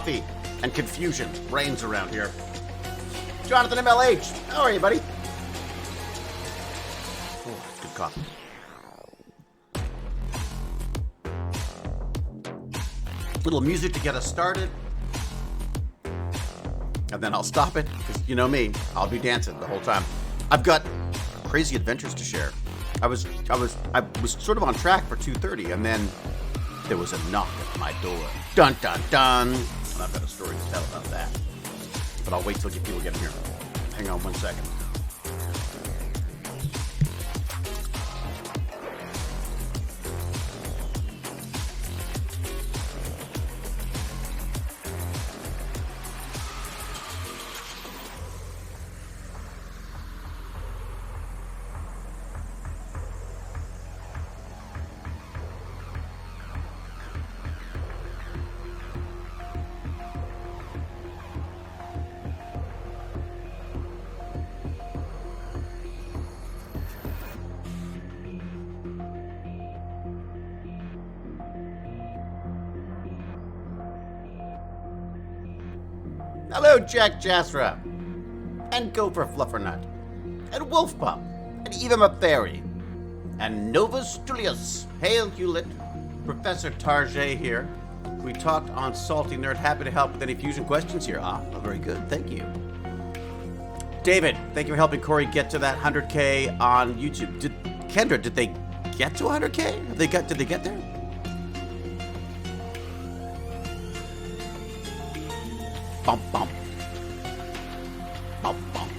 coffee and confusion reigns around here. Jonathan MLH, how are you, buddy? Oh, good coffee. Little music to get us started. And then I'll stop it, because you know me, I'll be dancing the whole time. I've got crazy adventures to share. I was sort of on track for 2:30, and then there was a knock at my door. Dun dun dun. And I've got a story to tell about that. But I'll wait till people get here. Hang on 1 second. Hello, Jack Jasra, and Gopher Fluffernut, and Wolfpup, and Vibepup Fairy, and Novus Julius. Hail, Hewlett. Professor Tarjay here. We talked on Salty Nerd. Happy to help with any fusion questions here. Very good. Thank you. David, thank you for helping Corey get to that 100K on YouTube. Kendra, did they get to 100K? Did they get there? Bump, bump. Bump, bump.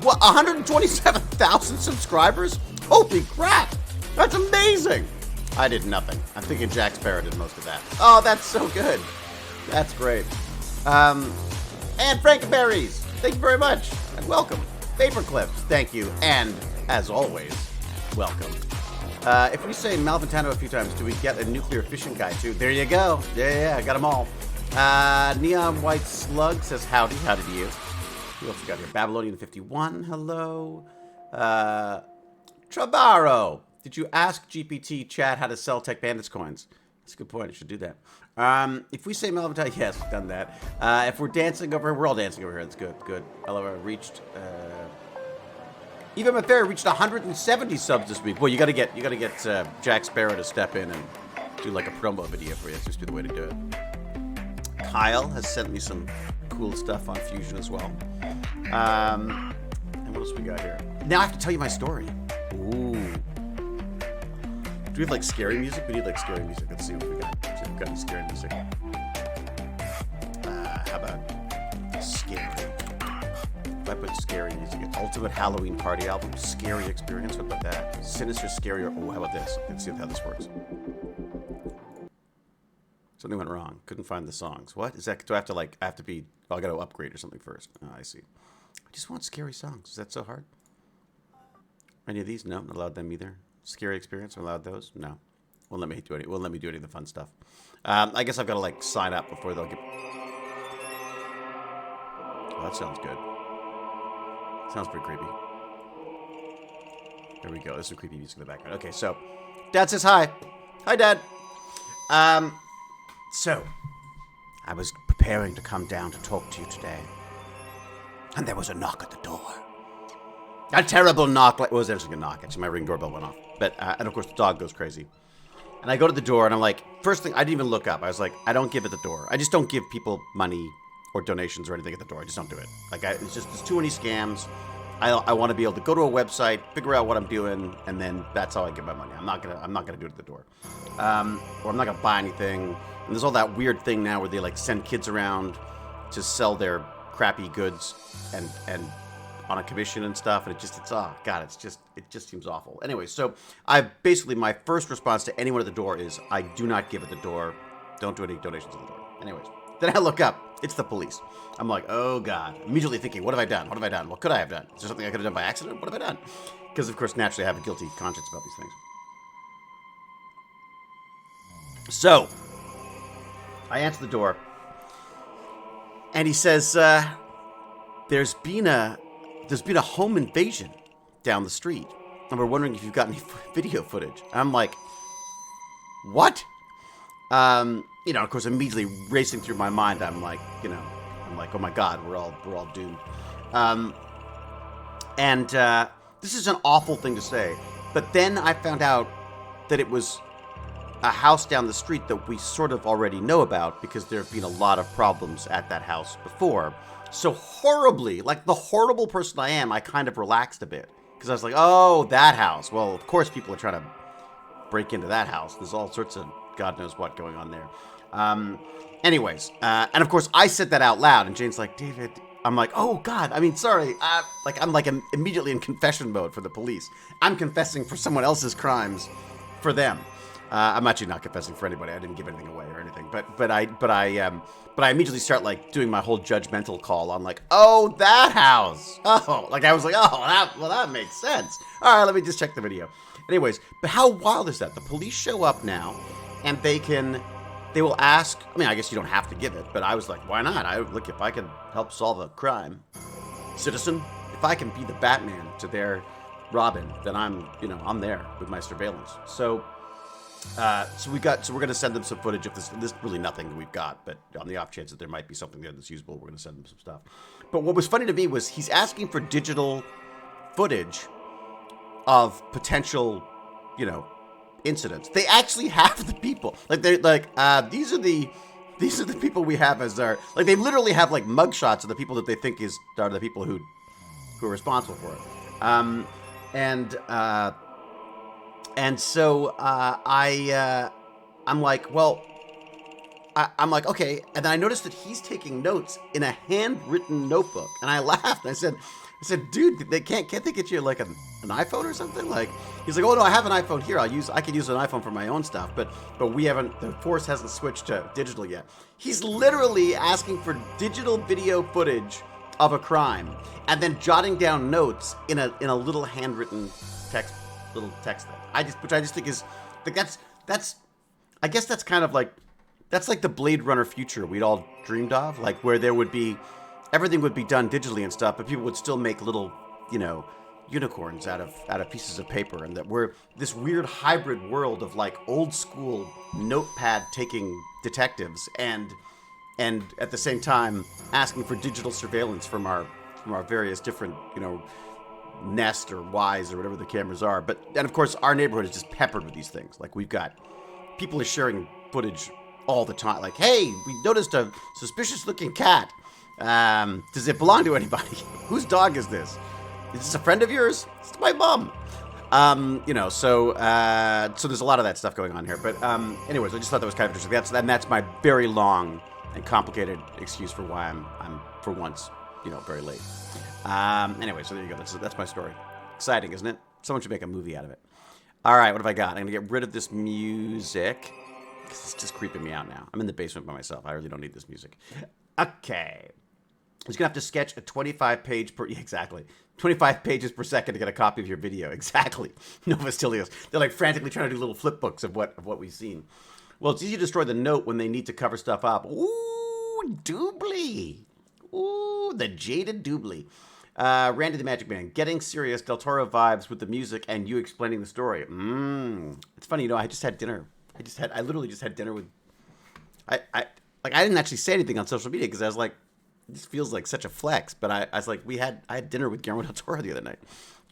What, 127,000 subscribers? Holy crap! That's amazing! I did nothing. I'm thinking Jack Sparrow did most of that. Oh, that's so good. That's great. And Frankenberries, thank you very much. And welcome. Paperclips, thank you. And, as always, welcome. If we say Malventano a few times, do we get a nuclear fission guy too? There you go. Yeah, I got them all. Neon White Slug says howdy. Howdy to you. Who else we got here? Babylonian 51, hello. Trabaro, did you ask GPT chat how to sell Tech Bandits coins? That's a good point, I should do that. If we say Malventine, yes, we've done that. If we're dancing over here, we're all dancing over here, that's good. Hello, reached, Even Fair reached 170 subs this week. Boy, you gotta get Jack Sparrow to step in and do like a promo video for you. That's just be the way to do it. Kyle has sent me some cool stuff on Fusion as well. And what else we got here? Now I have to tell you my story. Ooh. Do we have like scary music? We need like scary music. Let's see what we got. See if we've got any scary music. How about scary? If I put scary music, Ultimate Halloween Party Album, Scary Experience. What about that? Sinister, Scary. Oh, how about this? Let's see how this works. Something went wrong. Couldn't find the songs. What is that? Do I have to like? I have to be. Oh, I got to upgrade or something first. Oh, I see. I just want scary songs. Is that so hard? Any of these? No, not allowed them either. Scary Experience. I'm allowed those? No. Won't let me do any. Won't let me do any of the fun stuff. I guess I've got to like sign up before they'll get. Oh, that sounds good. Sounds pretty creepy. There we go. There's some creepy music in the background. Okay, so Dad says hi. Hi, Dad. So I was preparing to come down to talk to you today, and there was a knock at the door. A terrible knock. Like, well, it was actually a knock. Actually, my Ring doorbell went off. But and of course the dog goes crazy. And I go to the door, and I'm like, first thing, I didn't even look up. I was like, I don't give at the door. I just don't give people money or donations or anything at the door. I just don't do it. Like, it's just, there's too many scams. I want to be able to go to a website, figure out what I'm doing, and then that's how I get my money. I'm not gonna do it at the door, or I'm not gonna buy anything. And there's all that weird thing now where they like send kids around to sell their crappy goods and on a commission and stuff, and it just seems awful. Anyway, so basically my first response to anyone at the door is I do not give at the door. Don't do any donations at the door. Anyways, Then I look up. It's the police. I'm like, oh, God. Immediately thinking, what have I done? What have I done? What could I have done? Is there something I could have done by accident? What have I done? Because, of course, naturally, I have a guilty conscience about these things. So, I answer the door. And he says, there's been a home invasion down the street. And we're wondering if you've got any video footage. And I'm like, what? Of course, immediately racing through my mind, I'm like, oh my God, we're all doomed. This is an awful thing to say, but then I found out that it was a house down the street that we sort of already know about because there have been a lot of problems at that house before. So horribly, like the horrible person I am, I kind of relaxed a bit because I was like, oh, that house. Well, of course people are trying to break into that house. There's all sorts of God knows what going on there. Anyways, and of course I said that out loud, and Jane's like, David, I'm like, oh God, I mean, sorry. I'm immediately in confession mode for the police. I'm confessing for someone else's crimes for them. I'm actually not confessing for anybody. I didn't give anything away or anything. But I immediately start like doing my whole judgmental call on like, oh, that house. Oh, like I was like, oh, that makes sense. All right, let me just check the video. Anyways, but how wild is that? The police show up now, and they will ask. I mean, I guess you don't have to give it, but I was like, why not? Look, if I can help solve a crime, citizen, if I can be the Batman to their Robin, then I'm there with my surveillance. So we're going to send them some footage of this really nothing that we've got, but on the off chance that there might be something there that's usable, we're going to send them some stuff. But what was funny to me was he's asking for digital footage of potential, incidents. They actually have the people. Like they're like, these are the people we have as our, like they literally have like mugshots of the people that they think are the people who are responsible for it. And so I'm like, well, I'm like, okay. And then I noticed that he's taking notes in a handwritten notebook, and I laughed. I said, dude, can't they get you like an iPhone or something? Like, he's like, oh no, I have an iPhone here. I could use an iPhone for my own stuff, but the force hasn't switched to digital yet. He's literally asking for digital video footage of a crime, and then jotting down notes in a little handwritten text thing. Which I just think is like that's I guess that's kind of like that's like the Blade Runner future we'd all dreamed of, like where there would be everything would be done digitally and stuff, but people would still make little, unicorns out of pieces of paper, and that we're this weird hybrid world of like old school notepad taking detectives and at the same time asking for digital surveillance from our various different, Nest or Wise or whatever the cameras are. And of course our neighborhood is just peppered with these things. Like we've got people are sharing footage all the time. Like, hey, we noticed a suspicious looking cat. Does it belong to anybody? Whose dog is this? Is this a friend of yours? It's my mom. So there's a lot of that stuff going on here. But anyways, I just thought that was kind of interesting. That's my very long and complicated excuse for why I'm for once, very late. Anyway, so there you go. That's my story. Exciting, isn't it? Someone should make a movie out of it. All right, what have I got? I'm gonna get rid of this music. It's just creeping me out now. I'm in the basement by myself. I really don't need this music. Okay. I was going to have to sketch a 25 pages per second to get a copy of your video. Exactly. Nova Stilios. They're like frantically trying to do little flip books of what we've seen. Well, it's easy to destroy the note when they need to cover stuff up. Ooh, Doobly. Ooh, the jaded Doobly. Randy the Magic Man. Getting serious Del Toro vibes with the music and you explaining the story. It's funny, I just had dinner. I literally just had dinner with... I didn't actually say anything on social media because I was like, this feels like such a flex. But I was like, I had dinner with Guillermo del Toro the other night.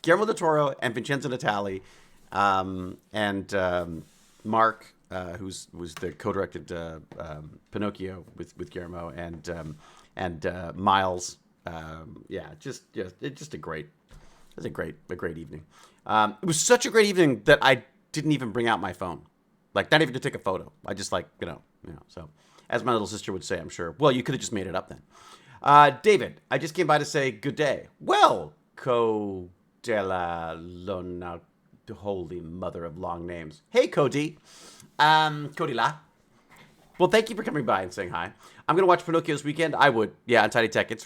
Guillermo del Toro and Vincenzo Natali, and Mark, who was the co-directed Pinocchio with Guillermo, and Miles. It's just a great evening. It was such a great evening that I didn't even bring out my phone, like not even to take a photo. I just so. As my little sister would say, I'm sure. Well, you could have just made it up then. David, I just came by to say good day. Well, Codella Lona, holy mother of long names. Hey, Cody. Cody La. Well, thank you for coming by and saying hi. I'm gonna watch Pinocchio this weekend. I would, yeah, on Tiny Tech. It's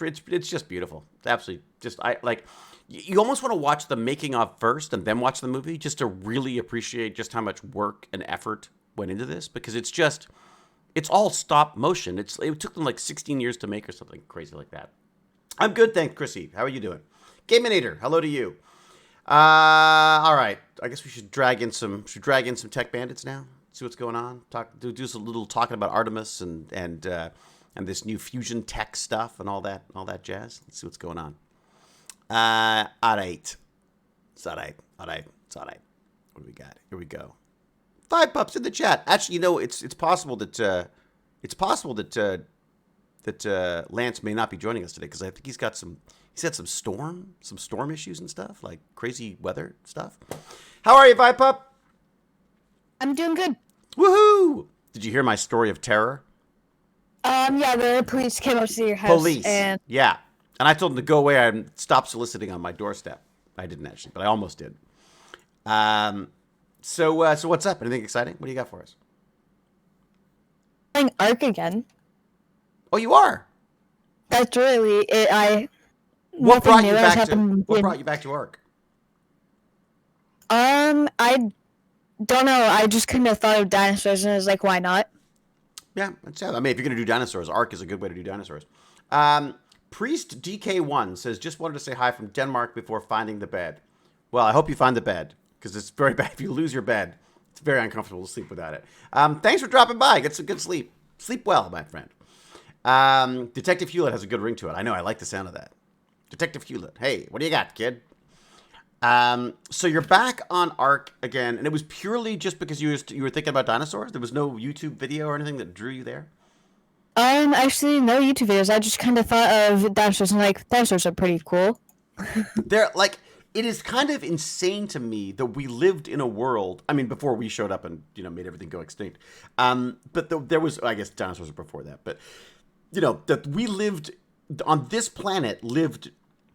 just beautiful. It's absolutely just I like. You almost want to watch the making of first and then watch the movie just to really appreciate just how much work and effort went into this because it's all stop motion. It took them like 16 years to make or something crazy like that. I'm good, thanks, Chrissy. How are you doing? Gaminator, hello to you. All right. I guess we should drag in some tech bandits now. See what's going on. Do some little talking about Artemis and this new fusion tech stuff and all that jazz. Let's see what's going on. All right. It's all right. What do we got? Here we go. Vibepups in the chat. Actually, it's possible that Lance may not be joining us today because I think he's had some storm issues and stuff, like crazy weather stuff. How are you, Vibepup? I'm doing good. Woohoo! Did you hear my story of terror? Yeah, the police came up to your house. Police. Yeah. And I told them to go away and stop soliciting on my doorstep. I didn't actually, but I almost did. So what's up? Anything exciting? What do you got for us? Playing Ark again. Oh, you are? That's really it. What brought you back to Ark? I don't know. I just couldn't have thought of dinosaurs, and I was like, why not? Yeah, that's it. I mean, if you're going to do dinosaurs, Ark is a good way to do dinosaurs. Priest DK1 says, just wanted to say hi from Denmark before finding the bed. Well, I hope you find the bed, because it's very bad. If you lose your bed, it's very uncomfortable to sleep without it. Thanks for dropping by. Get some good sleep. Sleep well, my friend. Detective Hewlett has a good ring to it. I know. I like the sound of that. Detective Hewlett. Hey, what do you got, kid? So you're back on Ark again, and it was purely just because you were thinking about dinosaurs? There was no YouTube video or anything that drew you there? Actually, no YouTube videos. I just kind of thought of dinosaurs, and like, dinosaurs are pretty cool. They're like, it is kind of insane to me that we lived in a world, I mean, before we showed up and, made everything go extinct. But there was, I guess dinosaurs were before that, but, that we lived, on this planet, lived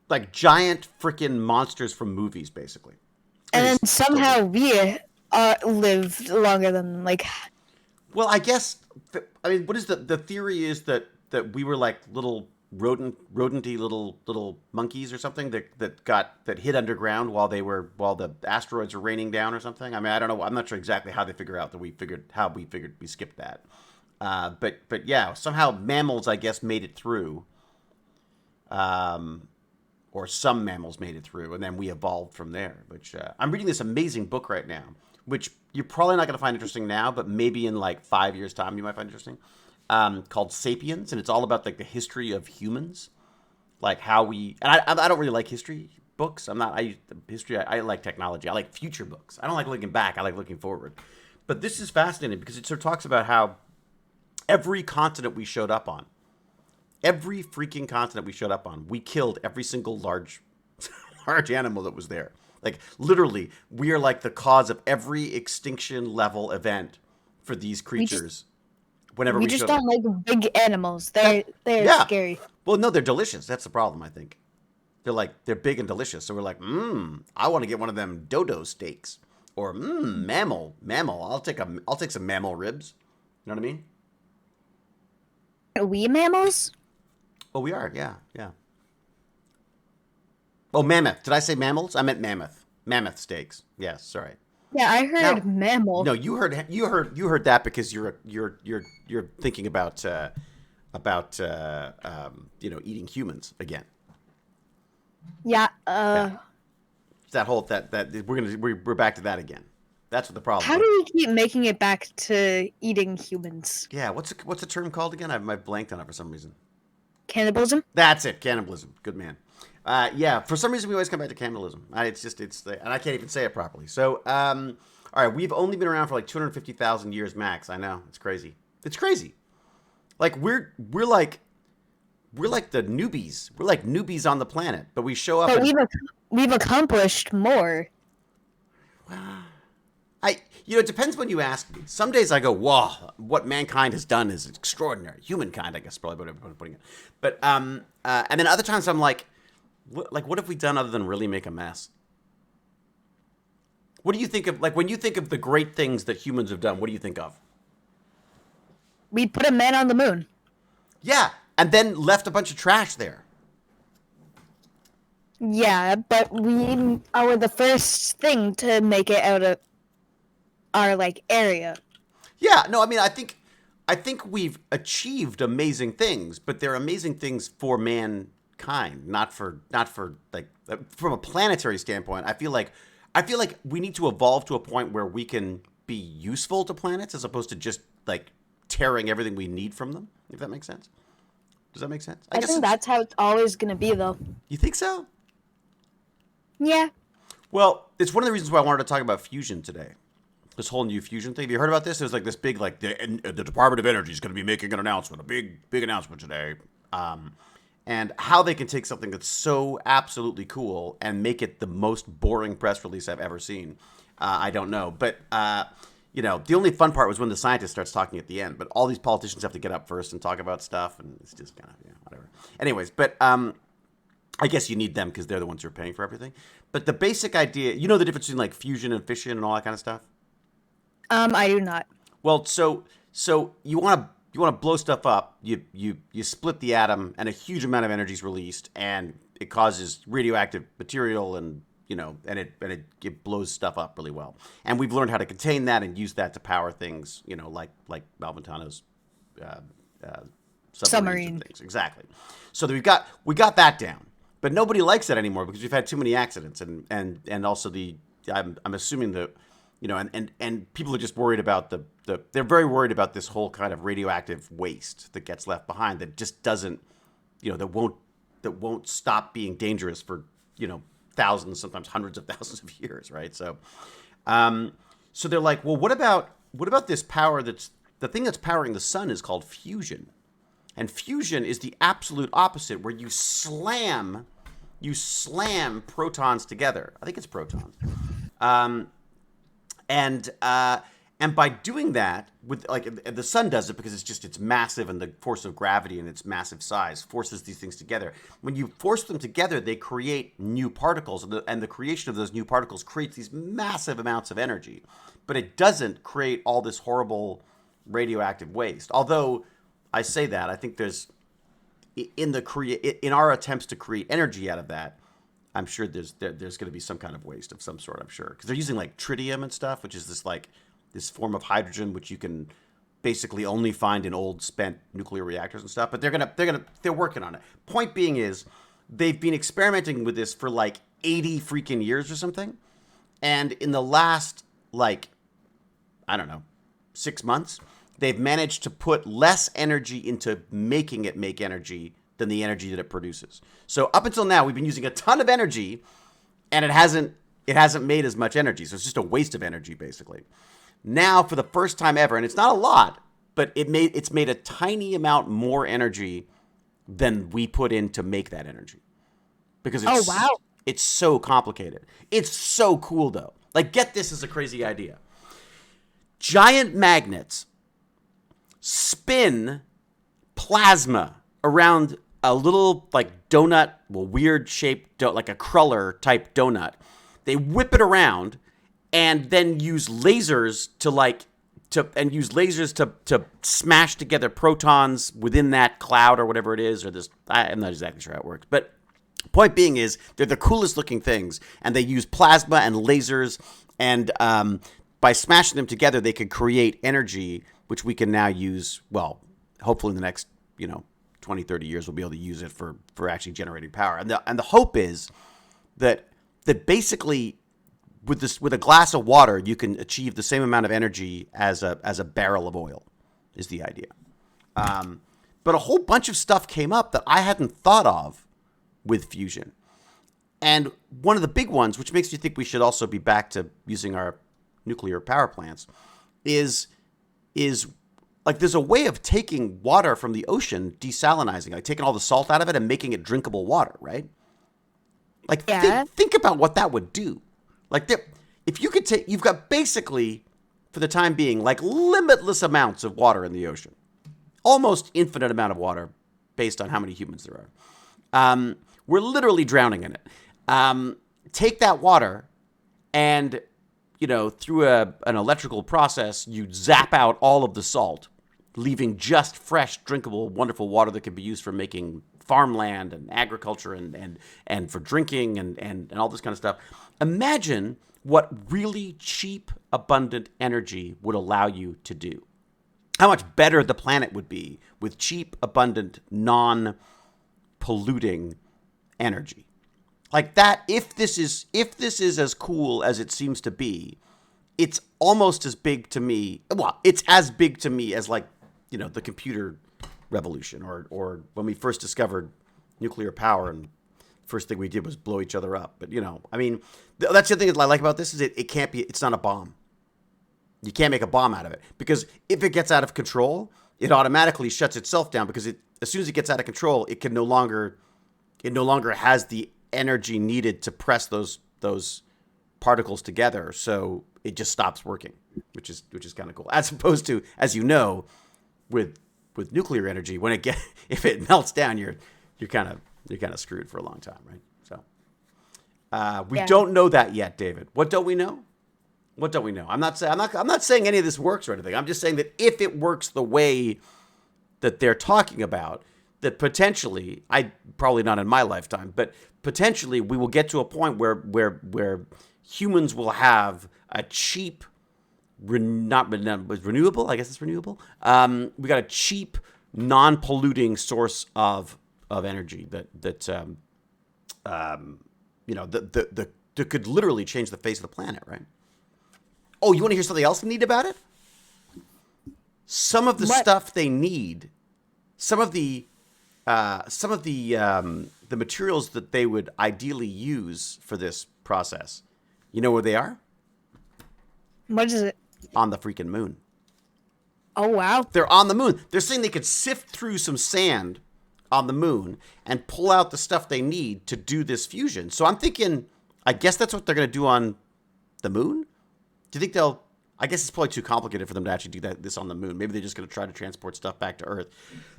like giant freaking monsters from movies, basically. And then somehow we lived longer than, like... Well, I guess, what is the theory is that we were like little rodenty little monkeys or something that hid underground while the asteroids were raining down or something. I mean, I don't know. I'm not sure exactly how they figure out that we skipped that. But yeah, somehow mammals, I guess, made it through. Or some mammals made it through, and then we evolved from there. Which I'm reading this amazing book right now, which you're probably not going to find interesting now, but maybe in like 5 years' time you might find interesting. Called Sapiens, and it's all about like the history of humans, like how we. And I don't really like history books. I like technology. I like future books. I don't like looking back. I like looking forward. But this is fascinating because it sort of talks about how every continent we showed up on. Every freaking continent we showed up on, we killed every single large animal that was there. Like, literally, we are like the cause of every extinction level event for these creatures. We just don't like big animals. They're scary. Well, no, they're delicious. That's the problem, I think. They're big and delicious. So we're like, I want to get one of them dodo steaks. Or, mammal. I'll take some mammal ribs. You know what I mean? Are we mammals? Oh, we are, yeah. Oh, mammoth. Did I say mammals? I meant mammoth. Mammoth steaks. Yes, sorry. Yeah, I heard mammal. No, you heard that because you're thinking about eating humans again. Yeah. That whole that we're back to that again. That's what the problem. How do we keep making it back to eating humans? Yeah, what's the term called again? I've blanked on it for some reason. Cannibalism? That's it, cannibalism. Good man. Yeah, for some reason we always come back to cannibalism. And I can't even say it properly. So, all right, we've only been around for like 250,000 years max. I know, it's crazy. It's crazy. Like we're like the newbies. We're like newbies on the planet, but we show up. But we've accomplished more. It depends when you ask me. Some days I go, wow, what mankind has done is extraordinary. Humankind, I guess, probably what I'm putting it. But and then other times I'm like, what have we done other than really make a mess? What do you think of, like, when you think of the great things that humans have done? What do you think of? We put a man on the moon. Yeah, and then left a bunch of trash there. Yeah, but we are the first thing to make it out of our like area. Yeah, no, I mean, I think we've achieved amazing things, but they're amazing things for mankind, not for like from a planetary standpoint. I feel like we need to evolve to a point where we can be useful to planets as opposed to just like tearing everything we need from them. If that makes sense. Does that make sense? I think that's how it's always gonna be, though. You think so? Yeah. Well, it's one of the reasons why I wanted to talk about fusion today. This whole new fusion thing. Have you heard about this? There's like this big, like the Department of Energy is going to be making an announcement, a big announcement today, and how they can take something that's so absolutely cool and make it the most boring press release I've ever seen. I don't know, but you know, the only fun part was when the scientist starts talking at the end. But all these politicians have to get up first and talk about stuff, and it's just kind of whatever. Anyways, but I guess you need them because they're the ones who are paying for everything. But the basic idea, you know, the difference between like fusion and fission and all that kind of stuff. I do not. Well, so you want to blow stuff up. You split the atom, and a huge amount of energy is released, and it causes radioactive material, and you know, and it blows stuff up really well. And we've learned how to contain that and use that to power things, you know, like Malventano's submarines and things. Exactly. So we got that down, but nobody likes that anymore because we've had too many accidents, and also I'm assuming that. You know, and people are just worried about they're very worried about this whole kind of radioactive waste that gets left behind that just doesn't, you know, that won't stop being dangerous for, you know, thousands, sometimes hundreds of thousands of years, right? So, so they're like, well, what about this power that's the thing that's powering the sun is called fusion, and fusion is the absolute opposite, where you slam protons together. I think it's protons. And by doing that, with like the sun does it because it's massive, and the force of gravity and its massive size forces these things together. When you force them together, they create new particles, and the creation of those new particles creates these massive amounts of energy. But it doesn't create all this horrible radioactive waste. Although I say that, I think there's in our attempts to create energy out of that, I'm sure there's going to be some kind of waste of some sort. I'm sure because they're using like tritium and stuff, which is this form of hydrogen which you can basically only find in old spent nuclear reactors and stuff. But they're working on it. Point being is they've been experimenting with this for like 80 freaking years or something, and in the last like I don't know 6 months, they've managed to put less energy into making it make energy than the energy that it produces. So up until now, we've been using a ton of energy, and it hasn't made as much energy. So it's just a waste of energy, basically. Now, for the first time ever, and it's not a lot, but it's made a tiny amount more energy than we put in to make that energy. Because it's so complicated. It's so cool, though. Like, get this as a crazy idea. Giant magnets spin plasma around a little like donut, well, weird shaped, like a cruller type donut. They whip it around and then use lasers to smash together protons within that cloud or whatever it is, or this. I'm not exactly sure how it works, but point being is they're the coolest looking things, and they use plasma and lasers, and by smashing them together, they can create energy, which we can now use. Well, hopefully in the next 20, 30 years, we'll be able to use it for actually generating power. And the hope is that basically with a glass of water, you can achieve the same amount of energy as a barrel of oil, is the idea. But a whole bunch of stuff came up that I hadn't thought of with fusion. And one of the big ones, which makes me think we should also be back to using our nuclear power plants, is like there's a way of taking water from the ocean, desalinizing, like taking all the salt out of it and making it drinkable water, right? Like think about what that would do. Like if you could you've got basically, for the time being, like limitless amounts of water in the ocean, almost infinite amount of water based on how many humans there are. We're literally drowning in it. Take that water and, through an electrical process, you zap out all of the salt leaving just fresh, drinkable, wonderful water that can be used for making farmland and agriculture and for drinking and all this kind of stuff. Imagine what really cheap, abundant energy would allow you to do. How much better the planet would be with cheap, abundant, non-polluting energy. Like that, if this is as cool as it seems to be, it's almost as big to me. Well, it's as big to me as like, the computer revolution or when we first discovered nuclear power and first thing we did was blow each other up. But, I mean, that's the thing I like about this is it can't be, it's not a bomb. You can't make a bomb out of it because if it gets out of control, it automatically shuts itself down because as soon as it gets out of control, it no longer has the energy needed to press those particles together. So it just stops working, which is kind of cool. As opposed to, as you know, with nuclear energy, when if it melts down, you're kind of screwed for a long time, right? So we don't know that yet, David. What don't we know? What don't we know? I'm not saying any of this works or anything. I'm just saying that if it works the way that they're talking about, that potentially, probably not in my lifetime, but potentially we will get to a point where humans will have a cheap, renewable. I guess it's renewable. We got a cheap, non-polluting source of energy that could literally change the face of the planet, right? Oh, you want to hear something else neat about it? Some of the stuff they need, some of the materials that they would ideally use for this process, you know where they are? What is it? On the freaking moon. Oh, wow. They're on the moon. They're saying they could sift through some sand on the moon and pull out the stuff they need to do this fusion. So I'm thinking, I guess that's what they're going to do on the moon? Do you think I guess it's probably too complicated for them to actually do this on the moon. Maybe they're just going to try to transport stuff back to Earth.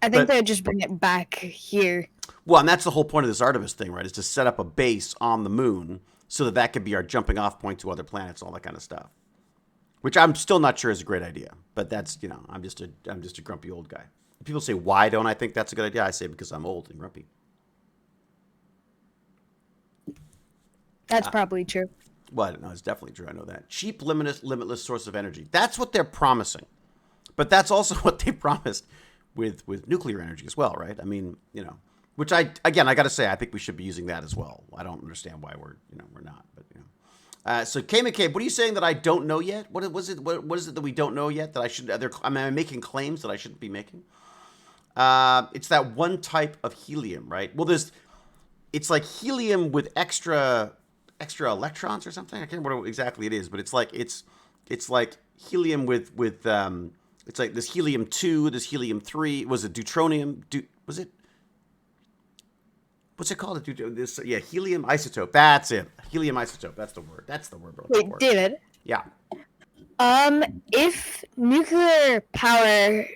I think they'll just bring it back here. Well, and that's the whole point of this Artemis thing, right? Is to set up a base on the moon so that could be our jumping off point to other planets, all that kind of stuff. Which I'm still not sure is a great idea. But that's, I'm just a grumpy old guy. People say, why don't I think that's a good idea? I say because I'm old and grumpy. That's probably true. Well, no, it's definitely true. I know that. Cheap, limitless source of energy. That's what they're promising. But that's also what they promised with nuclear energy as well, right? I mean, which I got to say, I think we should be using that as well. I don't understand why we're not. But, so K McCabe, what are you saying that I don't know yet? What is it that we don't know yet that I should, am I making claims that I shouldn't be making? It's that one type of helium, right? Well, it's like helium with extra electrons or something. I can't remember what exactly it is, but it's like helium with it's like this helium-2, this helium-3. Was it deuteronium? Was it? What's it called? Helium isotope. That's it. Helium isotope. That's the word. Wait, David. Yeah. If nuclear power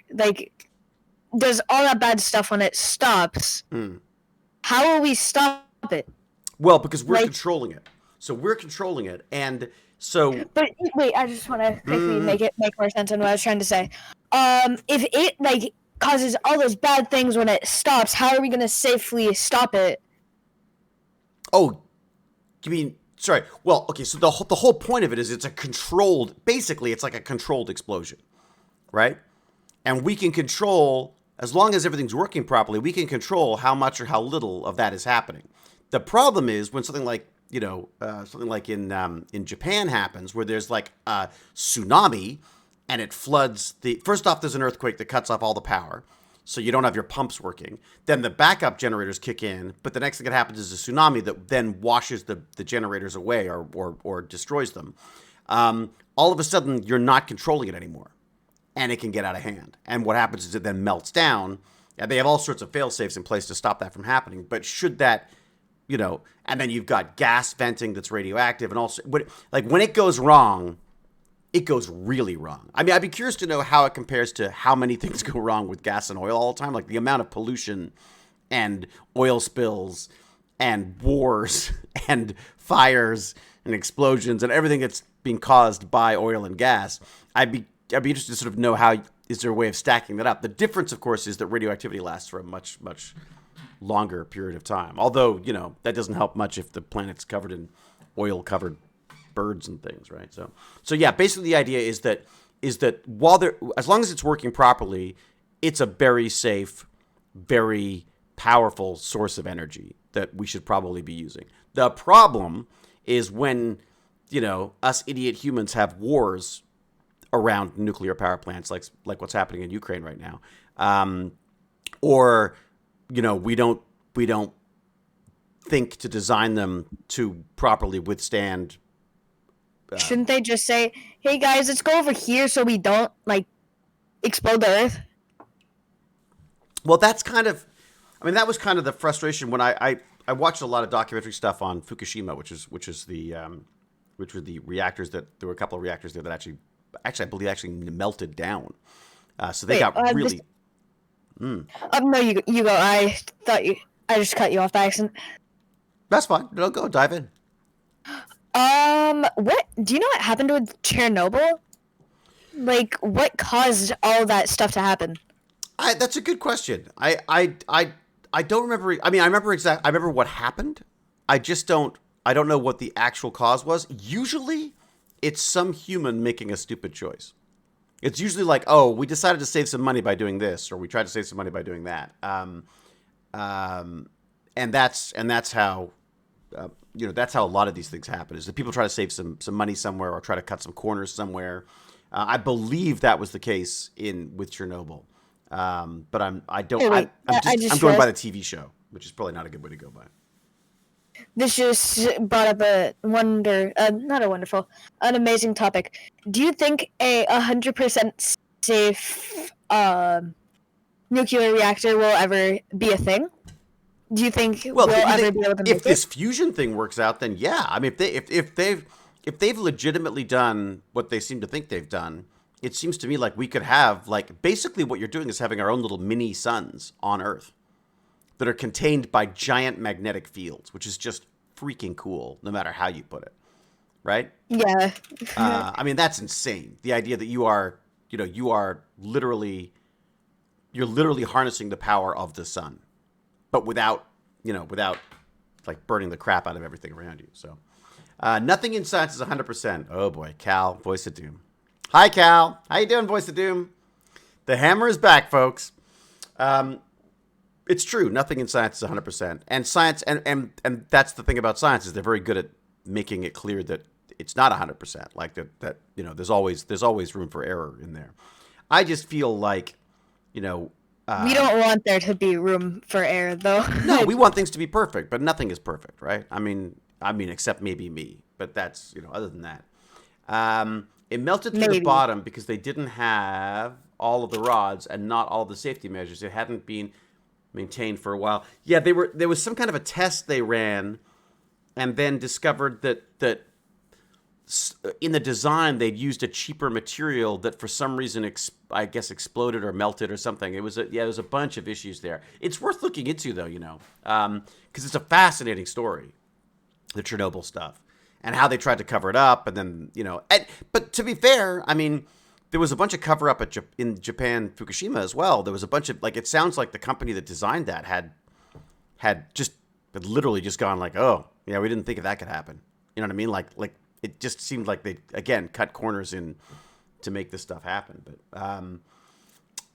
does all that bad stuff when it stops, how will we stop it? Well, because we're controlling it. So we're controlling it, and so. But wait, I just want to quickly make more sense on what I was trying to say. If it causes all those bad things when it stops, how are we going to safely stop it? Oh, you mean sorry? Well, okay. So the whole point of it is it's basically it's like a controlled explosion, right? And we can control, as long as everything's working properly, we can control how much or how little of that is happening. The problem is when something like in Japan happens, where there's like a tsunami and it floods first off, there's an earthquake that cuts off all the power. So you don't have your pumps working. Then the backup generators kick in, but the next thing that happens is a tsunami that then washes the generators away or destroys them. All of a sudden, you're not controlling it anymore, and it can get out of hand. And what happens is it then melts down. And they have all sorts of fail-safes in place to stop that from happening. But should that, and then you've got gas venting that's radioactive, and also, when it goes wrong, it goes really wrong. I mean, I'd be curious to know how it compares to how many things go wrong with gas and oil all the time, like the amount of pollution and oil spills and wars and fires and explosions and everything that's being caused by oil and gas. I'd be I'd be interested to sort of know how is there a way of stacking that up. The difference, of course, is that radioactivity lasts for a much, much longer period of time. Although, that doesn't help much if the planet's covered in oil-covered birds and things, right? So yeah, basically the idea is that as long as it's working properly, it's a very safe, very powerful source of energy that we should probably be using. The problem is when, us idiot humans have wars around nuclear power plants, like what's happening in Ukraine right now, or we don't think to design them to properly withstand. Shouldn't they just say, "Hey guys, let's go over here so we don't explode the Earth"? Well, that was kind of the frustration when I watched a lot of documentary stuff on Fukushima, which were the reactors there were a couple of reactors there that actually I believe melted down. So they got really. No, you go. I just cut you off by accident. That's fine. No, go dive in. What do you know what happened with Chernobyl? What caused all that stuff to happen? That's a good question. I don't remember. I mean, I remember what happened. I don't know what the actual cause was. Usually, it's some human making a stupid choice. It's usually like, oh, we decided to save some money by doing this, or we tried to save some money by doing that. And that's how. That's how a lot of these things happen, is that people try to save some money somewhere or try to cut some corners somewhere. I believe that was the case with Chernobyl. But I'm going by the TV show, which is probably not a good way to go by. This just brought up an amazing topic. Do you think a 100% safe nuclear reactor will ever be a thing? Do you think we'll ever be able to make it? If this fusion thing works out, then yeah. I mean, if they've legitimately done what they seem to think they've done, it seems to me like we could have basically what you're doing is having our own little mini suns on Earth that are contained by giant magnetic fields, which is just freaking cool, no matter how you put it, right? Yeah. I mean, that's insane. The idea that you are literally harnessing the power of the sun, but without burning the crap out of everything around you. So nothing in science is 100%. Oh boy, Cal, Voice of Doom. Hi, Cal. How you doing, Voice of Doom? The hammer is back, folks. It's true. Nothing in science is 100%. And science, and that's the thing about science, is they're very good at making it clear that it's not 100%. Like that there's always room for error in there. I just feel like, we don't want there to be room for error, though. No, we want things to be perfect, but nothing is perfect, right? I mean, except maybe me. But that's, other than that. It melted through the bottom because they didn't have all of the rods and not all of the safety measures. It hadn't been maintained for a while. Yeah, there was some kind of a test they ran and then discovered that in the design they'd used a cheaper material that for some reason I guess exploded or melted or something. It was a bunch of issues there. It's worth looking into though, because it's a fascinating story, the Chernobyl stuff. And how they tried to cover it up, and then, but to be fair, I mean, there was a bunch of cover up in Japan, Fukushima as well. There was a bunch of, it sounds like the company that designed that had literally just gone oh, yeah, we didn't think that could happen. You know what I mean? Like it just seemed like they, again, cut corners in to make this stuff happen. But,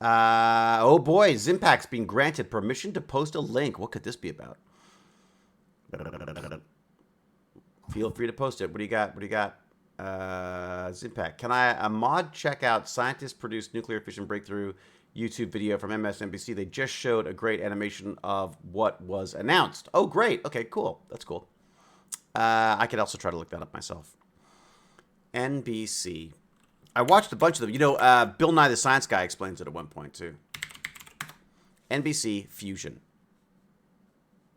oh boy, Zimpac's being granted permission to post a link. What could this be about? Feel free to post it. What do you got? Zimpact. Can a mod check out scientist-produced nuclear fission breakthrough YouTube video from MSNBC? They just showed a great animation of what was announced. Oh, great. Okay, cool. That's cool. I could also try to look that up myself. NBC. I watched a bunch of them. Bill Nye the Science Guy explains it at one point, too. NBC Fusion.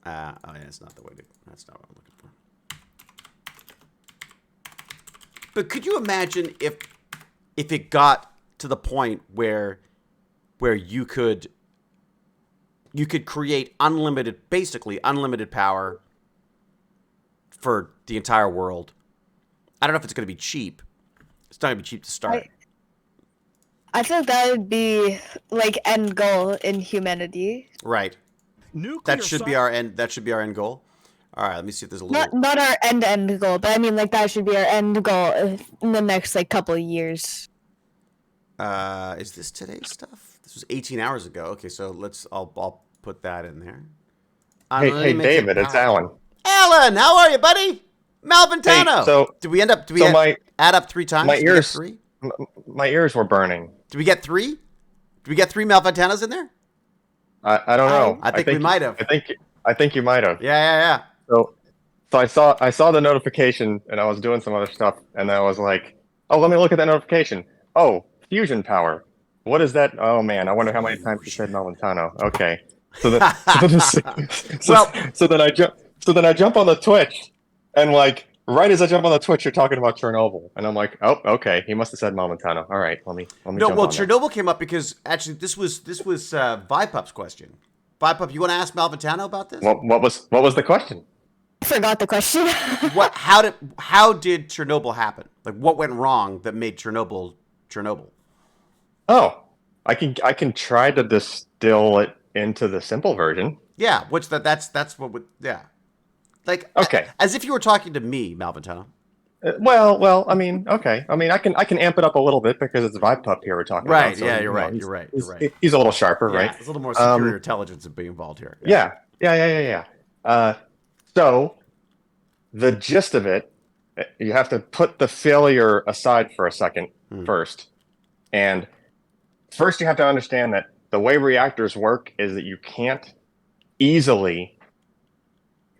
Yeah, that's not what I'm looking for. But could you imagine if it got to the point where you could create basically unlimited power for the entire world? I don't know if it's going to be cheap. It's not going to be cheap to start. I feel like that would be like end goal in humanity. Right. That should be our end. That should be our end goal. All right. Let me see if there's a little. Not our end goal, but I mean like that should be our end goal in the next like couple of years. Is this today's stuff? This was 18 hours ago. Okay, so I'll put that in there. Hey, David, it's Alan. Alan, how are you, buddy? Malventano. Hey, so did we add up 3 times? My ears, three? my ears were burning. Did we get 3? Did we get 3 Malventanos in there? I don't know. I think we might have. I think you might have. Yeah. So I saw the notification, and I was doing some other stuff, and I was like, oh, let me look at that notification. Oh, fusion power. What is that? Oh man, I wonder how many times you said Malventano. Okay. So then I jump on the Twitch, and like right as I jump on the Twitch, you're talking about Chernobyl, and I'm like, oh, okay, he must have said Malventano. All right, let me. No, well, Chernobyl came up because actually this was Vipup's question. Vibepup, you want to ask Malventano about this? What was the question? I forgot the question. How did Chernobyl happen? Like, what went wrong that made Chernobyl? Oh, I can try to distill it into the simple version. Yeah, that's what would, yeah. Like, okay, as if you were talking to me, Malventano. Well, I mean, okay. I mean, I can amp it up a little bit because it's Vibepup here we're talking about. Right, so, yeah, you're right. He's a little sharper, right? There's a little more superior intelligence to be involved here. Yeah. So, the gist of it, you have to put the failure aside for a second first. And first you have to understand that the way reactors work is that you can't easily,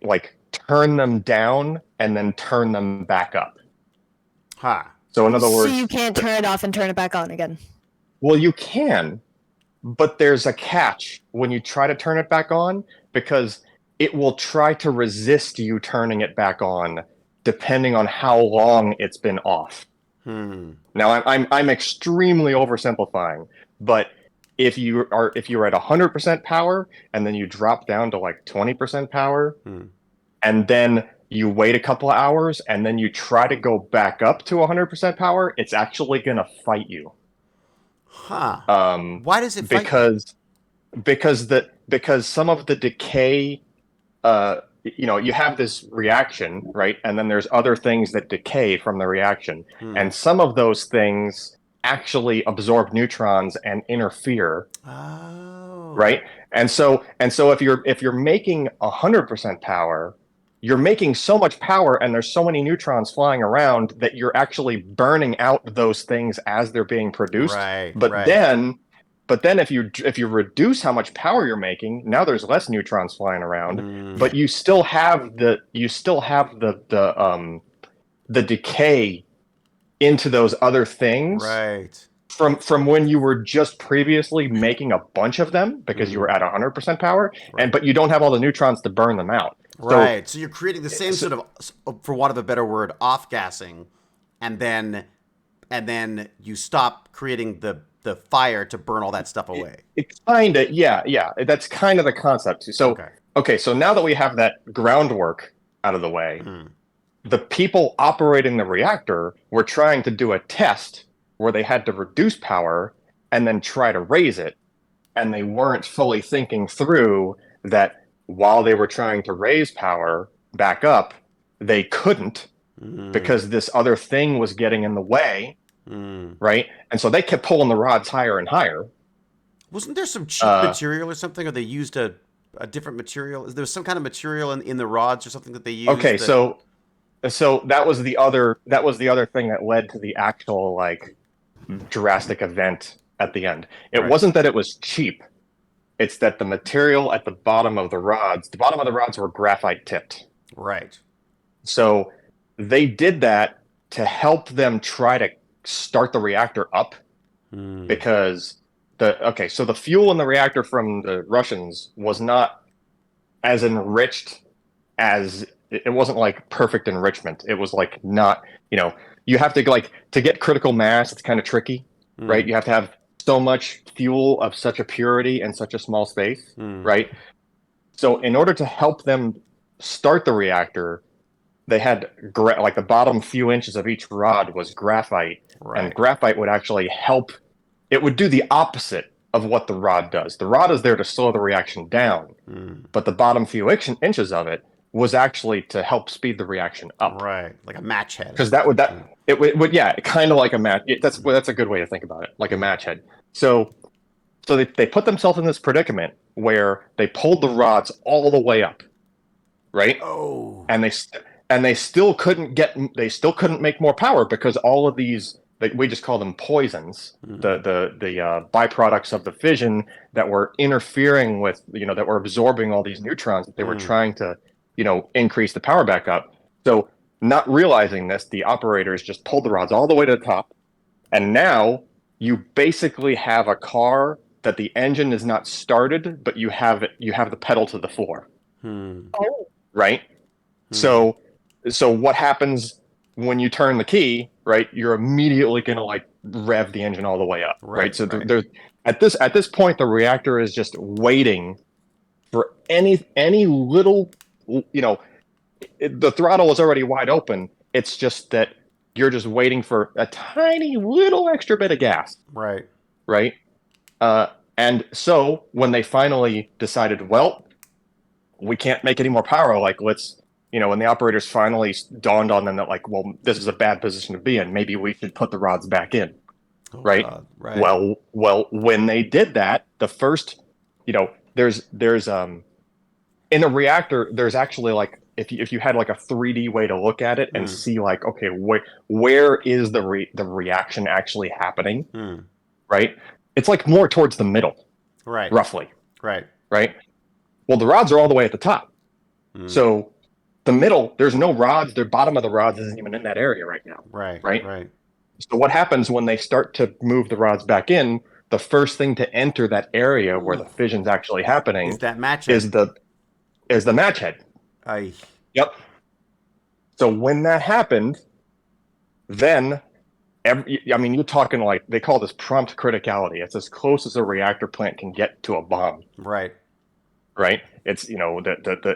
like, turn them down and then turn them back up. So in other words... So you can't turn it off and turn it back on again? Well, you can, but there's a catch when you try to turn it back on, because it will try to resist you turning it back on depending on how long it's been off. Now, I'm extremely oversimplifying, but if you're at 100% power and then you drop down to like 20% power, and then you wait a couple of hours and then you try to go back up to 100% power, it's actually going to fight you. Why does it fight you? Because some of the decay, you have this reaction, right? And then there's other things that decay from the reaction. And some of those things actually absorb neutrons and interfere. Right? And so if you're making 100% power, you're making so much power and there's so many neutrons flying around that you're actually burning out those things as they're being produced. But then if you reduce how much power you're making, now there's less neutrons flying around, but you still have the decay into those other things. Right. From when you were just previously making a bunch of them because you were at 100% power, but you don't have all the neutrons to burn them out. Right. So you're creating the same sort of, for want of a better word, off-gassing, and then you stop creating the fire to burn all that stuff away. It's kind of, yeah. That's kind of the concept. So, okay, so now that we have that groundwork out of the way, the people operating the reactor were trying to do a test where they had to reduce power and then try to raise it. And they weren't fully thinking through that while they were trying to raise power back up, they couldn't because this other thing was getting in the way. Right? And so they kept pulling the rods higher and higher. Wasn't there some cheap material or something, or they used a different material? Is there some kind of material in the rods or something that they used? Okay, so that was the other thing that led to the actual like drastic event at the end. It wasn't that it was cheap. It's that the material at the bottom of the rods were graphite tipped. Right. So they did that to help them try to start the reactor up because so the fuel in the reactor from the Russians was not as enriched as it wasn't like perfect enrichment. It was like not, you have to like to get critical mass. It's kind of tricky, right? You have to have so much fuel of such a purity in such a small space, right? So in order to help them start the reactor, they had like the bottom few inches of each rod was graphite, and graphite would actually help it would do the opposite of what the rod does. The rod is there to slow the reaction down, but the bottom few inches of it was actually to help speed the reaction up. Right, like a match head. Because it would kind of like a match. That's a good way to think about it, like a match head. So they put themselves in this predicament where they pulled the rods all the way up, right? Oh, And they still couldn't make more power because all of these, we just call them poisons, the byproducts of the fission that were interfering with, that were absorbing all these neutrons that they were trying to, increase the power back up. So not realizing this, the operators just pulled the rods all the way to the top, and now you basically have a car that the engine is not started, but you have the pedal to the floor. Oh. Right? So what happens when you turn the key, right? You're immediately going to like rev the engine all the way up, right? So there's at this point the reactor is just waiting for any little, the throttle is already wide open. It's just that you're just waiting for a tiny little extra bit of gas. Right. Right? And so when they finally decided, well, we can't make any more power, like let's, when the operators finally dawned on them that like, well, this is a bad position to be in, maybe we should put the rods back in. Right? Right. Well, when they did that, the first, there's in a reactor, there's actually like, if you had like a 3D way to look at it and see like, okay, where is the reaction actually happening? Right? It's like more towards the middle. Right. Roughly. Right. Right? Well, the rods are all the way at the top. So the middle, there's no rods. The bottom of the rods isn't even in that area right now. Right. So what happens when they start to move the rods back in? The first thing to enter that area where the fission's actually happening is that match head. is the match head. Yep. So when that happened, then you're talking like, they call this prompt criticality. It's as close as a reactor plant can get to a bomb. Right. It's,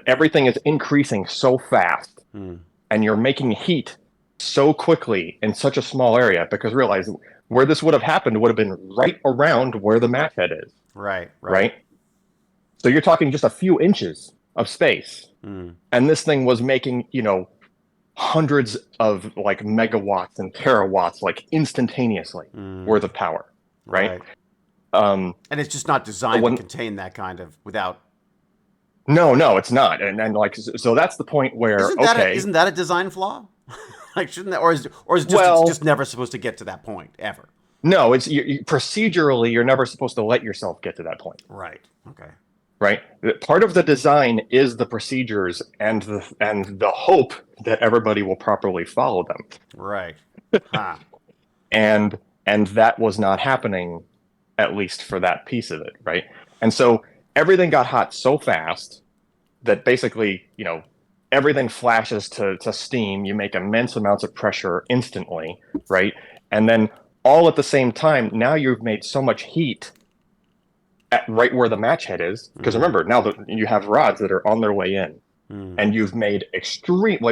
everything is increasing so fast and you're making heat so quickly in such a small area, because realize where this would have happened would have been right around where the match head is. Right. So you're talking just a few inches of space. And this thing was making, hundreds of like megawatts and terawatts like instantaneously worth of power. Right. And it's just not designed to contain that kind of without. No, it's not. And like, so that's the point where, isn't that a design flaw? Like, shouldn't that, or is it's just never supposed to get to that point ever? No, it's procedurally, you're never supposed to let yourself get to that point. Right. Okay. Right. Part of the design is the procedures and the hope that everybody will properly follow them. Right. And that was not happening, at least for that piece of it. Right. And so everything got hot so fast that basically, everything flashes to steam. You make immense amounts of pressure instantly. Right. And then all at the same time, now you've made so much heat right where the match head is, because remember, now that you have rods that are on their way in, and you've made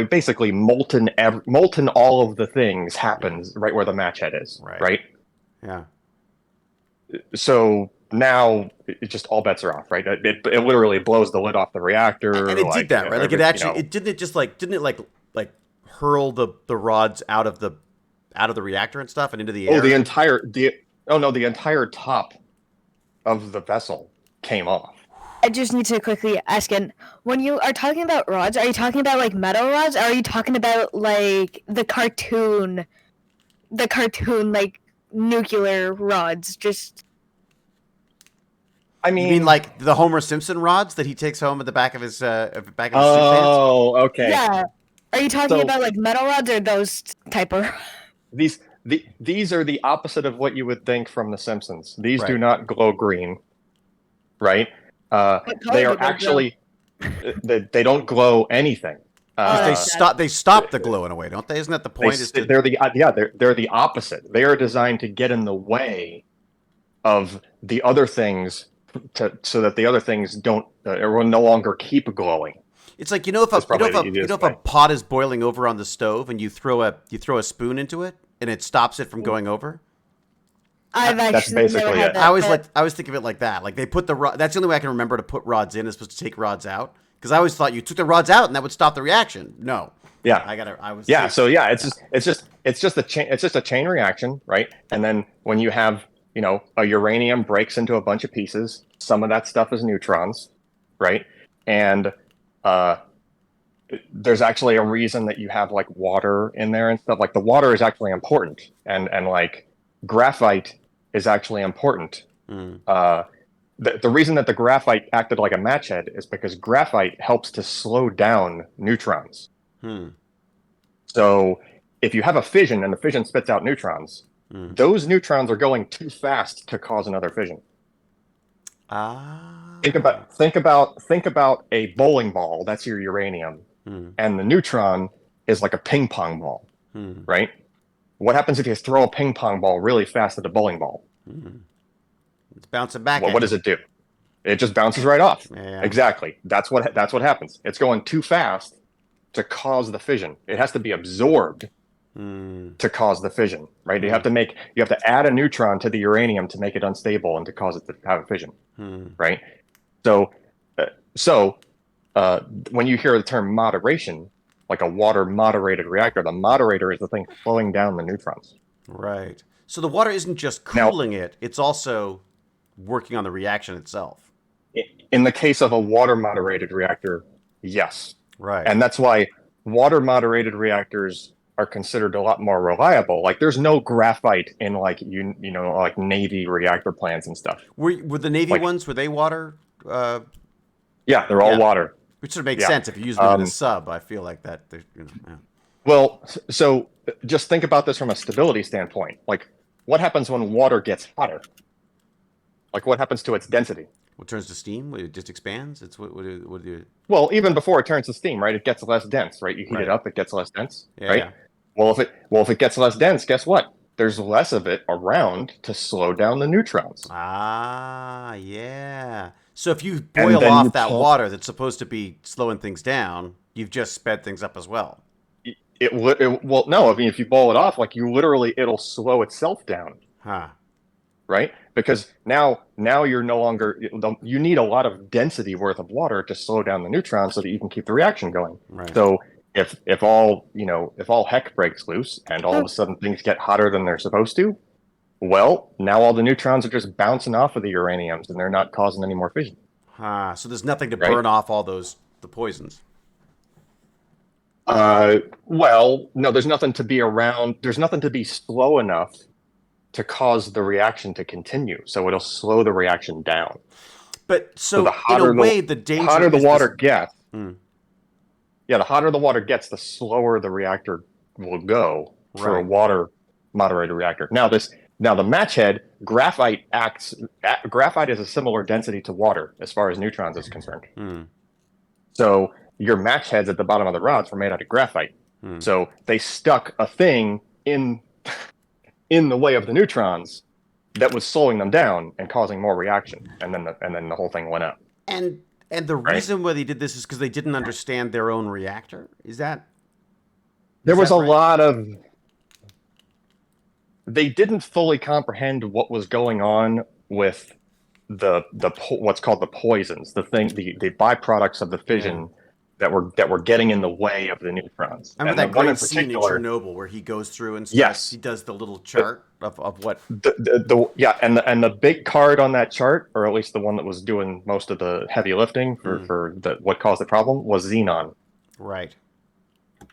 basically molten all of the things happens right where the match head is, right? Yeah. So now it just all bets are off, right? It literally blows the lid off the reactor, and it did that, right? Like it actually, didn't it hurl the rods out of the reactor and stuff and into the air? The entire top of the vessel came off. I just need to quickly ask again, when you are talking about rods, are you talking about like metal rods, or are you talking about like the cartoon like nuclear rods? You mean like the Homer Simpson rods that he takes home at the back of his suitcase? Oh, okay. Yeah. Are you talking about like metal rods or those type of? These are the opposite of what you would think from The Simpsons. These do not glow green, right? They are actually they don't glow anything. They stop the glow in a way, don't they? Isn't that the point? They're the opposite. They are designed to get in the way of the other things, so that the other things don't or will no longer keep glowing. It's like if a pot is boiling over on the stove and you throw a spoon into it and it stops it from going over. I've That's actually never basically had it. that. I always think of it like that. Like they put the rod. That's the only way I can remember to put rods in is supposed to take rods out. Because I always thought you took the rods out and that would stop the reaction. No. Yeah. I was. Yeah. So yeah, it's just a chain. It's just a chain reaction, right? And then when you have, a uranium breaks into a bunch of pieces, some of that stuff is neutrons, right? And there's actually a reason that you have like water in there and stuff. Like the water is actually important, and like graphite is actually important. The reason that the graphite acted like a match head is because graphite helps to slow down neutrons. So if you have a fission and the fission spits out neutrons, those neutrons are going too fast to cause another fission. Think about a bowling ball. That's your uranium, and the neutron is like a ping pong ball, right? What happens if you throw a ping pong ball really fast at a bowling ball? It's bouncing back. What does it do? It just bounces right off. Yeah. Exactly. That's what happens. It's going too fast to cause the fission. It has to be absorbed to cause the fission, right? You have to add a neutron to the uranium to make it unstable and to cause it to have a fission, right? So when you hear the term moderation, like a water moderated reactor, the moderator is the thing slowing down the neutrons. Right. So the water isn't just cooling it; it's also working on the reaction itself. In the case of a water moderated reactor, yes. Right. And that's why water moderated reactors are considered a lot more reliable. Like there's no graphite in like like Navy reactor plants and stuff. Were the Navy ones, were they water? Yeah, they're all water. Which sort of makes sense if you use them in a sub. I feel like that. Well, so just think about this from a stability standpoint. Like, what happens when water gets hotter? Like, what happens to its density? What turns to steam? It just expands. It's what do you... Well, even before it turns to steam, right? It gets less dense, right? You heat it up, it gets less dense, right? Yeah. Well, if it gets less dense, guess what? There's less of it around to slow down the neutrons. Yeah. So if you boil off that water that's supposed to be slowing things down, you've just sped things up as well. Well, no. I mean, if you boil it off, like it'll slow itself down. Right? Because now you're no longer. You need a lot of density worth of water to slow down the neutrons so that you can keep the reaction going. Right. So if all heck breaks loose and all of a sudden things get hotter than they're supposed to, well, now all the neutrons are just bouncing off of the uraniums and they're not causing any more fission. So there's nothing to burn off all the poisons. Well, no, there's nothing to be around. There's nothing to be slow enough to cause the reaction to continue. So it'll slow the reaction down. But so in a way, the danger the hotter the water this... gets. Yeah, the hotter the water gets, the slower the reactor will go for a water moderated reactor. Now the match head, graphite is a similar density to water as far as neutrons is concerned. So your match heads at the bottom of the rods were made out of graphite. So they stuck a thing in the way of the neutrons that was slowing them down and causing more reaction, and then the whole thing went up. And the reason why they did this is because they didn't understand their own reactor. There was a lot of... They didn't fully comprehend what was going on with the what's called the poisons, the byproducts of the fission that were getting in the way of the neutrons. Remember that great scene in Chernobyl where he goes through and he does the little chart of what and the big card on that chart, or at least the one that was doing most of the heavy lifting for what caused the problem, was xenon. Right.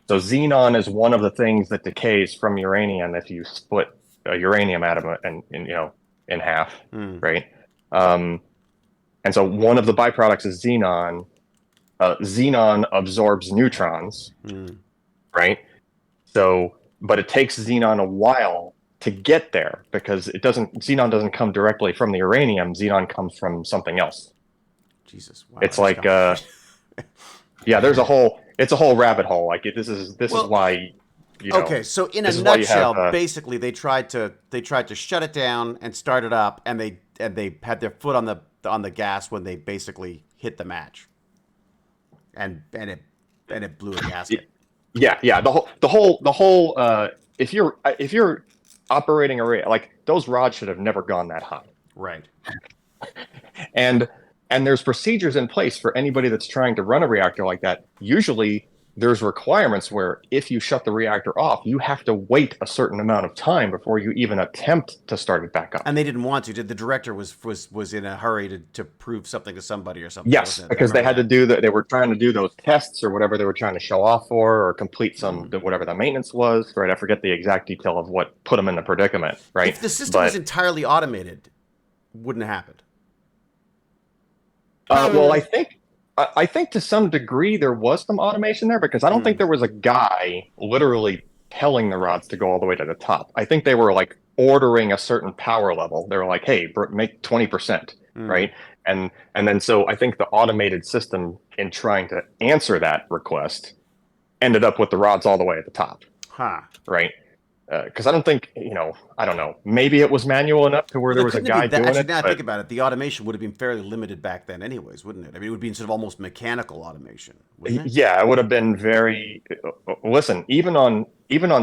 So xenon is one of the things that decays from uranium if you split a uranium atom in half, right? And so one of the byproducts is xenon. Xenon absorbs neutrons, right? So, but it takes xenon a while to get there because xenon doesn't come directly from the uranium. Xenon comes from something else. Jesus, wow. It's like, there's it's a whole rabbit hole. Like this is why. Okay, so in a nutshell, basically they tried to shut it down and start it up, and they had their foot on the gas when they basically hit the match, and it blew a gasket. Yeah. The whole. If you're operating a like those rods should have never gone that high. Right. And there's procedures in place for anybody that's trying to run a reactor like that. Usually there's requirements where if you shut the reactor off, you have to wait a certain amount of time before you even attempt to start it back up. And they didn't want to. The director was in a hurry to prove something to somebody or something. Yes, because they had to do that. They were trying to do those tests or whatever they were trying to show off for, or complete some whatever the maintenance was. Right, I forget the exact detail of what put them in the predicament. Right, if the system was entirely automated, wouldn't have happened. Well, I think to some degree there was some automation there, because I don't think there was a guy literally telling the rods to go all the way to the top. I think they were like ordering a certain power level. They were like, "Hey, make 20%," right? And then so I think the automated system, in trying to answer that request, ended up with the rods all the way at the top. Right? Because I don't think, I don't know. Maybe it was manual enough to where there was a guy doing it. Actually, now I think about it, the automation would have been fairly limited back then anyways, wouldn't it? I mean, it would be sort of almost mechanical automation, wouldn't it? Yeah, it would have been very... Listen, even on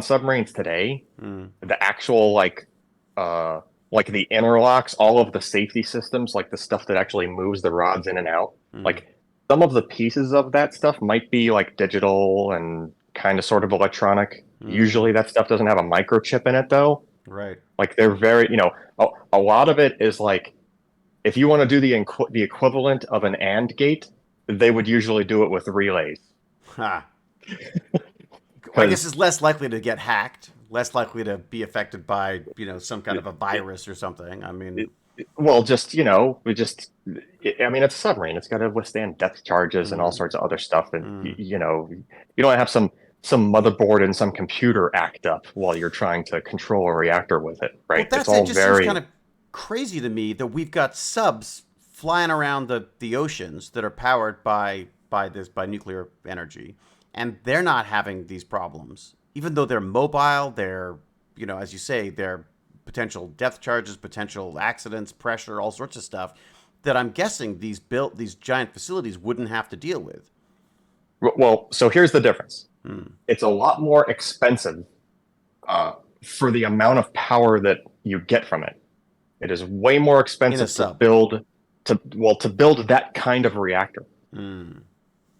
submarines today, the actual, like the interlocks, all of the safety systems, like the stuff that actually moves the rods in and out, like some of the pieces of that stuff might be like digital and kind of sort of electronic. Usually that stuff doesn't have a microchip in it, though. Right. Like they're very, a lot of it is like, if you want to do the equivalent of an AND gate, they would usually do it with relays. I guess it's less likely to get hacked, less likely to be affected by, some kind of a virus or something. I mean, well, it's a submarine. It's got to withstand depth charges and all sorts of other stuff. And, you don't have some motherboard and some computer act up while you're trying to control a reactor with it, right? Well, it just seems kind of crazy to me that we've got subs flying around the oceans that are powered by nuclear energy, and they're not having these problems, even though they're mobile. They're, as you say, they're potential depth charges, potential accidents, pressure, all sorts of stuff that I'm guessing these giant facilities wouldn't have to deal with. Well, so here's the difference. It's a lot more expensive for the amount of power that you get from it. It is way more expensive to build that kind of reactor.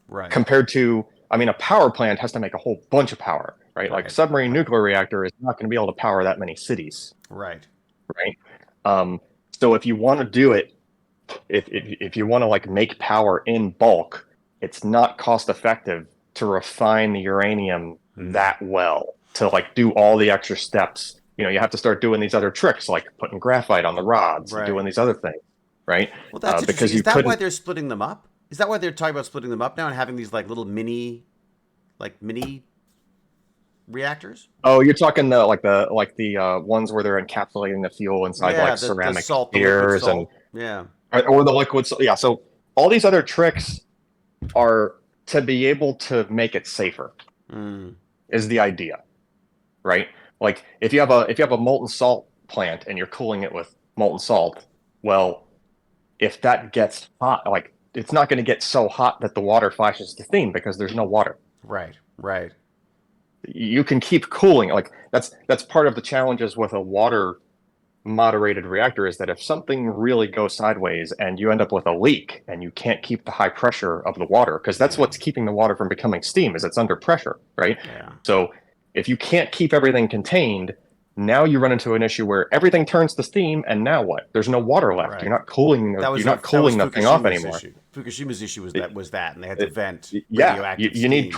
Right. Compared to, a power plant has to make a whole bunch of power, right? Like a submarine nuclear reactor is not going to be able to power that many cities. Right. Right. So if you want to do it, if you want to like make power in bulk, it's not cost effective to refine the uranium that well, to like do all the extra steps. You have to start doing these other tricks, like putting graphite on the rods, and doing these other things, right? Well, that's because is that why they're splitting them up? Is that why they're talking about splitting them up now and having these like little mini reactors? Oh, you're talking the ones where they're encapsulating the fuel inside ceramic spheres and or the liquid salt. Yeah, so all these other tricks are to be able to make it safer. Is the idea, right? Like if you have a molten salt plant and you're cooling it with molten salt, well, if that gets hot, like it's not going to get so hot that the water flashes to steam because there's no water. Right. You can keep cooling. Like that's part of the challenges with a water moderated reactor, is that if something really goes sideways and you end up with a leak and you can't keep the high pressure of the water, because that's what's keeping the water from becoming steam, is it's under pressure, right? Yeah. So if you can't keep everything contained, now you run into an issue where everything turns to steam, and now what? There's no water left. Right. You're not cooling. You're not cooling nothing off anymore. Issue. Fukushima's issue was that, and they had to vent. Yeah, you need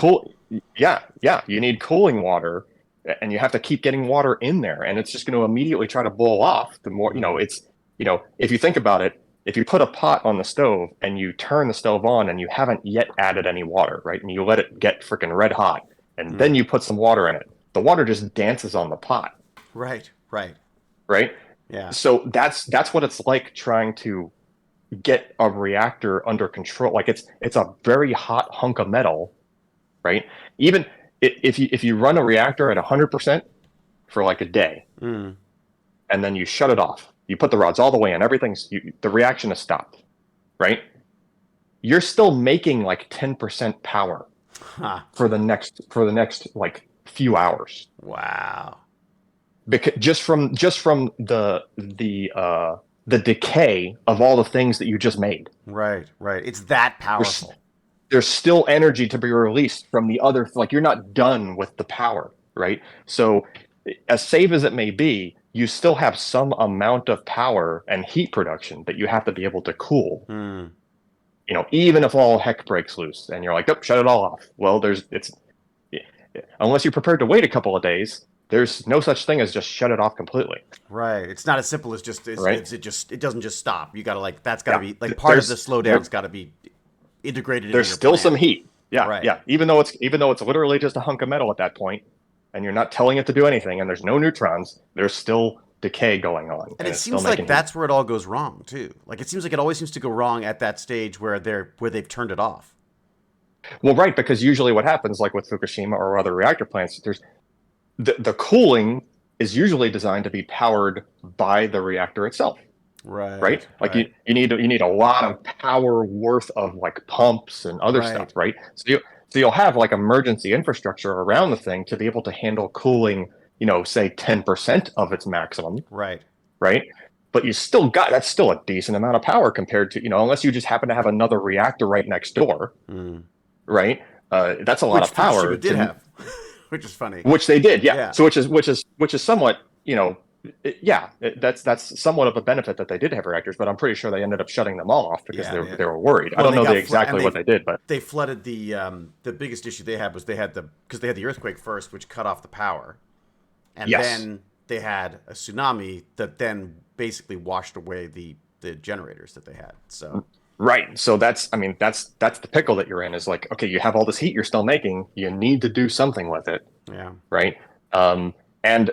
you need cooling water, and you have to keep getting water in there, and it's just going to immediately try to boil off. The more if you think about it, if you put a pot on the stove and you turn the stove on and you haven't yet added any water, right, and you let it get freaking red hot, and then you put some water in it, the water just dances on the pot. Right. Yeah. So that's what it's like trying to get a reactor under control. Like it's a very hot hunk of metal, right? Even if you run a reactor at 100% for like a day, and then you shut it off, you put the rods all the way in, the reaction is stopped, right? You're still making like 10% power for the next like few hours. Wow. because just from the decay of all the things that you just made. Right. It's that powerful. There's still energy to be released from the other, like you're not done with the power, right? So as safe as it may be, you still have some amount of power and heat production that you have to be able to cool. You know, even if all heck breaks loose and you're like, oh, shut it all off. Well, unless you're prepared to wait a couple of days, there's no such thing as just shut it off completely. Right. It's not as simple as just Right. it doesn't just stop. You got to like that's got to Yeah. be like part of the slowdown's got to be integrated. There's into your still plan. some heat. Yeah, Right. yeah. Even though it's literally just a hunk of metal at that point, and you're not telling it to do anything, and there's no neutrons, there's still decay going on. And it seems like that's where it all goes wrong too. Like it seems like it always seems to go wrong at that stage where they've turned it off. Well, right, because usually what happens, like with Fukushima or other reactor plants, there's the cooling is usually designed to be powered by the reactor itself. Right? Like you need a lot of power worth of like pumps and other stuff, right? So you'll have like emergency infrastructure around the thing to be able to handle cooling, you know, say 10% of its maximum. Right. But that's still a decent amount of power compared to, you know, unless you just happen to have another reactor right next door, right? That's a lot of power. Fukushima did have, which is funny. Which they did, yeah. So which is somewhat, you know, that's somewhat of a benefit that they did have reactors, but I'm pretty sure they ended up shutting them all off because they were worried. Well, I don't know exactly what they did, but they flooded the biggest issue they had was because they had the earthquake first, which cut off the power, and then they had a tsunami that then basically washed away the generators that they had. So right, so that's the pickle that you're in. Is like, okay, you have all this heat you're still making, you need to do something with it. Yeah. Right. And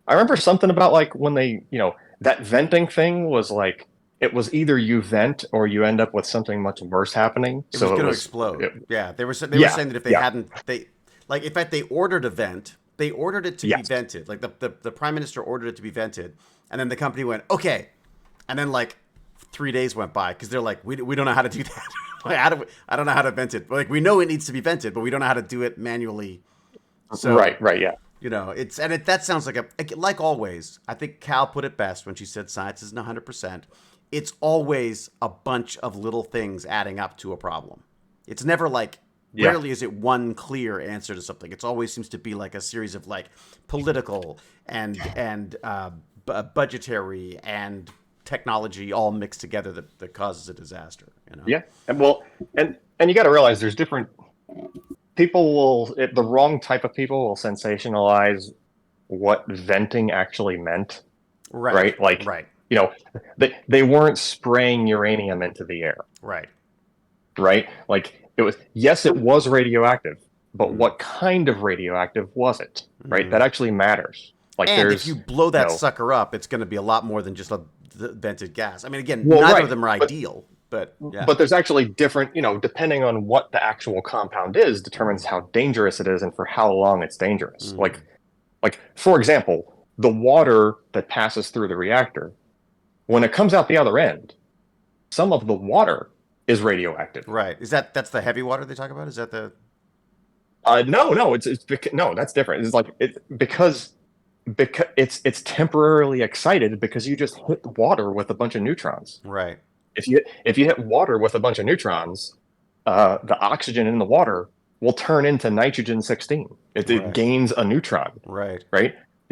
I remember something about like when they, you know, that venting thing was like, it was either you vent or you end up with something much worse happening. It was going to explode. They were saying that if they hadn't, in fact, they ordered a vent. They ordered it to be vented. Like the prime minister ordered it to be vented. And then the company went, okay. And then like 3 days went by because they're like, we don't know how to do that. I don't know how to vent it. Like we know it needs to be vented, but we don't know how to do it manually. So, right. Yeah. You know, that sounds like always. I think Cal put it best when she said science isn't 100%. It's always a bunch of little things adding up to a problem. It's never like, rarely is it one clear answer to something. It always seems to be like a series of like political and budgetary and technology all mixed together that causes a disaster. You know? Yeah, and you got to realize there's different. The wrong type of people will sensationalize what venting actually meant. Right. Like, you know, they weren't spraying uranium into the air. Right. Like it was radioactive, but what kind of radioactive was it? Right. That actually matters. Like, and if you blow that sucker up, it's going to be a lot more than just the vented gas. I mean, again, neither of them are ideal. But there's actually different, you know, depending on what the actual compound is, determines how dangerous it is and for how long it's dangerous. Like for example, the water that passes through the reactor, when it comes out the other end, some of the water is radioactive. Right. That's the heavy water they talk about? Is that the? No, that's different. It's like because it's temporarily excited because you just hit water with a bunch of neutrons. Right. If you hit water with a bunch of neutrons, the oxygen in the water will turn into nitrogen-16. It gains a neutron. Right.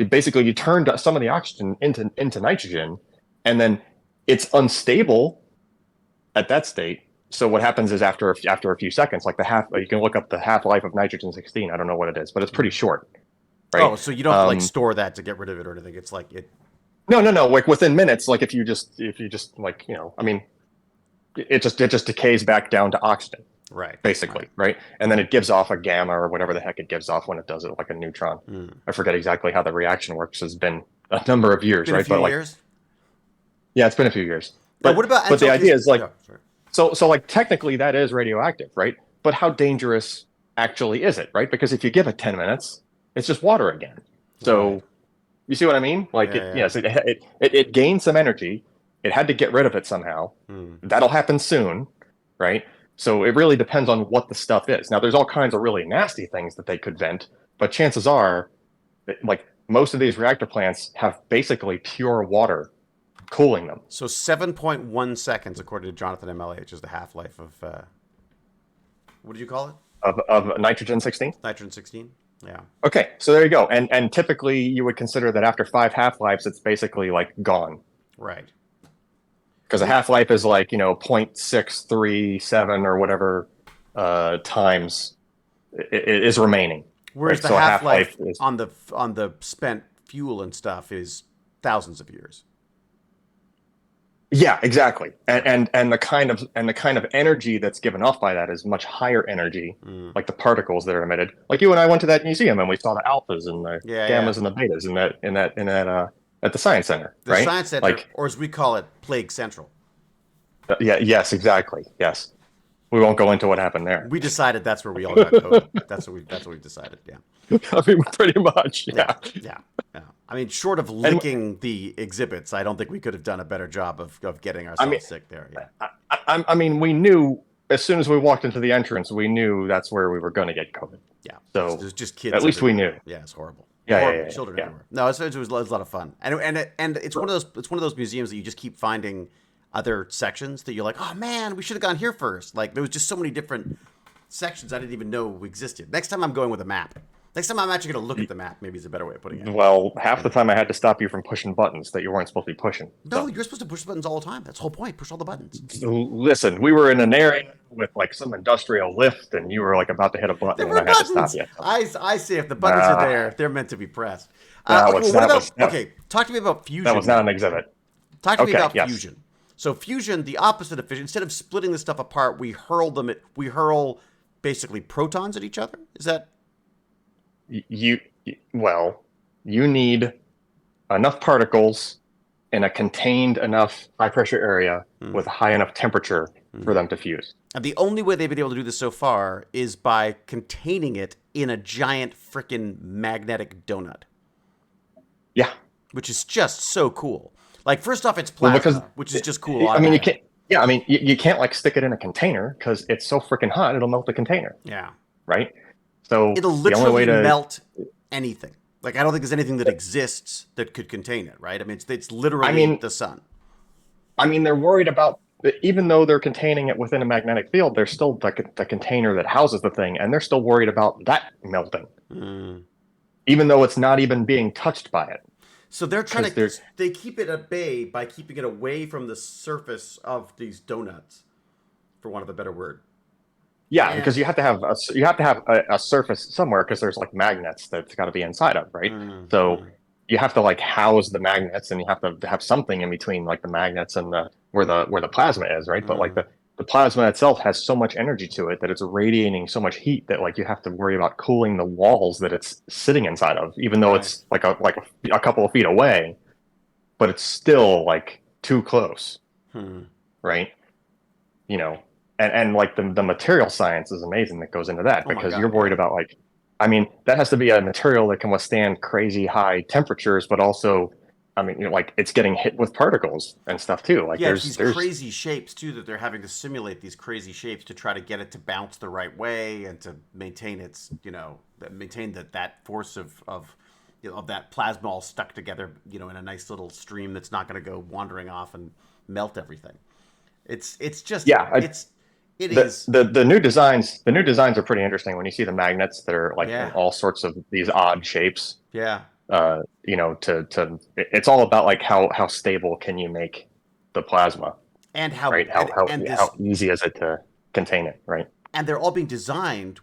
Basically, you turn some of the oxygen into nitrogen, and then it's unstable at that state. So what happens is after a few seconds, like you can look up the half-life of nitrogen-16. I don't know what it is, but it's pretty short. Right? Oh, so you don't have to like store that to get rid of it or anything. It's like it. No. Like within minutes, like if you just like, you know, I mean, it just decays back down to oxygen. Right. Basically, right? And then it gives off a gamma or whatever the heck it gives off when it does it, like a neutron. I forget exactly how the reaction works. It's been a number of years, right? But years? Yeah, it's been a few years. But what about? But the idea is like, so like technically that is radioactive, right? But how dangerous actually is it, right? Because if you give it 10 minutes, it's just water again. So you see what I mean? Like yes, it gained some energy. It had to get rid of it somehow. That'll happen soon, right? So it really depends on what the stuff is. Now, there's all kinds of really nasty things that they could vent, but chances are, like most of these reactor plants have basically pure water cooling them. So 7.1 seconds, according to Jonathan MLH, is the half-life of, what did you call it? Of nitrogen-16? Nitrogen-16? Yeah. Okay, so there you go. And typically you would consider that after 5 half-lives, it's basically like gone. Right. Because a half-life is like, 0.637 or whatever times it is remaining. Whereas right? the So a half-life is, on the spent fuel and stuff is thousands of years. yeah, exactly. And the kind of energy that's given off by that is much higher energy, like the particles that are emitted. Like you and I went to that museum and we saw the alphas and the gammas and the betas in that at the science center, The right? science center, or as we call it, Plague Central. Yes, exactly. Yes. We won't go into what happened there. We decided that's where we all got COVID. That's what we decided. Yeah. I mean, pretty much. Yeah. I mean, short of licking the exhibits, I don't think we could have done a better job of getting ourselves sick there. Yeah. I mean, we knew as soon as we walked into the entrance, we knew that's where we were going to get COVID. Yeah. So there's just kids. At least everywhere. we knew. Yeah, it's horrible. Yeah, horrible. Children everywhere. No, it was a lot of fun, and it's one of those museums that you just keep finding other sections that you're like, oh man, we should have gone here first. Like there was just so many different sections I didn't even know existed. Next time I'm going with a map. Next time I'm actually going to look at the map. Maybe is a better way of putting it. Well, half the time I had to stop you from pushing buttons that you weren't supposed to be pushing. No, you're supposed to push buttons all the time. That's the whole point. Push all the buttons. Listen, we were in an area with like some industrial lift, and you were like about to hit a button, and I had to stop you. I say if the buttons are there, they're meant to be pressed. Okay, talk to me about fusion. That was not an exhibit. Talk to me about fusion. So fusion, the opposite of fission. Instead of splitting the stuff apart, we hurl basically protons at each other. Is that? You need enough particles in a contained enough high pressure area with a high enough temperature for them to fuse. And the only way they've been able to do this so far is by containing it in a giant frickin' magnetic donut. Yeah. Which is just so cool. Like, first off, it's plasma, which is just cool. I mean, you can't. Yeah, I mean, you can't like stick it in a container because it's so freaking hot it'll melt the container. Yeah. Right. So it'll literally melt anything. Like, I don't think there's anything that exists that could contain it. Right. I mean, it's literally the sun. I mean, they're worried about even though they're containing it within a magnetic field, there's still the container that houses the thing, and they're still worried about that melting, even though it's not even being touched by it. So they're trying to they keep it at bay by keeping it away from the surface of these donuts, for want of a better word. Yeah, because you have to have a surface somewhere because there's like magnets that's got to be inside of, right? So you have to like house the magnets, and you have to have something in between like the magnets and where the plasma is, right? But like the plasma itself has so much energy to it that it's radiating so much heat that like you have to worry about cooling the walls that it's sitting inside of, even though it's like a couple of feet away, but it's still like too close, right? You know, and like the material science is amazing that goes into that because you're worried about like, I mean, that has to be a material that can withstand crazy high temperatures, but also, I mean, you know, like it's getting hit with particles and stuff too. Like there's these crazy shapes too that they're having to simulate these crazy shapes to try to get it to bounce the right way and to maintain its, maintain that force of that plasma all stuck together, in a nice little stream that's not going to go wandering off and melt everything. It's just the new designs. The new designs are pretty interesting when you see the magnets that are like in all sorts of these odd shapes. Yeah. It's all about like how stable can you make the plasma, and how easy is it to contain it, right? And they're all being designed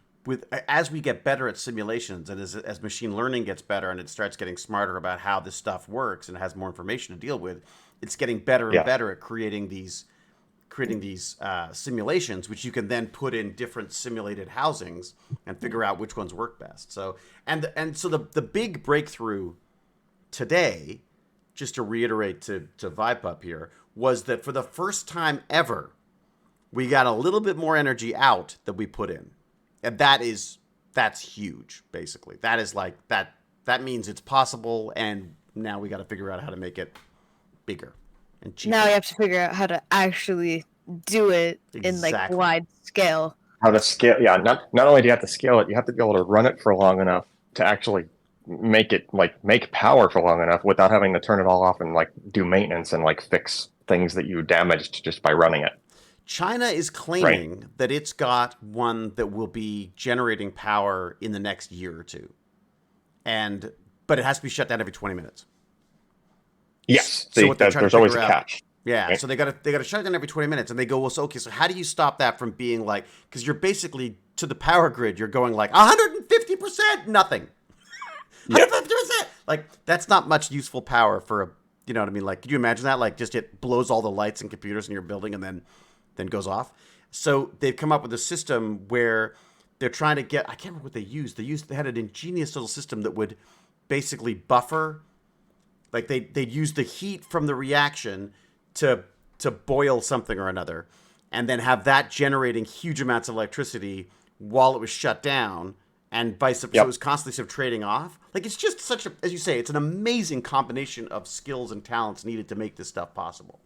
as we get better at simulations, and as machine learning gets better and it starts getting smarter about how this stuff works and has more information to deal with, it's getting better and better at creating these simulations, which you can then put in different simulated housings and figure out which ones work best. So so the big breakthrough today, just to reiterate to Vibepup here, was that for the first time ever, we got a little bit more energy out than we put in, and that's huge. Basically, that is like that means it's possible, and now we got to figure out how to make it bigger. And now you have to figure out how to actually do it in like wide scale. How to scale? Yeah, not only do you have to scale it, you have to be able to run it for long enough to actually make power for long enough without having to turn it all off and like do maintenance and like fix things that you damaged just by running it. China is claiming that it's got one that will be generating power in the next year or two, but it has to be shut down every 20 minutes. Yes, So there's always a catch. Yeah, right? so they got to shut it down every 20 minutes, and they go, well, so how do you stop that from being like, because you're basically to the power grid, you're going like 150% nothing, 150%. Like that's not much useful power for a, you know what I mean? Like, could you imagine that? Like, just it blows all the lights and computers in your building, and then goes off. So they've come up with a system where they're trying to get, I can't remember what they used. They had an ingenious little system that would basically buffer, like they'd use the heat from the reaction to boil something or another, and then have that generating huge amounts of electricity while it was shut down, and so it was constantly sort of trading off. Like, it's just such a, as you say, it's an amazing combination of skills and talents needed to make this stuff possible.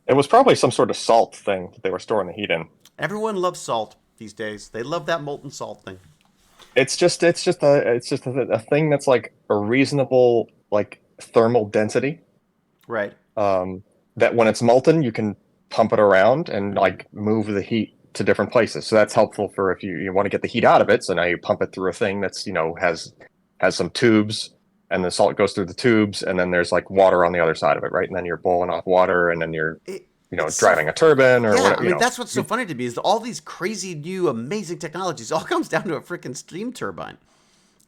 It was probably some sort of salt thing that they were storing the heat in. Everyone loves salt these days. They love that molten salt thing. It's just a thing that's like a reasonable like thermal density. Right. That when it's molten, you can pump it around and like move the heat to different places. So that's helpful for if you want to get the heat out of it. So now you pump it through a thing that's, has some tubes, and the salt goes through the tubes, and then there's like water on the other side of it, right? And then you're boiling off water, and then you're driving a turbine or whatever. I mean, that's what's so funny to me is that all these crazy new amazing technologies all comes down to a freaking steam turbine.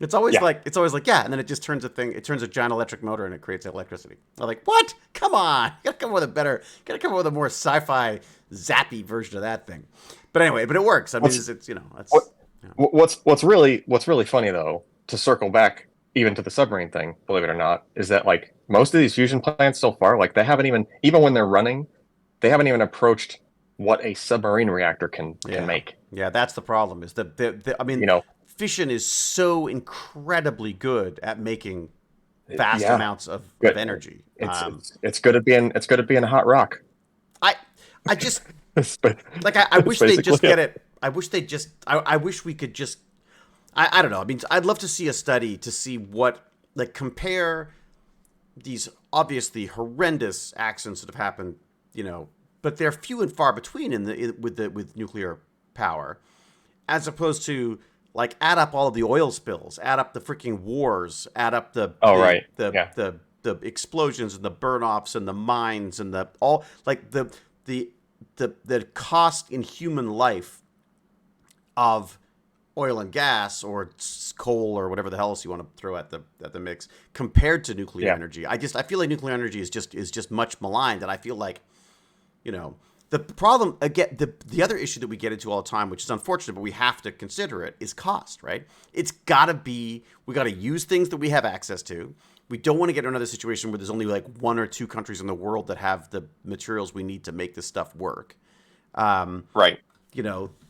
It's always like, and then it just turns a giant electric motor and it creates electricity. I'm like, what? Come on. You gotta come up with a more sci-fi zappy version of that thing. But anyway, it works. I mean, what's really funny though, to circle back even to the submarine thing, believe it or not, is that like most of these fusion plants so far, like they haven't even when they're running, they haven't even approached what a submarine reactor can make. Yeah, that's the problem. Is fission is so incredibly good at making vast amounts of energy. It's good at being a hot rock. I just I wish they'd just get it. I wish we could just. I don't know. I mean, I'd love to see a study to see what, like, compare these obviously horrendous accidents that have happened, but they're few and far between with nuclear power, as opposed to like add up all of the oil spills, add up the freaking wars, add up the explosions and the burn-offs and the mines and the cost in human life of oil and gas or coal or whatever the hell else you want to throw at the mix compared to nuclear energy. I feel like nuclear energy is just much maligned, and I feel like, the problem again, the other issue that we get into all the time, which is unfortunate, but we have to consider it, is cost, right? It's got to be, we got to use things that we have access to. We don't want to get into another situation where there's only like one or two countries in the world that have the materials we need to make this stuff work. Right.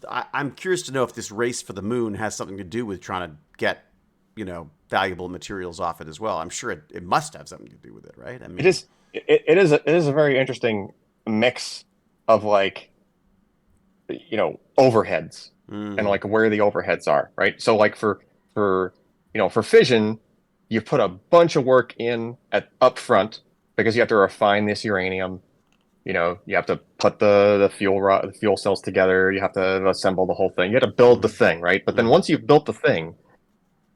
I'm curious to know if this race for the moon has something to do with trying to get, valuable materials off it as well. I'm sure it must have something to do with it, right? I mean, it is a very interesting mix of like, overheads and like where the overheads are, right? So like for fission, you put a bunch of work in up front because you have to refine this uranium. You have to put the fuel cells together. You have to assemble the whole thing. You have to build the thing, right? But then once you've built the thing,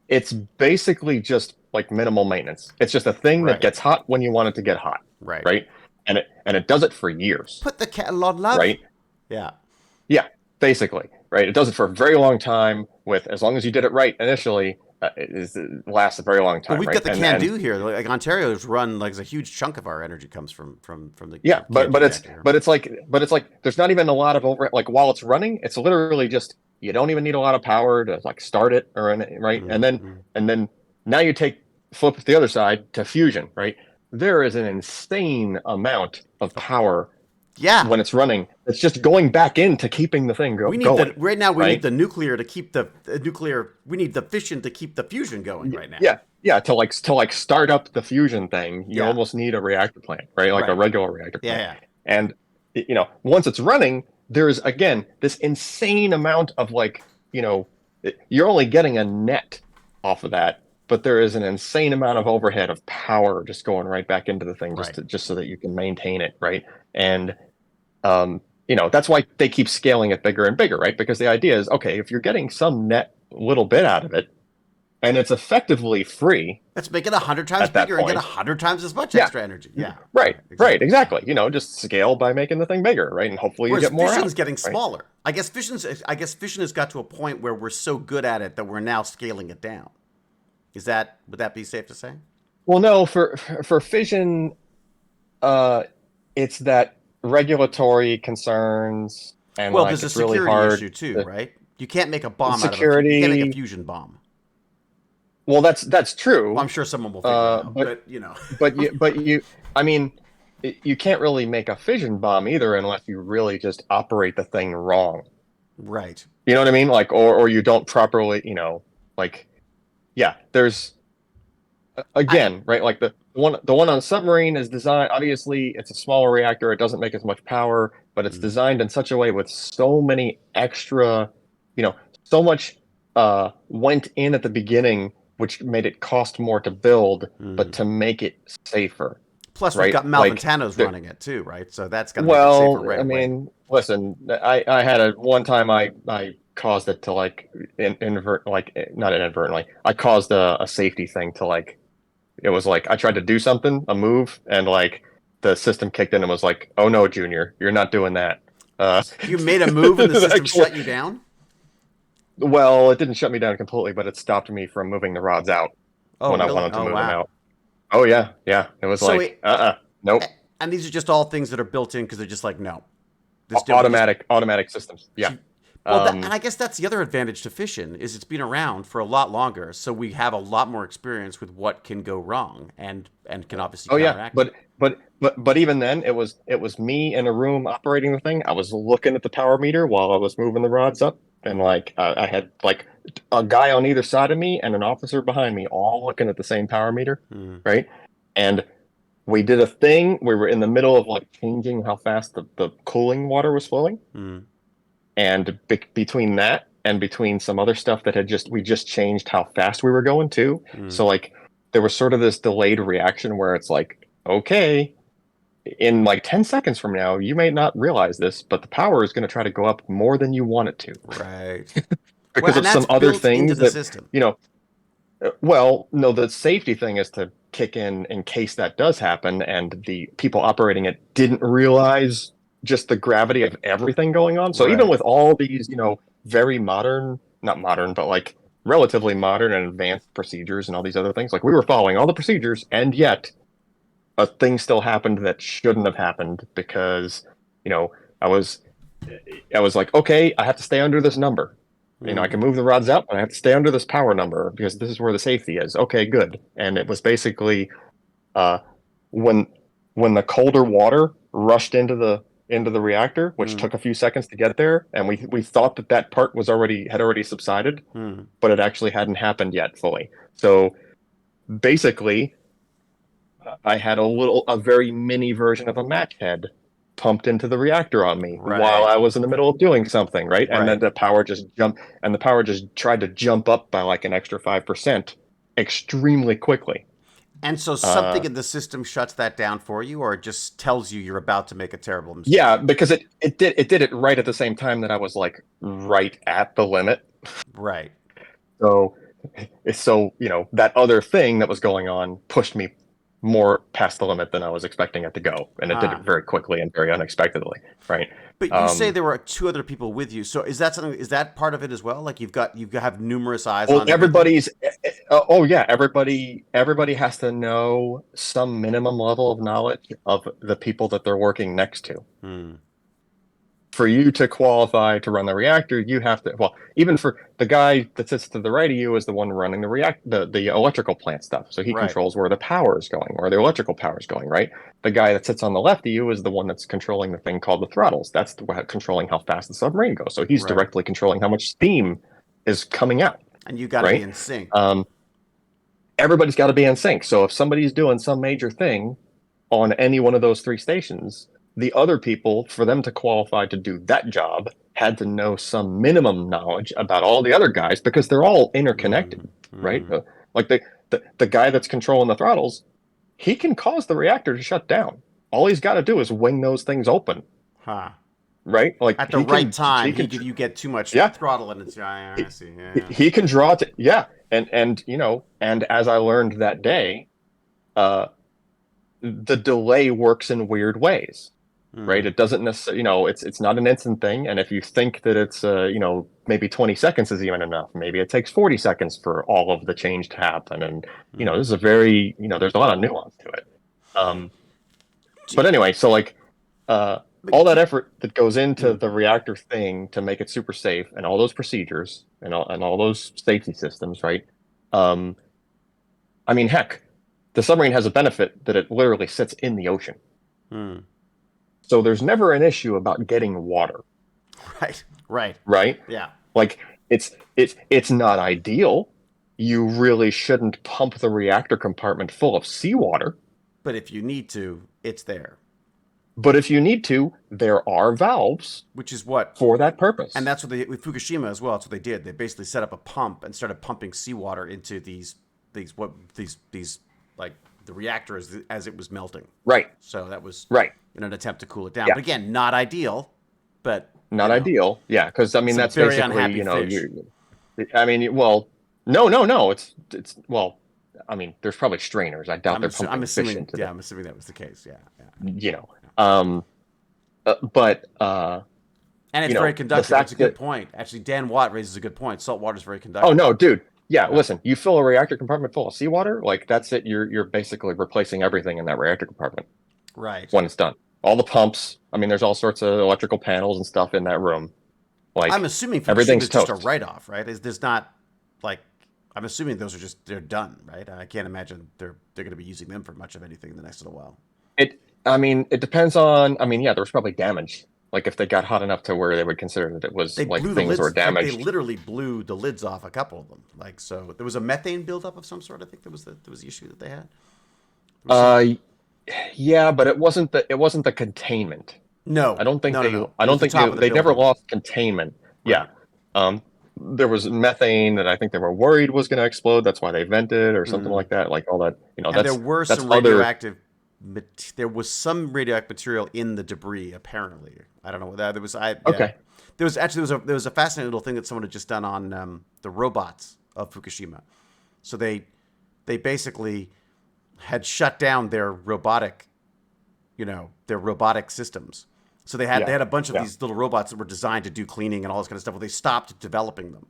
it's basically just like minimal maintenance. It's just a thing that gets hot when you want it to get hot, right? And it does it for years. Put the kettle on, love. Right? Yeah, basically, right? It does it for a very long time. As long as you did it right initially, it lasts a very long time. Well, we've got the can-do here. Like Ontario's run, like a huge chunk of our energy comes from the but it's like there's not even a lot of overhead. Like while it's running, it's literally just, you don't even need a lot of power to like start it or anything, right? Mm-hmm. And then now you flip it to the other side to fusion, right? There is an insane amount of power. Yeah, when it's running, it's just going back into keeping the thing going. Right now, we need the nuclear to keep the nuclear. We need the fission to keep the fusion going right now. Yeah. To start up the fusion thing, you almost need a reactor plant, right? Like a regular reactor plant. Yeah. And once it's running, there's again this insane amount of like, you're only getting a net off of that, but there is an insane amount of overhead of power just going right back into the thing Right. just so that you can maintain it, right? And that's why they keep scaling it bigger and bigger, right? Because the idea is, okay, if you're getting some net little bit out of it, and it's effectively free Let's make it 100 times at that bigger and get point. 100 times as much Yeah, extra energy. Yeah. right, Exactly. exactly. Just scale by making the thing bigger, right? And hopefully you Whereas get more fission's out, getting right? smaller. I guess fission has got to a point where we're so good at it that we're now scaling it down. Would that be safe to say? Well, no, for fission, uh, it's that regulatory concerns and Well, like there's a it's really security hard. issue too, The right? You can't make a bomb out of you can't make a security. fusion bomb. Well, that's Well, I'm true. sure someone will figure it out, But but you know. but you, I mean, you can't really make a fission bomb either unless you really just operate the thing wrong. Right. You know what I mean? Like, or you don't properly, like, yeah. There's I again, right? Like the one on submarine is designed. Obviously, it's a smaller reactor. It doesn't make as much power, but it's mm, designed in such a way with so many extra, so much went in at the beginning, which made it cost more to build, but mm. to make it safer, Plus we've right? got Like, Malventano's running it too, right? So that's got to make it safer well, right I away. mean, listen, I had a one time I caused it to like invert, like not inadvertently. I caused a safety thing to like, it was like I tried to do something, a move, and like the system kicked in and was like, "Oh no, Junior, you're not doing that." You made a move and the system actually, shut you down? well, it didn't shut me down completely, but it stopped me from moving the rods out Oh, when I really? wanted to Oh, move them wow. out. Oh yeah, yeah. It was So like, it nope. and these are just all things that are built in because they're just like, no. We just Automatic systems. Yeah. well, and Um, I guess that's the other advantage to fission is it's been around for a lot longer, so we have a lot more experience with what can go wrong and can obviously oh yeah, counteract it. but even then, it was me in a room operating the thing. I was looking at the power meter while I was moving the rods up, and like I had like a guy on either side of me and an officer behind me, all looking at the same power meter, Mm, right? And we did a thing. We were in the middle of like changing how fast the cooling water was flowing. mm, And between that and between some other stuff that we just changed how fast we were going too. mm. So like there was sort of this delayed reaction where it's like, okay, in like 10 seconds from now, you may not realize this, but the power is going to try to go up more than you want it to Right. Well, because and of that's some other built into things the that, system. you know, well, no, the safety thing is to kick in case that does happen, and the people operating it didn't realize just the gravity of everything going on. So even Right. with all these, very modern, not modern, but like relatively modern and advanced procedures and all these other things, like we were following all the procedures, and yet a thing still happened that shouldn't have happened because, you know, I was I was like, okay, I have to stay under this number. I Mm. can move the rods out, but I have to stay under this power number because this is where the safety is. Okay, good. And it was basically uh, when when the colder water rushed into the reactor, which Mm. took a few seconds to get there, and we thought that part had already subsided, Mm. but it actually hadn't happened yet fully. So basically, I had a very mini version of a match head pumped into the reactor on me while Right. I was in the middle of doing something, right? And then Right. the power just tried to jump up by like an extra 5% extremely quickly. And so something Uh, in the system shuts that down for you, or it just tells you you're about to make a terrible yeah, mistake. because it did it right at the same time that I was like right at the limit. Right. So that other thing that was going on pushed me more past the limit than I was expecting it to go, and it did it Huh. very quickly and very unexpectedly, right? But you say Um, there were two other people with you. So is that something? Is that part of it as well? Like you have numerous eyes well, on everything. oh yeah, everybody has to know some minimum level of knowledge of the people that they're working next to. Hmm. For you to qualify to run the reactor, you have to, well, even for the guy that sits to the right of you is the one running the electrical plant stuff. So he Right. controls where the power is going, where the electrical power is going, right? The guy that sits on the left of you is the one that's controlling the thing called the throttles. That's controlling how fast the submarine goes. So he's Right. directly controlling how much steam is coming out, And you got to be right? in sync. Um, Everybody's got to be in sync. So if somebody's doing some major thing on any one of those three stations, the other people, for them to qualify to do that job, had to know some minimum knowledge about all the other guys because they're all interconnected, right? Like the guy that's controlling the throttles, he can cause the reactor to shut down. All he's got to do is wing those things open, Huh. right? Like At the right time, you get too much throttle and it's I see. Yeah. He can draw to and you know, and as I learned that day, the delay works in weird ways. Right, it doesn't necessarily, you know, it's not an instant thing, and if you think that it's you know, maybe 20 seconds is even enough, maybe it takes 40 seconds for all of the change to happen, and you know, this is a very, you know, there's a lot of nuance to it. But anyway, so like all that effort that goes into the reactor thing to make it super safe, and all those procedures and all those safety systems, right? I mean, heck, the submarine has a benefit that it literally sits in the ocean. So there's never an issue about getting water. Right. Yeah. Like it's not ideal. You really shouldn't pump the reactor compartment full of seawater. But if you need to, it's there. But if you need to, there are valves, which is what for that purpose. And that's what they with Fukushima as well. That's what they did. They basically set up a pump and started pumping seawater into these like the reactor as it was melting. Right. So that was right in an attempt to cool it down. Yeah. But again, not ideal. But not ideal. Yeah, because I mean that's basically, you know, I mean, well, no. It's well, I mean, there's probably strainers. I doubt they're pumping fish into them. I'm assuming that was the case. Yeah. You know, but and it's very conductive. That's a good point. Actually, Dan Watt raises a good point. Salt water is very conductive. Oh no, dude. Yeah, listen, you fill a reactor compartment full of seawater, like that's it. You're basically replacing everything in that reactor compartment. Right. When it's done. All the pumps. I mean, there's all sorts of electrical panels and stuff in that room. Like I'm assuming everything's just a write-off, right? There's not like I'm assuming those are they're done, right? I can't imagine they're going to be using them for much of anything in the next little while. I mean, it depends on. I mean, yeah, there was probably damage. Like if they got hot enough to where they would consider that it was like things were damaged. Like they literally blew the lids off a couple of them. Like so, there was a methane buildup of some sort. I think there was the issue that they had. Yeah, but it wasn't the containment. No, I don't think no. I don't think they never lost containment. Right. Yeah. There was methane that I think they were worried was going to explode. That's why they vented or something like that. Like all that, you know. And there were some radioactive. There was some radioactive material in the debris. Apparently, I don't know what that there was. Okay. There was a fascinating little thing that someone had just done on the robots of Fukushima. So they basically had shut down their robotic systems. So they had a bunch of these little robots that were designed to do cleaning and all this kind of stuff. Well, they stopped developing them,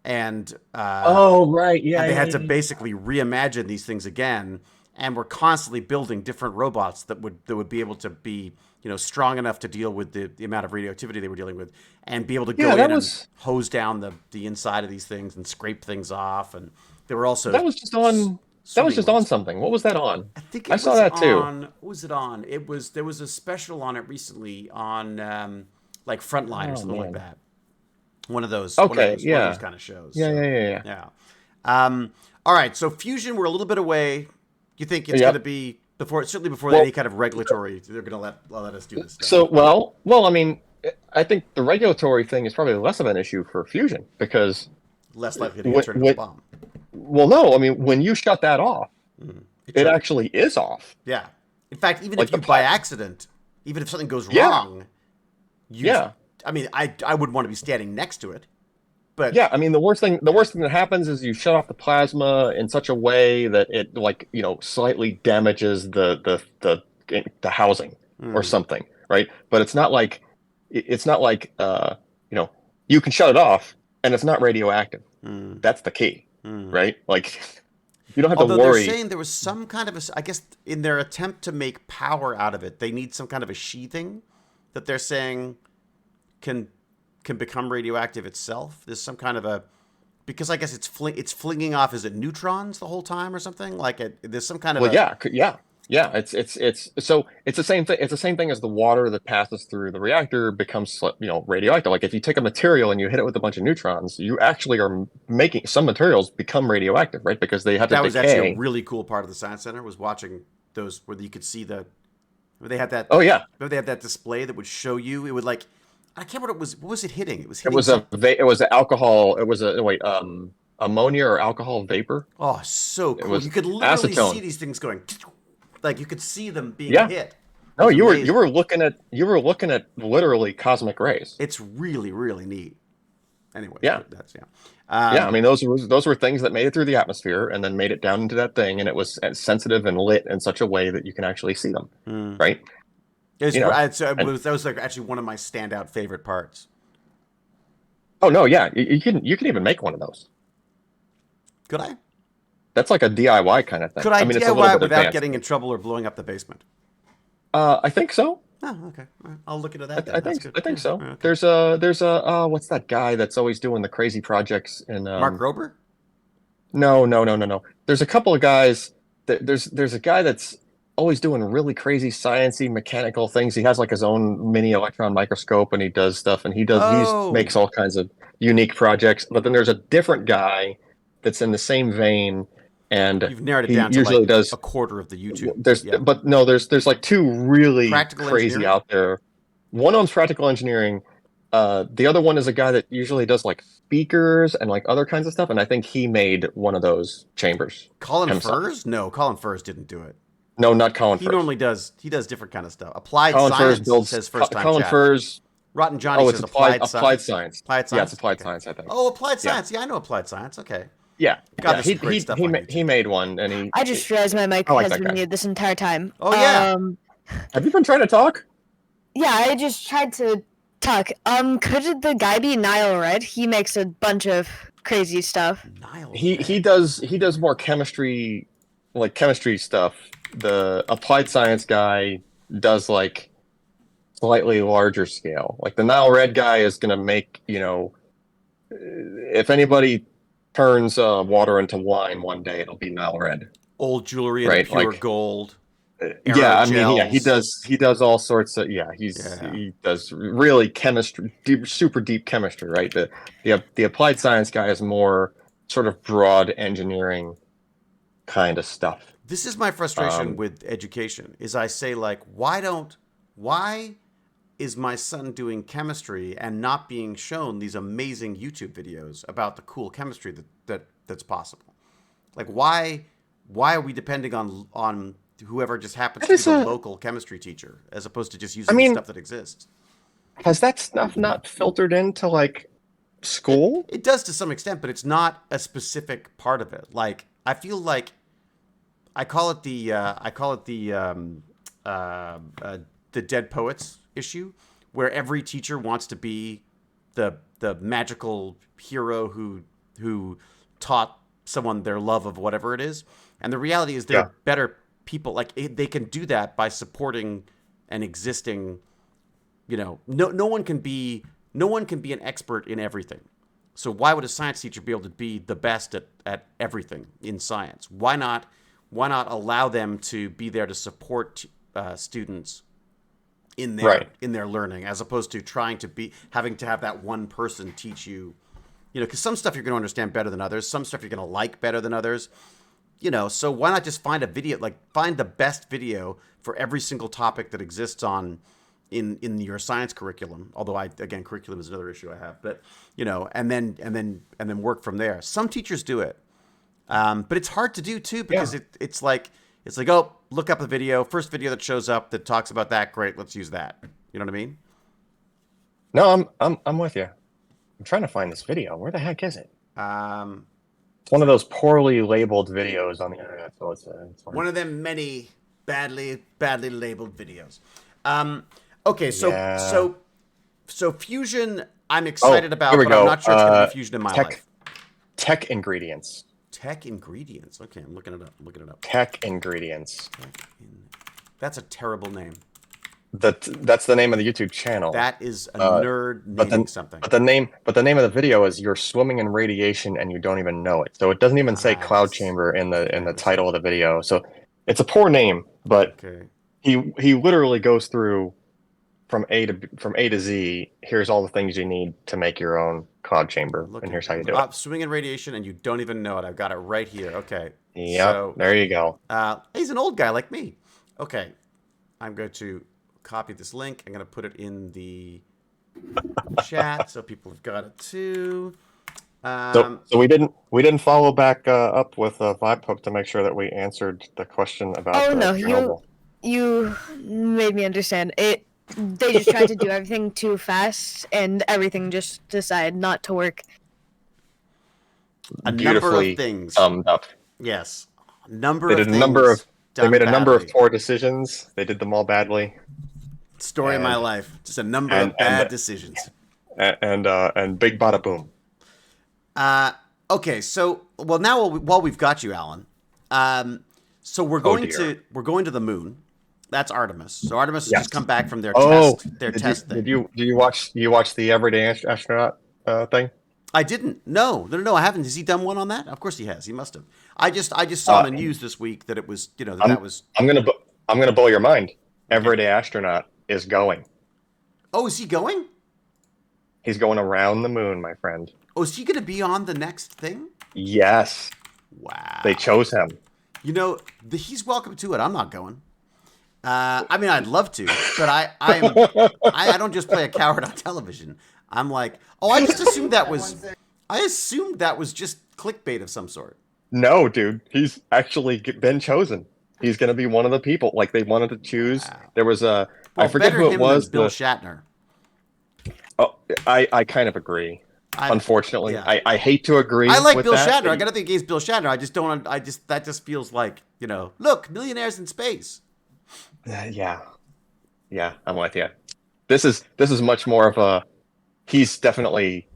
and they had to basically reimagine these things again, and were constantly building different robots that would be able to be, you know, strong enough to deal with the amount of radioactivity they were dealing with, and be able to go in and hose down the inside of these things and scrape things off. And they were also that was just on something. What was that on? I think I saw that too. What was it on? There was a special on it recently on like Frontline or something like that. One of those. Okay, one of those kind of shows. Yeah. All right. So fusion, we're a little bit away. You think it's going to be before any kind of regulatory? They're going to let us do this stuff. So well, I mean, I think the regulatory thing is probably less of an issue for fusion because less likely to get turned into a bomb. Well, no, I mean, when you shut that off, it actually is off. Yeah. In fact, even if you by accident, even if something goes wrong, I mean, I wouldn't want to be standing next to it. But yeah, I mean, the worst thing that happens is you shut off the plasma in such a way that it, like, you know, slightly damages the housing or something, right? But it's not like you know, you can shut it off and it's not radioactive. That's the key, right? Like you don't have to worry. Although they're saying there was some kind of I guess in their attempt to make power out of it, they need some kind of a sheathing that they're saying can become radioactive itself. There's some kind of because I guess it's flinging off, is it neutrons the whole time or something? Like there's some kind of yeah. It's the same thing. It's the same thing as the water that passes through the reactor becomes, you know, radioactive. Like if you take a material and you hit it with a bunch of neutrons, you actually are making some materials become radioactive, right? Because they have to decay. That was actually a really cool part of the Science Center, was watching those where you could see where they had that. Oh yeah. They had that display that would show you. It would like. I can't remember what was it hitting? It was It hitting. was it was an alcohol. It was a wait ammonia or alcohol vapor. Oh, so It cool! was You could literally see acetone. these things going, like you could see them being Yeah. hit. It No, was you amazing. were looking at literally cosmic rays. It's really really neat. Anyway, Yeah. that's yeah. Yeah, I mean those were things that made it through the atmosphere and then made it down into that thing, and it was sensitive and lit in such a way that you can actually see them, Hmm. right? It's, You know, and that was like actually one of my standout favorite parts. oh no, yeah, you can even make one of those. Could I? That's like a DIY kind of thing. Could I I mean, it's a little DIY bit without advanced. getting in trouble or blowing up the basement? I think so. Oh, okay. All right. I'll look into that then. I That's think good. I think Yeah. so. Okay. There's a what's that guy that's always doing the crazy projects in Mark Rober? no. There's a couple of guys there's a guy that's always doing really crazy sciencey mechanical things. He has like his own mini electron microscope and he does stuff and he makes Oh, all kinds of unique projects. But then there's a different guy that's in the same vein and you've narrowed it he down to usually like does a quarter of the YouTube. there's Yeah. but no there's like two really Practical crazy engineering? out there. One owns practical engineering. The other one is a guy that usually does like speakers and like other kinds of stuff, and I think he made one of those chambers Colin himself. Furs? No, Colin Furs didn't do it. No, not Colin He Furs. normally does. He does different kind of stuff. Applied Colin Furs science builds says first time Colin chat. Furs. Rotten Johnny Oh, it's says applied applied science. science. Applied Yeah, it's science. applied Okay. science, I think. Oh, applied Yeah, science. Yeah, I know applied science. Okay. yeah, God, yeah. there's some great stuff on YouTube. He made one, and I just realized my mic I like has that been guy. muted this entire time. Oh yeah. Have you been trying to talk? Yeah, I just tried to talk. Could the guy be Nile Red? He makes a bunch of crazy stuff. Nile He Red. does more chemistry, like chemistry stuff. The applied science guy does like slightly larger scale. Like the Nile Red guy is going to make, if anybody turns water into wine one day, it'll be Nile Red, Old jewelry into right? pure Like, gold. yeah, I mean, yeah, Aerogels. he does all sorts of, Yeah. he does really chemistry, super deep chemistry, right? The applied science guy is more sort of broad engineering kind of stuff. This is my frustration Um, with education. Is I say like, why is my son doing chemistry and not being shown these amazing YouTube videos about the cool chemistry that's possible? Like why are we depending on whoever just happens to be the local chemistry teacher as opposed to just I using the mean, stuff that exists? has that stuff not filtered into like school? It does to some extent, but it's not a specific part of it. Like I feel like I call it the dead poets issue, where every teacher wants to be the magical hero who taught someone their love of whatever it is, and the reality is Yeah, they're better people. Like they can do that by supporting an existing. No one can be an expert in everything. So why would a science teacher be able to be the best at everything in science? Why not allow them to be there to support students in right. their learning, as opposed to having to have that one person teach you? Because some stuff you're going to understand better than others, some stuff you're going to like better than others. So why not just find a video, like find the best video for every single topic that exists in your science curriculum? Although again, curriculum is another issue I have, but and then work from there. Some teachers do it. But it's hard to do too because Yeah. it's like oh, look up a video, first video that shows up that talks about that, great, let's use that. You know what I mean? No, I'm with you. I'm trying to find this video. Where the heck is it? Um, It's one of those poorly labeled videos on the internet, so it's hard. one of them many badly labeled videos. Okay, so Yeah. so fusion, I'm Oh, excited about, here we but go. I'm not sure it's going to be fusion in my life. Tech ingredients. Tech ingredients. Okay, I'm looking it up. Tech ingredients. That's a terrible name. That's the name of the YouTube channel. That is a Uh, nerd but naming the something. but the name of the video is "You're swimming in radiation and you don't even know it." So it doesn't even say cloud Nice. chamber in the Okay, title of the video. So it's a poor name, but Okay. he literally goes through from A to Z. Here's all the things you need to make your own cloud chamber, and here's how you do it. Swimming in radiation and you don't even know it. I've got it right here. Okay. Yep, So there you go. he's an old guy like me. Okay. I'm going to copy this link. I'm going to put it in the chat, so people have got it too. So we didn't follow back up with Vibepup to make sure that we answered the question about Oh no, Chernobyl. you made me understand. They just tried to do everything too fast, and everything just decided not to work. A number of Beautifully things. summed up. Yes, a number They of did a things number of they done made a number badly. of poor decisions. They did them all badly. Story of my and life. Just a number and of bad decisions. and big bada boom. Okay, so now while we've got you, Alan, so we're going to the moon. That's Artemis. So Artemis has just come back from their test thing. Did you watch the Everyday Astronaut thing? I didn't. No, I haven't. Has he done one on that? Of course he has. He must have. I just saw in the news this week that it was, that was. I'm gonna blow your mind. Everyday Astronaut is going. Oh, is he going? He's going around the moon, my friend. Oh, is he going to be on the next thing? Yes. Wow. They chose him. He's welcome to it. I'm not going. I mean, I'd love to, but I don't just play a coward on television. I'm like, I just assumed that was just clickbait of some sort. No, dude, he's actually been chosen. He's going to be one of the people. Like, they wanted to choose. Wow. There was I forget who it was. Bill Shatner. Oh, I kind of agree. Unfortunately, yeah. I hate to agree. I like with Bill that. Shatner. I gotta think he's Bill Shatner. I just don't. That just feels like, look, millionaires in space. Yeah, I'm with you. This is much more of a. He's definitely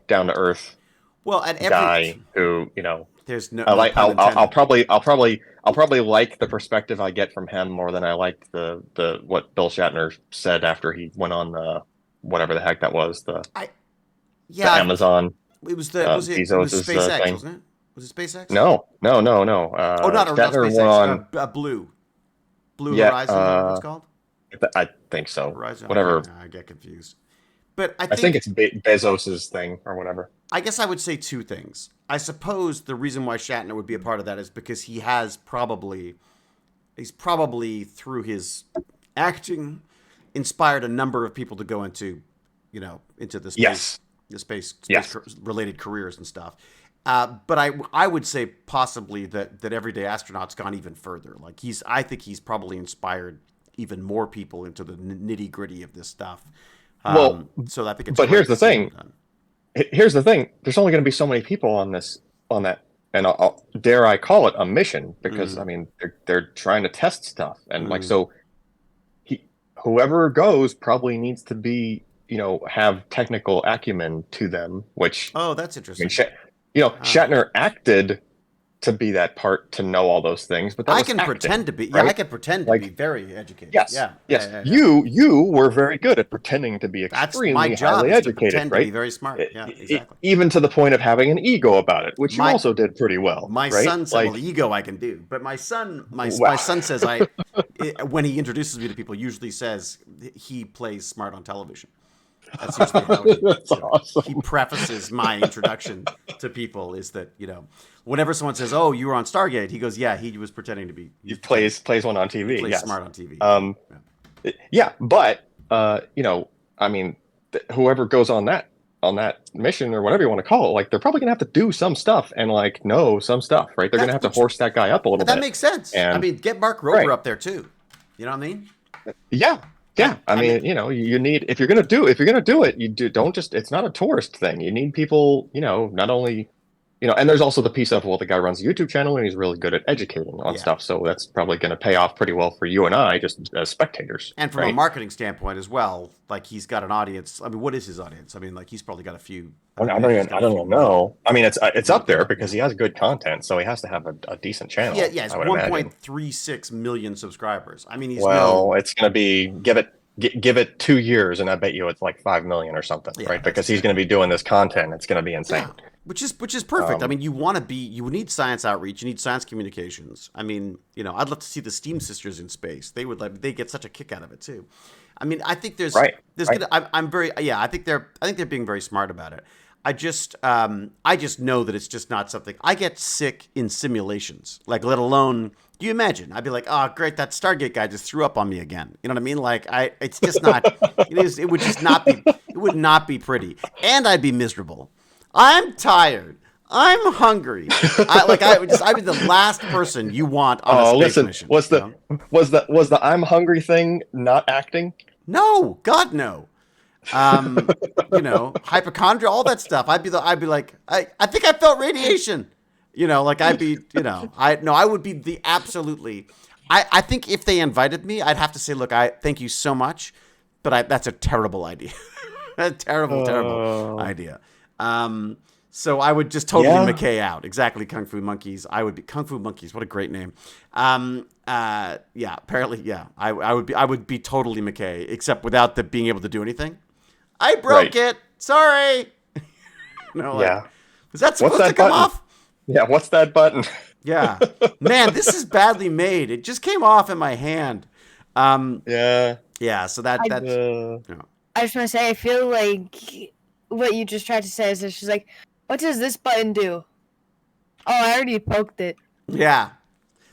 down to earth. Well, and every guy who There's no. I'll probably like the perspective I get from him more than I liked the what Bill Shatner said after he went on the whatever the heck that was the Amazon. It was SpaceX, thing. Wasn't it? Was it SpaceX? No. Not SpaceX. Blue Horizon. Is that what it's called? I think so. Horizon. Whatever. I get confused. But I think it's Bezos's thing or whatever. I guess I would say two things. I suppose the reason why Shatner would be a part of that is because he's probably through his acting inspired a number of people to go into the space related careers and stuff. But I would say possibly that Everyday Astronaut's gone even further. Like I think he's probably inspired even more people into the nitty gritty of this stuff. So I think it's. But here's the thing. There's only going to be so many people on that, and dare I call it a mission, because I mean they're trying to test stuff, and like so. Whoever goes probably needs to be have technical acumen to them, which that's interesting. Shatner acted to be that part, to know all those things, but I can pretend to be. Right? Yeah, I can pretend to be very educated. Yes. Yeah. Yes. Yeah. You were very good at pretending to be extremely my job highly is educated, to pretend right? To be very smart. Yeah, exactly. Even to the point of having an ego about it, which you also did pretty well. My right? son said, "Well, the ego I can do," but my son says when he introduces me to people, usually says he plays smart on television. That's usually how awesome. He prefaces my introduction to people is that, whenever someone says, "Oh, you were on Stargate," he goes, "Yeah, he was pretending to be." He plays one on TV. He plays yes. smart on TV. But I mean, whoever goes on that mission or whatever you want to call it, like they're probably gonna have to do some stuff and like know some stuff, right? They're gonna have to horse that guy up a little bit. That makes sense. And, I mean, get Mark Rober up there too. You know what I mean? Yeah. Yeah, I mean, you need if you're gonna do it, don't just. It's not a tourist thing. You need people, not only, and there's also the piece of the guy runs a YouTube channel and he's really good at educating on stuff. So that's probably going to pay off pretty well for you and I, just as spectators. And from a marketing standpoint as well, like he's got an audience. I mean, what is his audience? I mean, like he's probably got a few. I don't even know. I mean, it's up there because he has good content, so he has to have a decent channel. Yeah, it's 1.36 million subscribers. I mean, it's going to be give it 2 years, and I bet you it's like 5 million or something, right? Because he's going to be doing this content. It's going to be insane. Yeah. Which is perfect. I mean, you need science outreach. You need science communications. I mean, I'd love to see the Steam Sisters in space. They get such a kick out of it too. I mean, I think there's right. I think they're being very smart about it. I just know that it's just not something I get sick in simulations, like let alone you imagine? I'd be like, oh, great, that Stargate guy just threw up on me again. You know what I mean? Like, it's just not. It would just not be. It would not be pretty, and I'd be miserable. I'm tired. I'm hungry. I'd be the last person you want on a space mission. Was the I'm hungry thing not acting? No, God, no. Hypochondria, all that stuff. I'd be like, I think I felt radiation. I would be the absolutely. I think if they invited me, I'd have to say, look, I thank you so much, but that's a terrible idea. A terrible idea. So I would just totally McKay out. Exactly, Kung Fu Monkeys. I would be Kung Fu Monkeys. What a great name. Apparently, I would be totally McKay, except without the being able to do anything. I broke it. Sorry. Was that supposed to come off? Yeah, what's that button? Yeah. Man, this is badly made. It just came off in my hand. Yeah, so that's I just want to say, I feel like what you just tried to say is that she's like, what does this button do? Oh, I already poked it. Yeah.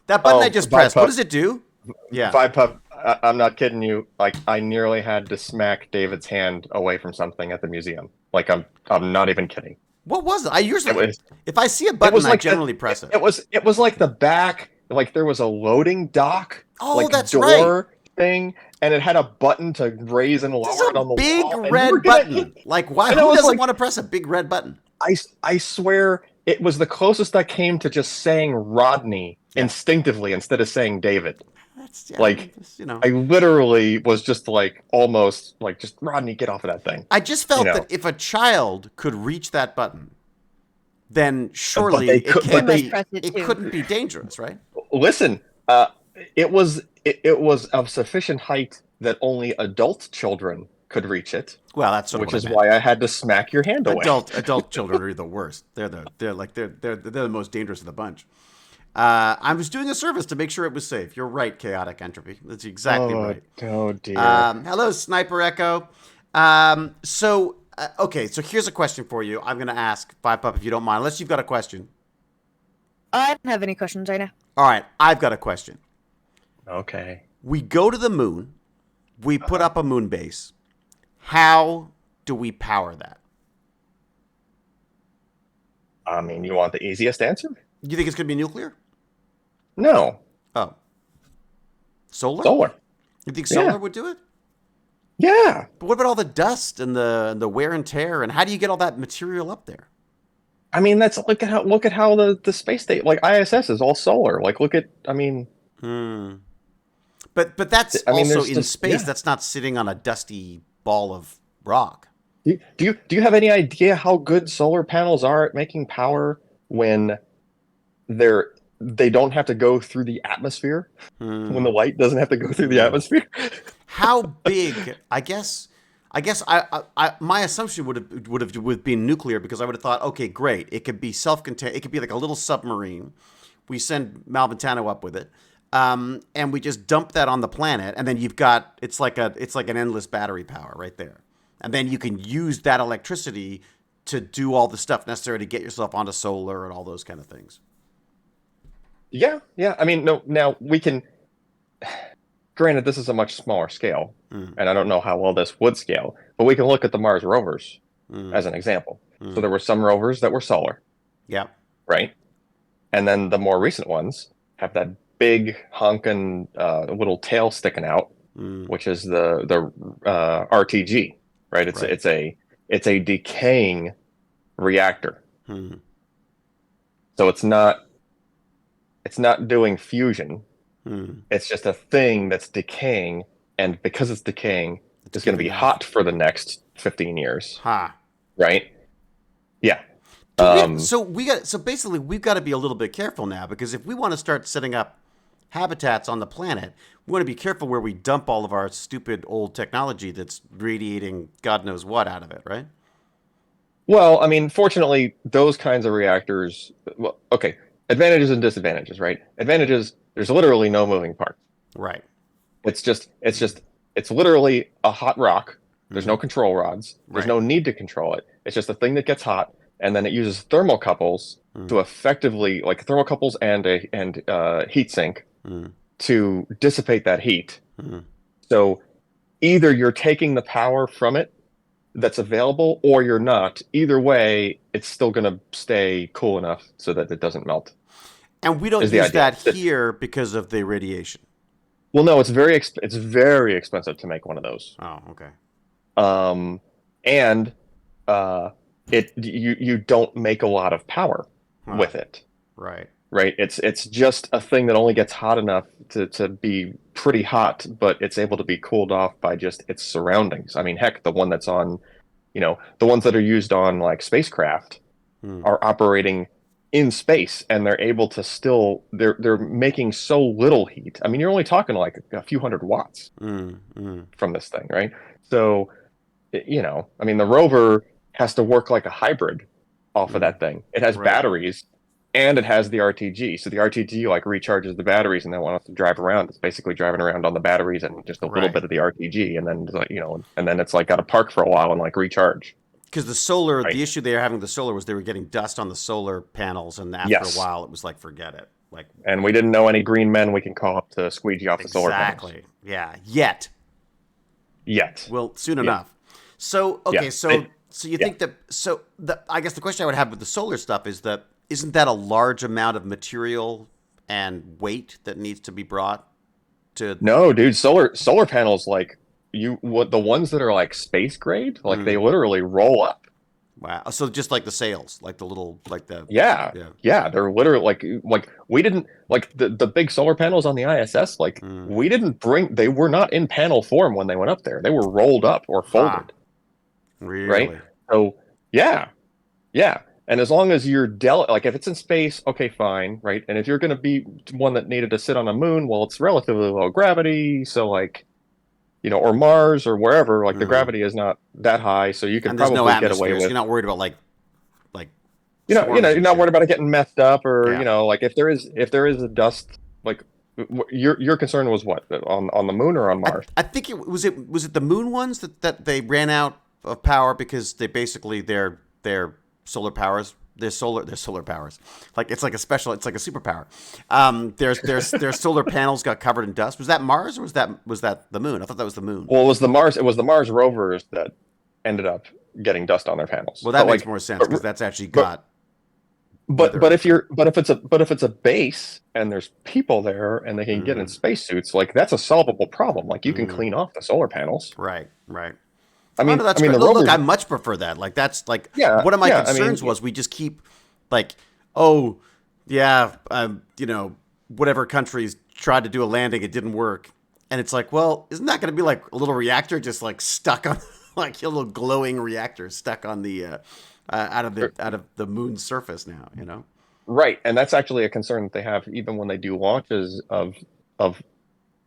That button I just pressed, what does it do? Yeah. Vibepup, I'm not kidding you. Like, I nearly had to smack David's hand away from something at the museum. Like, I'm not even kidding. What was it? I usually, if I see a button, I generally press it. It was like the back, like there was a loading dock, that's door thing, and it had a button to raise and lower it on the big wall. Red button. Like, why? Who doesn't want to press a big red button? I swear it was the closest I came to just saying Rodney instinctively instead of saying David. I literally was just like almost like, just Rodney, get off of that thing. I just felt that if a child could reach that button, then surely it couldn't be dangerous, right? Listen, it was of sufficient height that only adult children could reach it. Well, that's which is why I had to smack your hand away. Adult children are the worst. They're the most dangerous of the bunch. I was doing a service to make sure it was safe. You're right, Chaotic Entropy. That's exactly right. Oh dear. Hello, Sniper Echo. So here's a question for you. I'm going to ask Vibepup if you don't mind, unless you've got a question. I don't have any questions right now. All right, I've got a question. Okay. We go to the moon. We put up a moon base. How do we power that? I mean, you want the easiest answer? You think it's going to be nuclear? No. Oh. Solar? Solar. You think solar would do it? Yeah. But what about all the dust and the wear and tear, and how do you get all that material up there? I mean, look at how the space station, like ISS, is all solar. Like, look at, I mean. But that's also in space. That's not sitting on a dusty ball of rock. Do you have any idea how good solar panels are at making power when they don't have to go through the atmosphere? When the light doesn't have to go through the atmosphere? How big? I guess my assumption would have been nuclear, because I would have thought, okay, great, it could be self-contained. It could be like a little submarine. We send Malventano up with it. And we just dump that on the planet, and then it's like an endless battery power right there. And then you can use that electricity to do all the stuff necessary to get yourself onto solar and all those kind of things. Yeah. I mean, no. Now we can. Granted, this is a much smaller scale, and I don't know how well this would scale, but we can look at the Mars rovers as an example. So there were some rovers that were solar. Yeah. Right. And then the more recent ones have that big honking little tail sticking out, which is the RTG, right? It's a decaying reactor. So it's not doing fusion. It's just a thing that's decaying, and because it's decaying, it's going to be hot for the next 15 years. Right? Yeah. So basically we've got to be a little bit careful now, because if we want to start setting up habitats on the planet, we want to be careful where we dump all of our stupid old technology that's radiating God knows what out of it, right? Well, I mean, fortunately, those kinds of reactors, well, okay, advantages and disadvantages, right? Advantages, there's literally no moving parts. Right. It's literally a hot rock. There's no control rods. There's no need to control it. It's just a thing that gets hot, and then it uses thermocouples to effectively, like thermocouples and a heat sink, to dissipate that heat. Mm. So either you're taking the power from it that's available, or you're not. Either way, it's still going to stay cool enough so that it doesn't melt. And we don't Is the use idea. that here because of the radiation. Well, no, it's very expensive to make one of those. Oh, okay. And you don't make a lot of power with it. Right. Right. It's just a thing that only gets hot enough to be pretty hot, but it's able to be cooled off by just its surroundings. I mean, heck, the one that's on, the ones that are used on like spacecraft are operating in space, and they're able to still they're making so little heat. I mean, you're only talking like a few hundred watts from this thing, right? So, I mean, the rover has to work like a hybrid off of that thing. It has batteries. And it has the RTG. So the RTG like recharges the batteries, and then when it wants to drive around, it's basically driving around on the batteries and just a little bit of the RTG, and then and then it's like got to park for a while and like recharge. Because the solar, the issue they were having with the solar was they were getting dust on the solar panels, and after a while, it was like forget it. Like, and we didn't know any green men we can call up to squeegee off the solar panels. Exactly. Yeah. Yet. Well, soon enough. So okay. So you think that? So I guess the question I would have with the solar stuff is that. Isn't that a large amount of material and weight that needs to be brought to? No, dude. Solar panels, like the ones that are like space grade, like they literally roll up. Wow. So just like the sails, like the little, like the yeah. They're literally like we didn't like the big solar panels on the ISS. Like we didn't they were not in panel form when they went up there. They were rolled up or folded. Really? Right. So yeah. And as long as you're like if it's in space, okay, fine, right? And if you're going to be one that needed to sit on a moon, well, it's relatively low gravity, so like, or Mars or wherever, like the gravity is not that high, so you can probably get away with. You're not worried about like. You're not worried about it getting messed up, or like if there is a dust, like your concern was what on the moon or on Mars? I think it was the moon ones that they ran out of power because they basically their solar powers, their solar powers, like it's like a superpower. Their solar panels got covered in dust. Was that Mars or was that the moon? I thought that was the moon. Well, it was the Mars rovers that ended up getting dust on their panels. Well, that makes more sense because that's actually got. But if it's a base and there's people there and they can get in spacesuits, like that's a solvable problem. Like you can clean off the solar panels. Right. I mean, that's great. Look, I much prefer that. Like that's like one of my concerns was we just keep like, whatever countries tried to do a landing, it didn't work, and it's like, well, isn't that going to be like a little reactor just like stuck on like a little glowing reactor stuck on the out of the moon's surface now, Right, and that's actually a concern that they have even when they do launches of.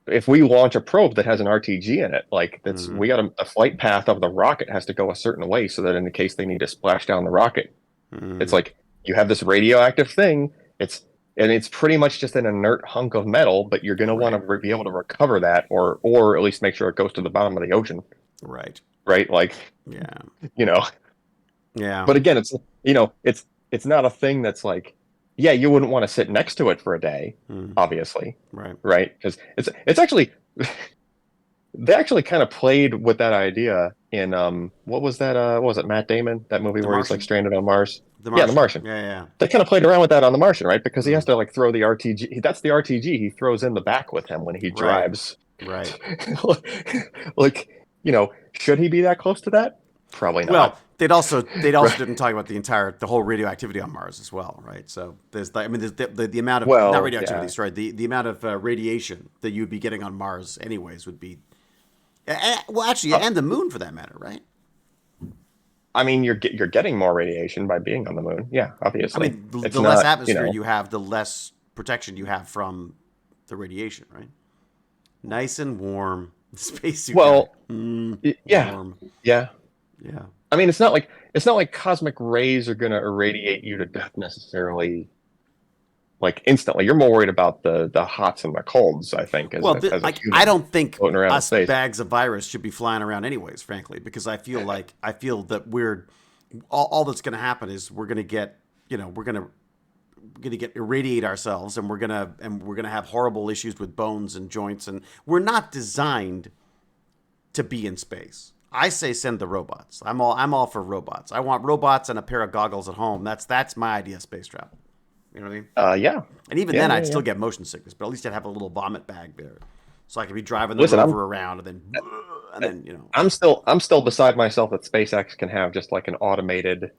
If we launch a probe that has an RTG in it, like that's we got a flight path of the rocket has to go a certain way so that in the case they need to splash down the rocket, it's like you have this radioactive thing. It's pretty much just an inert hunk of metal, but you're going to want to be able to recover that, or at least make sure it goes to the bottom of the ocean. Right. Like, Yeah. But again, it's not a thing that's like. Yeah, you wouldn't want to sit next to it for a day, obviously. Right? Because it's actually they actually kind of played with that idea in what was it, Matt Damon, that movie where he's like stranded on Mars? The Martian. Yeah. They kind of played around with that on The Martian, right? Because he has to like throw the RTG. That's the RTG he throws in the back with him when he drives. Right. Like, should he be that close to that? Probably not. Well, they also didn't talk about the whole radioactivity on Mars as well, right? So there's the amount of not radioactivity, sorry, the amount of radiation that you'd be getting on Mars anyways would be, well, actually, and the moon for that matter, right? I mean, you're getting more radiation by being on the moon, yeah, obviously. I mean, the less atmosphere you have, the less protection you have from the radiation, right? Nice and warm spacesuit. Well, warm. Yeah. Yeah. I mean, it's not like cosmic rays are going to irradiate you to death necessarily, like instantly. You're more worried about the hots and the colds, I think. I don't think us space. bags of virus should be flying around anyways, frankly, because I feel that all that's going to happen is we're going to get, we're going to going to get irradiate ourselves, and we're going to have horrible issues with bones and joints, and we're not designed to be in space. I say send the robots. I'm all for robots. I want robots and a pair of goggles at home. That's my idea of space travel. You know what I mean? Yeah. And even then, I'd still get motion sickness, but at least I'd have a little vomit bag there, so I could be driving the rover around, and then you know. I'm still beside myself that SpaceX can have just like an automated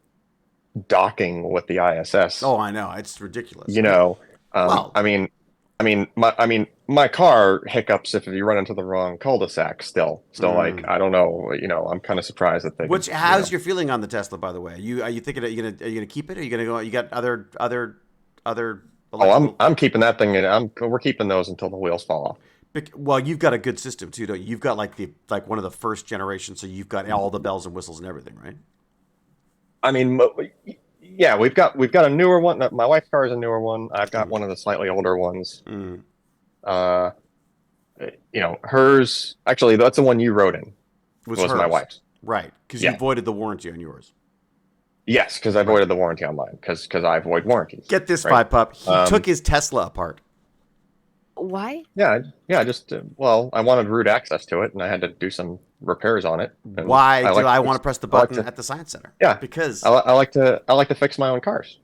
docking with the ISS. Oh, I know, it's ridiculous. You know, well, my car hiccups if you run into the wrong cul-de-sac. Still, like I don't know. You know, I'm kind of surprised that they. How's your feeling on the Tesla, by the way? Are you thinking are you gonna keep it? Are you gonna go? You got other. Oh, I'm keeping that thing. We're keeping those until the wheels fall off. Well, you've got a good system too, don't you? You've got like one of the first generations, so you've got all the bells and whistles and everything, right? I mean, yeah, we've got a newer one. My wife's car is a newer one. I've got one of the slightly older ones. You know, hers actually that's the one you rode in. Was my wife's. Right, because you avoided the warranty on yours. Yes, because I avoided the warranty on mine because I avoid warranties. Get this, Vibepup. He took his Tesla apart. Why? Yeah. Just I wanted root access to it, and I had to do some repairs on it. Why do I want to press the button at the science center? Yeah, because I like to fix my own cars.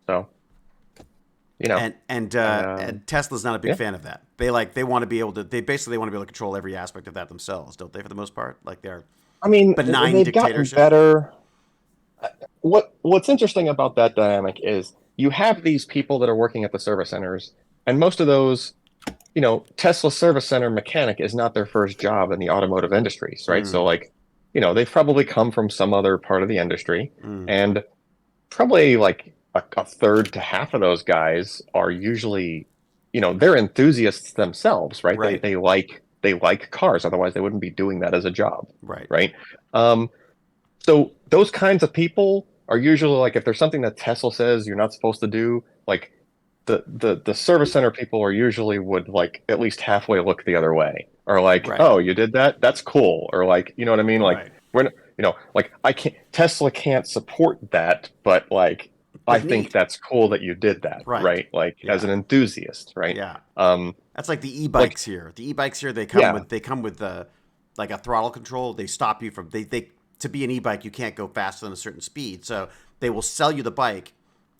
So, you know, and Tesla's not a big fan of that. They want to be able to. They basically want to be able to control every aspect of that themselves, don't they? For the most part, like they're. Benign they've dictatorship. Gotten better. What's interesting about that dynamic is you have these people that are working at the service centers, and most of those, you know, Tesla service center mechanic is not their first job in the automotive industries, right? So like, you know, they've probably come from some other part of the industry, and probably like a third to half of those guys are usually, you know, they're enthusiasts themselves, right? They like cars, otherwise they wouldn't be doing that as a job, right? So those kinds of people are usually like, if there's something that Tesla says you're not supposed to do, like the service center people are usually would like at least halfway look the other way, or like, oh, you did that? That's cool, or like, you know what I mean? Like we're, you know, like Tesla can't support that, but like I think that's cool that you did that, right? Like as an enthusiast, right? Yeah. That's like the e-bikes here. The e-bikes here, they come with like a throttle control. They stop you from they to be an e-bike, you can't go faster than a certain speed. So they will sell you the bike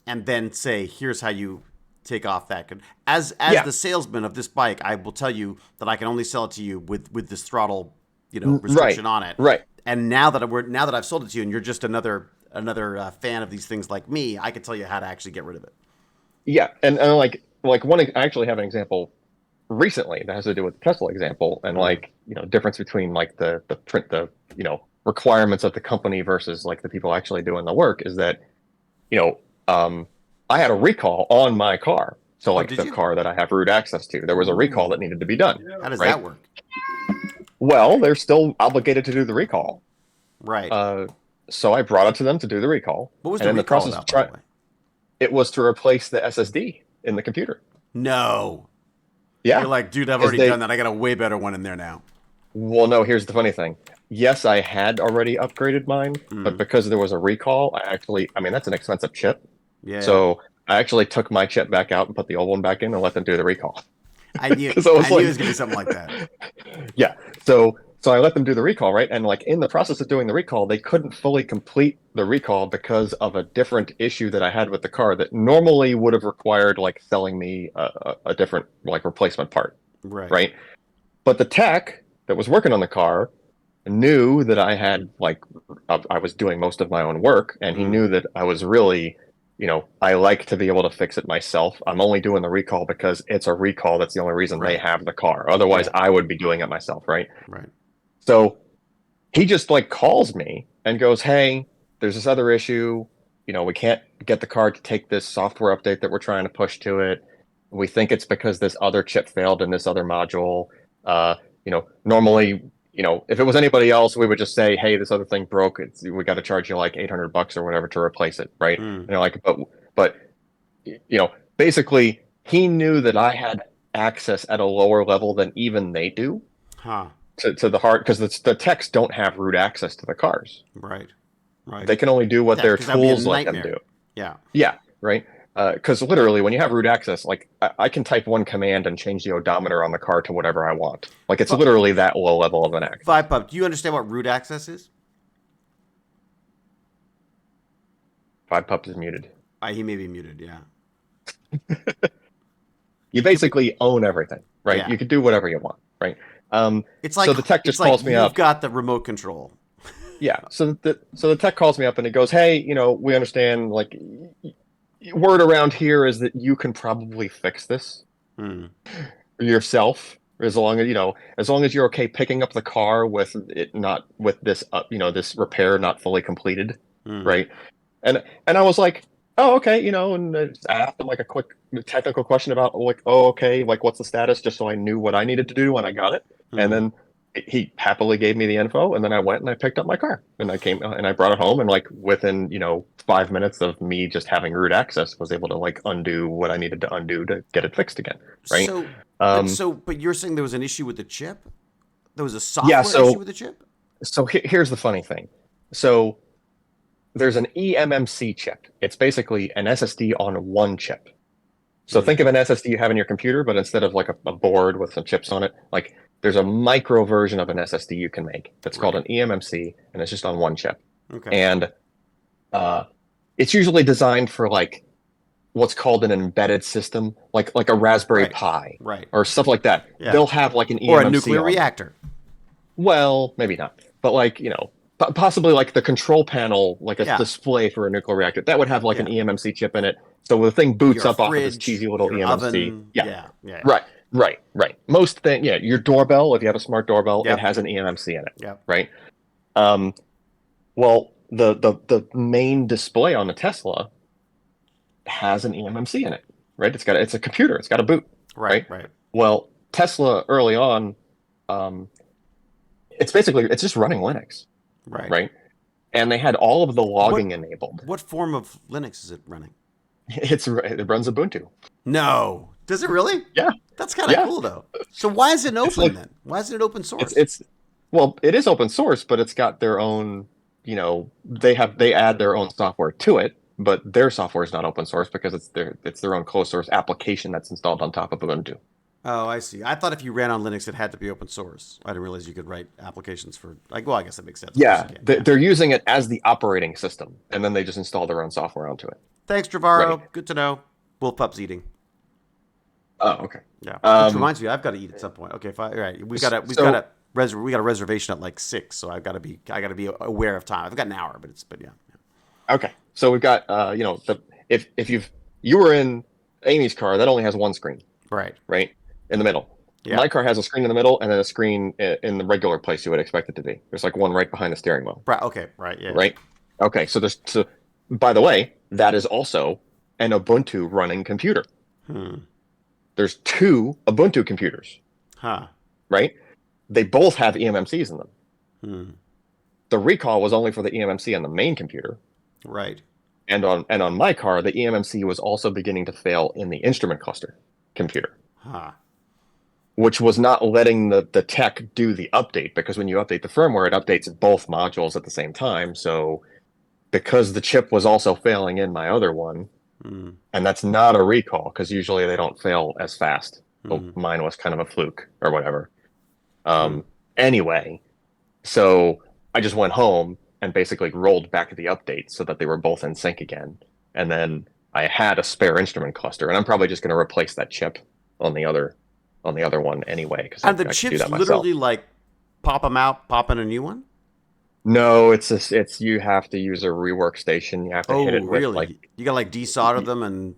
and then say, here's how you take off that. As the salesman of this bike, I will tell you that I can only sell it to you with this throttle, you know, restriction on it. Right. And now that I've sold it to you and you're just another fan of these things like me, I can tell you how to actually get rid of it. Yeah. And like one, I actually have an example recently that has to do with the Tesla example, and like, you know, difference between like the you know, requirements of the company versus like the people actually doing the work is that, you know, I had a recall on my car. So like the car that I have root access to, there was a recall that needed to be done. How does that work? Well, they're still obligated to do the recall. Right. So I brought it to them to do the recall. What was the recall about, by the way? It was to replace the SSD in the computer. No. Yeah. You're like, dude, I've already done that. I got a way better one in there now. Well, no, here's the funny thing. Yes, I had already upgraded mine, but because there was a recall, I mean, that's an expensive chip. Yeah. So I actually took my chip back out and put the old one back in and let them do the recall. I knew it was going to be something like that. Yeah. So I let them do the recall, right? And like in the process of doing the recall, they couldn't fully complete the recall because of a different issue that I had with the car that normally would have required like selling me a different like replacement part. Right. But the tech that was working on the car knew that I had like I was doing most of my own work, and he knew that I was really, you know, I like to be able to fix it myself. I'm only doing the recall because it's a recall. That's the only reason they have the car. Otherwise, I would be doing it myself, right? Right. So he just like calls me and goes, "Hey, there's this other issue. You know, we can't get the car to take this software update that we're trying to push to it. We think it's because this other chip failed in this other module. You know, normally, you know, if it was anybody else, we would just say, hey, this other thing broke. We got to charge you like $800 or whatever to replace it, right?" And they're like, but, you know, basically, he knew that I had access at a lower level than even they do to the hard, because the techs don't have root access to the cars. Right. They can only do what their tools let them do. Yeah. Yeah. Right. because literally when you have root access, like I can type one command and change the odometer on the car to whatever I want. Like it's literally that low level of an access. Vibepup, do you understand what root access is? Vibepup is muted. He may be muted, yeah. You basically own everything, right? Yeah. You can do whatever you want, right? It's like so the tech just calls me you've up. got the remote control. Yeah. So the tech calls me up and it goes, "Hey, we understand. Like, word around here is that you can probably fix this yourself, as long as you're okay picking up the car with it not with this this repair not fully completed, right?" And I was like, "Oh, okay," and I asked him like a quick technical question about like, "Oh, okay, like what's the status?" Just so I knew what I needed to do when I got it, and then he happily gave me the info, and then I went and I picked up my car, and I came and I brought it home, and like within 5 minutes of me just having root access, was able to like undo what I needed to undo to get it fixed again, right? But you're saying there was an issue with the chip? There was a software issue with the chip? So here's the funny thing. So there's an eMMC chip. It's basically an SSD on one chip. So think of an SSD you have in your computer, but instead of like a board with some chips on it, like there's a micro version of an SSD you can make that's called an eMMC, and it's just on one chip. Okay. And it's usually designed for like what's called an embedded system, like a Raspberry Pi, or stuff like that. Yeah. They'll have like an eMMC or a nuclear reactor. Well, maybe not, but like possibly like the control panel, like a display for a nuclear reactor, that would have like an eMMC chip in it. So the thing boots up off of this cheesy little eMMC. Oven. Yeah. Right. Most thing, your doorbell, if you have a smart doorbell, it has an eMMC in it. Yeah. Right. Well, the main display on the Tesla has an eMMC in it. Right. It's a computer. It's got a boot. Right. Well, Tesla early on, it's just running Linux. Right. And they had all of the logging enabled. What form of Linux is it running? It runs Ubuntu. No. Does it really? Yeah. That's kind of cool though. So why is it open then? Why is it open source? Well, it is open source, but it's got their own, they add their own software to it, but their software is not open source because it's their own closed source application that's installed on top of Ubuntu. Oh, I see. I thought if you ran on Linux, it had to be open source. I didn't realize you could write applications for I guess that makes sense. Yeah, they're using it as the operating system, and then they just install their own software onto it. Thanks, Travaro. Right. Good to know. Wolfpup's eating. Oh, okay. Yeah. Which reminds me, I've got to eat at some point. Okay, fine. All right. We got a reservation at like 6, so I got to be aware of time. I've got an hour, but yeah. Okay. So we've got if you were in Amy's car, that only has one screen. Right. In the middle. Yeah. My car has a screen in the middle and then a screen in the regular place you would expect it to be. There's like one right behind the steering wheel. Right. Okay. Right. Yeah. Right. Okay. So by the way, that is also an Ubuntu running computer. There's 2 Ubuntu computers. Right. They both have eMMCs in them. The recall was only for the eMMC on the main computer. Right. And on my car, the eMMC was also beginning to fail in the instrument cluster computer. Which was not letting the tech do the update, because when you update the firmware, it updates both modules at the same time. So because the chip was also failing in my other one, and that's not a recall, because usually they don't fail as fast. Mine was kind of a fluke or whatever. Anyway, so I just went home and basically rolled back the update so that they were both in sync again. And then I had a spare instrument cluster, and I'm probably just going to replace that chip on the other one anyway. And the chips literally like pop them out, pop in a new one? No, it's you have to use a rework station. You have to hit it with really? You got to like desolder them, and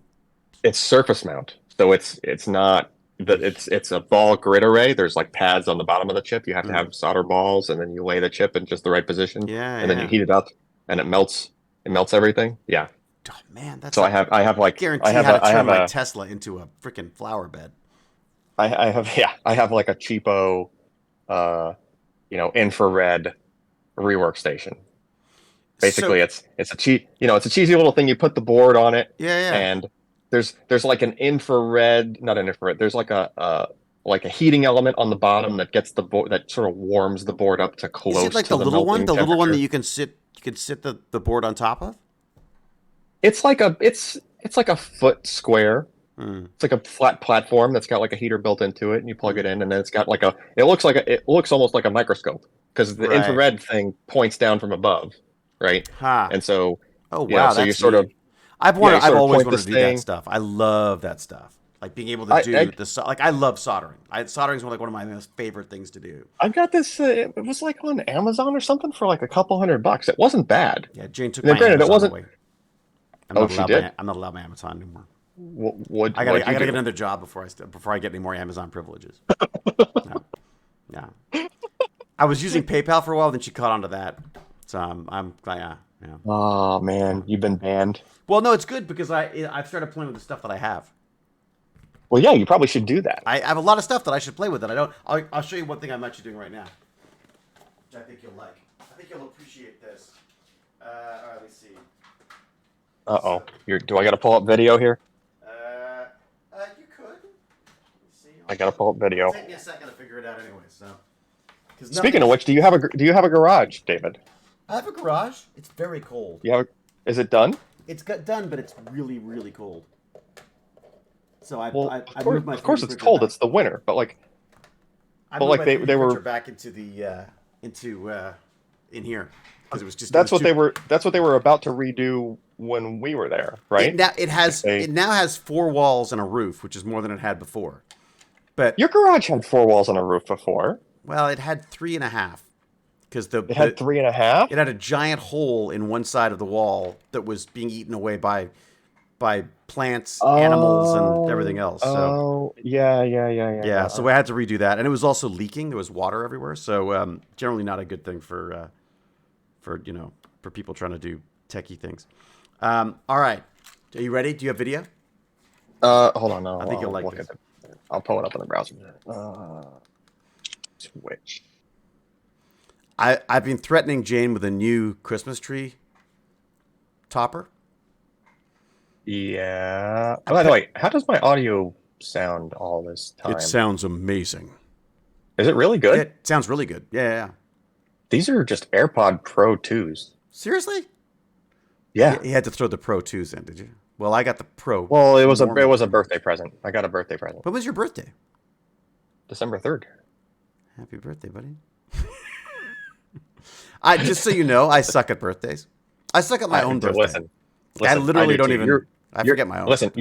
it's surface mount. So it's not that it's a ball grid array. There's like pads on the bottom of the chip. You have to have solder balls, and then you lay the chip in just the right position. And then you heat it up, and it melts. It melts everything. Yeah. Oh man, that's so. I have like guarantee how to turn my Tesla into a freaking flower bed. I have like a cheapo, infrared rework station. Basically, it's a cheesy little thing. You put the board on it, and there's like an not an infrared. There's like a heating element on the bottom that gets the board, that sort of warms the board up to close. Is it like the little one, little one that you can sit the board on top of? It's like it's it's like a foot square. Hmm. It's like a flat platform that's got like a heater built into it, and you plug it in, and then it's got like a. It looks almost like a microscope because the Right. infrared thing points down from above, right? Ha. And so, Oh wow, so you that's sort of neat. You sort of always point wanted to this do that thing. stuff. I love that stuff. Like being able to I do like I love soldering. Soldering is one of my most favorite things to do. I got this. It was like on Amazon or something for like a couple $100. It wasn't bad. Yeah, Jane took And then my granted, it Amazon wasn't. away. Oh, she did. I'm not allowed my Amazon anymore. What'd I you gotta get do? another job before I get any more Amazon privileges. No, yeah. I was using PayPal for a while, then she caught on to that. So yeah, yeah. Oh man, you've been banned. Well, no, it's good because I've started playing with the stuff that I have. Well, yeah, you probably should do that. I have a lot of stuff that I should play with that I don't. I'll show you one thing I'm actually doing right now, which I think you'll like. I think you'll appreciate this. All right, let's see. Uh-oh. Do I got to pull up video here? You could. Let's see. I got to pull up video. Take me a second to figure it out anyway. So. Speaking of which, do you have a garage, David? I have a garage. It's very cold. Is it done? It's got done, but it's really, really cold. So I of moved my course it's 3D printer cold. back. It's the winter, but like, I but moved like my they 3D they printer were. back into the in here because it was just. That's what they were. That's what they were about to redo when we were there, right? It now has 4 walls and a roof, which is more than it had before. But Your garage had 4 walls and a roof before. well, it had 3.5 because It had 3.5. it had a giant hole in one side of the wall that was being eaten away by plants, animals, and everything else. So Yeah. so I had to redo that, and it was also leaking. There was water everywhere, so generally not a good thing for for people trying to do techie things. All right, are you ready? Do you have video? Hold on. No, I think you'll like look this. at it. I'll pull it up in the browser. Switch. I've been threatening Jane with a new Christmas tree topper. Yeah. By the way, how does my audio sound all this time? It sounds amazing. Is it really good? It sounds really good. Yeah. These are just AirPod Pro 2s. Seriously? Yeah. You had to throw the Pro 2s in, did you? Well, I got the Pro. Well, it was normal. a birthday present. I got a birthday present. When was your birthday? December 3rd. Happy birthday, buddy. Just so you know, I suck at birthdays. I suck at my own birthday. Listen, I literally don't too. even. I forget my own. Listen,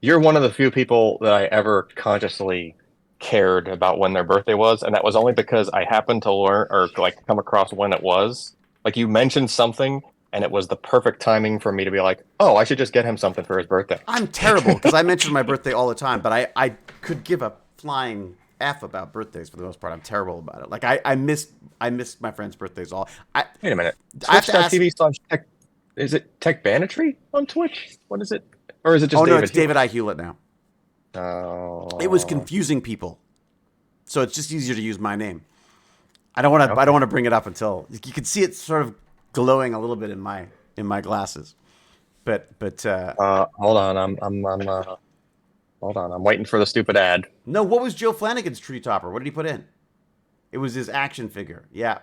you're one of the few people that I ever consciously cared about when their birthday was, and that was only because I happened to learn or like come across when it was. Like you mentioned something, and it was the perfect timing for me to be like, "Oh, I should just get him something for his birthday." I'm terrible because I mention my birthday all the time, but I could give a flying F about birthdays for the most part. I'm terrible about it. Like I miss my friends' birthdays all. Wait a minute. I have to ask- Twitch.tv/tech. Is it Tech Banetry on Twitch? What is it? Or is it just Oh David? no, it's David I. Hewlett now. Oh. It was confusing people, so it's just easier to use my name. I don't want to. I don't want to bring it up until you can see it sort of glowing a little bit in my glasses. But hold on. Hold on. I'm waiting for the stupid ad. no, what was Joe Flanagan's tree topper? What did he put in? It was his action figure. Yeah,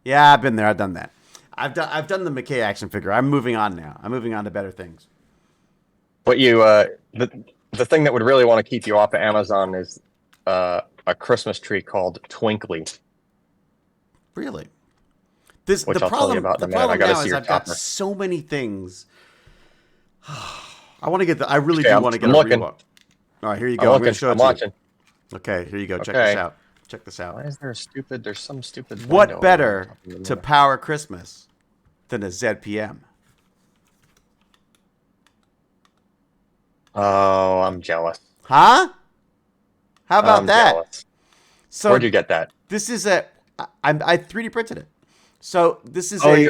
I've been there. I've done that. I've done the McKay action figure. I'm moving on now. I'm moving on to better things. What you the thing that would really want to keep you off of Amazon is a Christmas tree called Twinkly. Really? Which I'll tell you about in a minute. I gotta now see is your I've got topper. so many things. I want to get I really Okay, do want to get I'm a looking. rewatch. All right, here you I'm go. I'm looking. going to show it I'm to you. watching. Okay, here you go. Check Okay. this out. Check this out. Why is there there's some stupid window What over better the top of the to middle. power Christmas than a ZPM? Oh, I'm jealous. Huh? How about I'm that? jealous. So Where'd you get that? this is I 3D printed it. So this is Okay.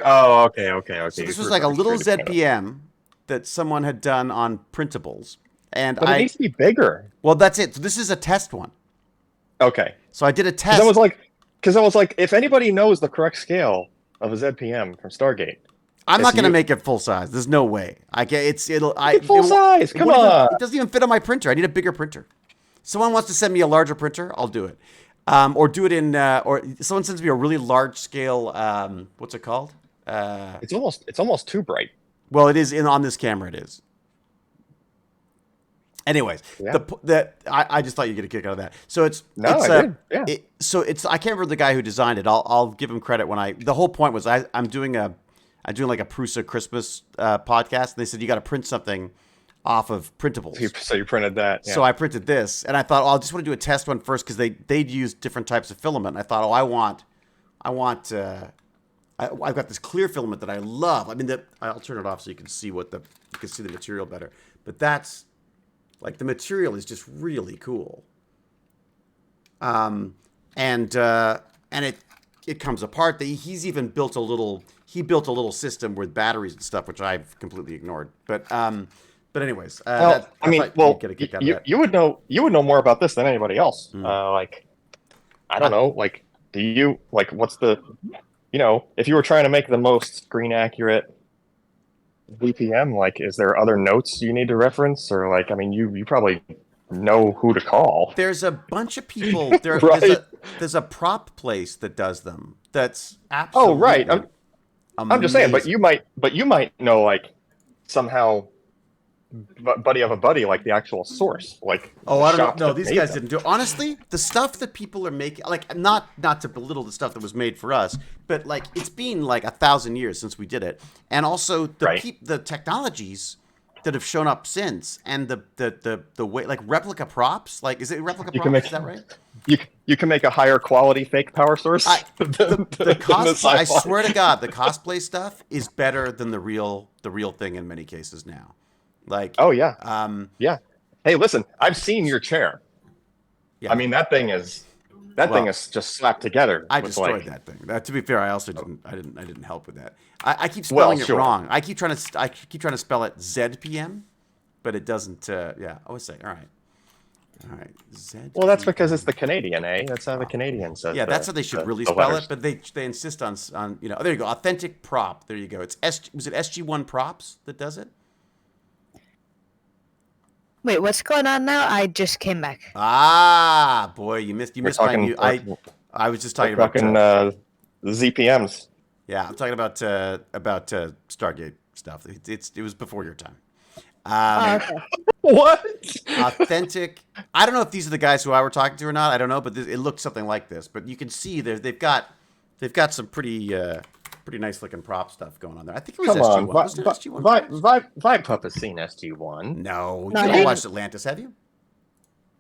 So this was like a little ZPM that someone had done on printables, and But it needs to be bigger. well, that's it. So this is a test one. Okay. So I did a test. Because I was like, if anybody knows the correct scale of a ZPM from Stargate, I'm not it's going to you. make it full size. There's no way. full size. Come on. It doesn't even fit on my printer. I need a bigger printer. Someone wants to send me a larger printer, I'll do it. Or do it in, or someone sends me a really large scale. What's it called? It's almost too bright. Well, it is on this camera. It is. 'Cause I literally don't even. I forget my own. Okay. I'm looking. I'm watching. Okay, here you go. I'm going to show it to you. Okay, here you go. Check this out. Check this out. Why is there a stupid? There's some stupid. Anyways, Yeah. I just thought you'd get a kick out of that. So it's No, it's, I did. Yeah. I can't remember the guy who designed it. I'll give him credit the whole point was I'm doing like a Prusa Christmas podcast, and they said you got to print something off of printables. So you printed that. Yeah. So I printed this, and I thought, I just want to do a test one first because they'd use different types of filament. And I thought, I've got this clear filament that I love. I mean, I'll turn it off so you can see the material better. But that's like the material is just really cool. And it comes apart. He's even built a little system with batteries and stuff, which I've completely ignored. But anyways, you would know more about this than anybody else. Like, I don't know. Like, do you like what's the, if you were trying to make the most screen accurate VPM, like, is there other notes you need to reference, or like, I mean, you probably know who to call. There's a bunch of people. Right. There's a prop place that does them. That's absolutely. Oh, right. I'm just saying, but you might know, like, somehow, buddy of a buddy, like the actual source, like. Oh, I don't know. No, these guys didn't do it. Honestly, the stuff that people are making, like, not to belittle the stuff that was made for us, but like it's been like 1,000 years since we did it, and also the technologies that have shown up since, and the way, like, replica props, like, is it replica props? Is that right? You can make a higher quality fake power source. The cosplay, I swear to God, the cosplay stuff is better than the real thing in many cases now. Like, oh yeah, yeah. Hey, listen, I've seen your chair. Yeah. I mean, that thing is just slapped together. I destroyed that thing. To be fair, I also didn't help with that. I keep spelling it wrong. I keep trying to spell it ZPM, but it doesn't. Yeah, I always say, all right, ZPM. Well, that's because it's the Canadian, eh? That's how the Canadian says. Yeah, that's how they should really spell it. But they insist on Oh, there you go, authentic prop. There you go. Was it SG1 Props that does it? Wait, what's going on now? I just came back. Ah, boy, you missed my new. I was just talking about ZPMs. Yeah, I'm talking about Stargate stuff. It was before your time. Okay. What? Authentic. I don't know if these are the guys who I were talking to or not. I don't know, but it looked something like this. But you can see they've got some pretty nice looking prop stuff going on there. I think it was SG1. Wasn't it SG1? Vibepup has seen SG1. No, you haven't watched Atlantis, have you?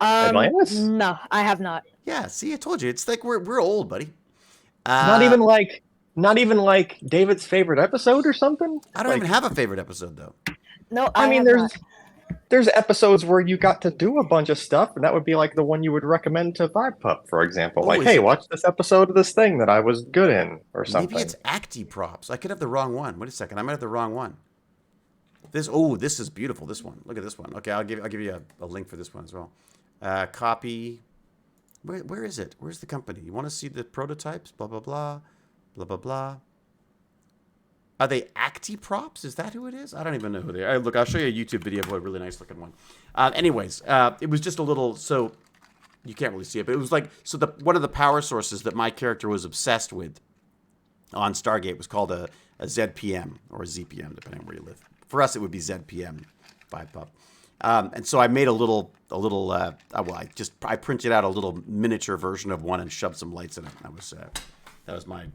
Atlantis? No, I have not. Yeah, see, I told you. It's like we're old, buddy. Not even like David's favorite episode or something? I don't even have a favorite episode, though. No, I mean, there's episodes where you got to do a bunch of stuff, and that would be like the one you would recommend to Vibepup, for example. Like, hey, watch this episode of this thing that I was good in, or something. Maybe it's Acti Props. I could have the wrong one. Wait a second, I might have the wrong one. This is beautiful. This one. Look at this one. Okay, I'll give you a link for this one as well. Copy. Where is it? Where's the company? You want to see the prototypes? Blah blah blah, blah blah blah. Are they Acti Props? Is that who it is? I don't even know who they are. Look, I'll show you a YouTube video of a really nice looking one. Anyways, it was just a little, so you can't really see it, but it was like, so one of the power sources that my character was obsessed with on Stargate was called a ZPM or a ZPM, depending on where you live. For us, it would be ZPM Vibepup. And so I made I printed out a little miniature version of one and shoved some lights in it. That was my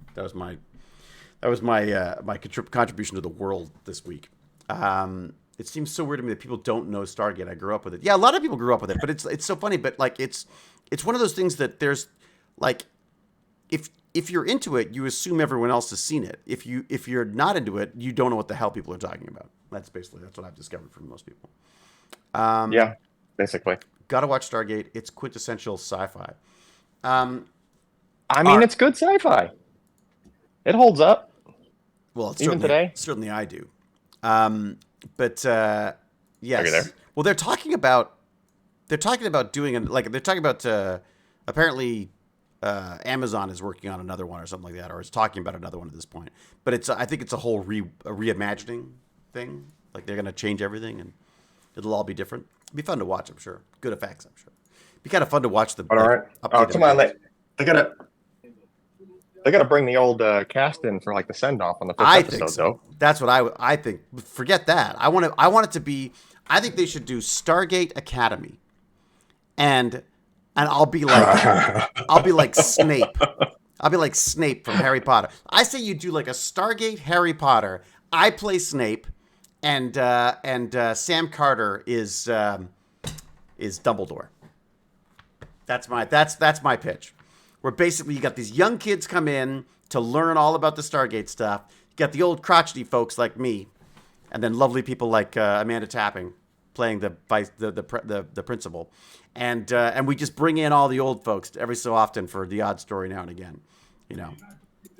contribution to the world this week. It seems so weird to me that people don't know Stargate. I grew up with it. Yeah, a lot of people grew up with it, but it's so funny. But like it's one of those things that there's like if you're into it, you assume everyone else has seen it. If you're not into it, you don't know what the hell people are talking about. That's what I've discovered from most people. Yeah, basically. Gotta watch Stargate. It's quintessential sci-fi. It's good sci-fi. It holds up. Well, it's even today. Certainly, I do. But yes. Are you there? Well, they're talking about doing apparently Amazon is working on another one or something like that, or is talking about another one at this point. But I think it's a whole reimagining thing. Like they're going to change everything and it'll all be different. It'll be fun to watch, I'm sure. Good effects, I'm sure. It'd be kind of fun to watch the. All right. Oh, come on, they gotta. They got to bring the old cast in for like the send off on the fifth I episode, think so. though. That's what I think. Forget that. I want it to be. I think they should do Stargate Academy, and I'll be like Snape. I'll be like Snape from Harry Potter. I say you do like a Stargate Harry Potter. I play Snape, and Sam Carter is Dumbledore. That's my pitch. Where basically you got these young kids come in to learn all about the Stargate stuff. You got the old crotchety folks like me, and then lovely people like Amanda Tapping playing the principal, and we just bring in all the old folks every so often for the odd story now and again. You know,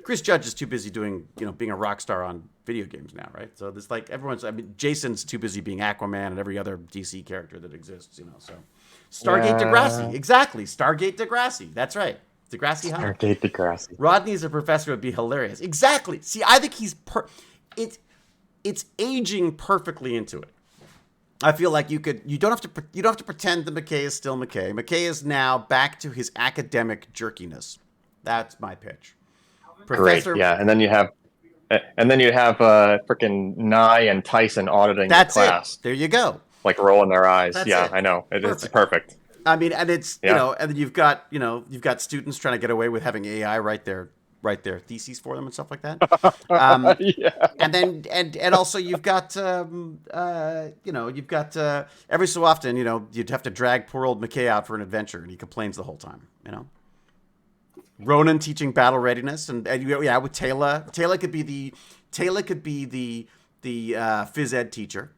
Chris Judge is too busy doing being a rock star on video games now, right? So there's like Jason's too busy being Aquaman and every other DC character that exists. So Stargate Degrassi, exactly. Stargate Degrassi, that's right. Degrassi High. Stargate Degrassi. Rodney's a professor would be hilarious. Exactly. See, I think he's it's aging perfectly into it. I feel like you don't have to pretend that McKay is still McKay. McKay is now back to his academic jerkiness. That's my pitch. Great. Yeah, and then you have freaking Nye and Tyson auditing the class. There you go. Like rolling their eyes. That's yeah, it. I know. It's perfect. I mean, and it's and then you've got students trying to get away with having AI write their theses for them and stuff like that. And then and also you've got every so often you'd have to drag poor old McKay out for an adventure and he complains the whole time. Ronan teaching battle readiness and with Taylor. Taylor could be the phys ed teacher,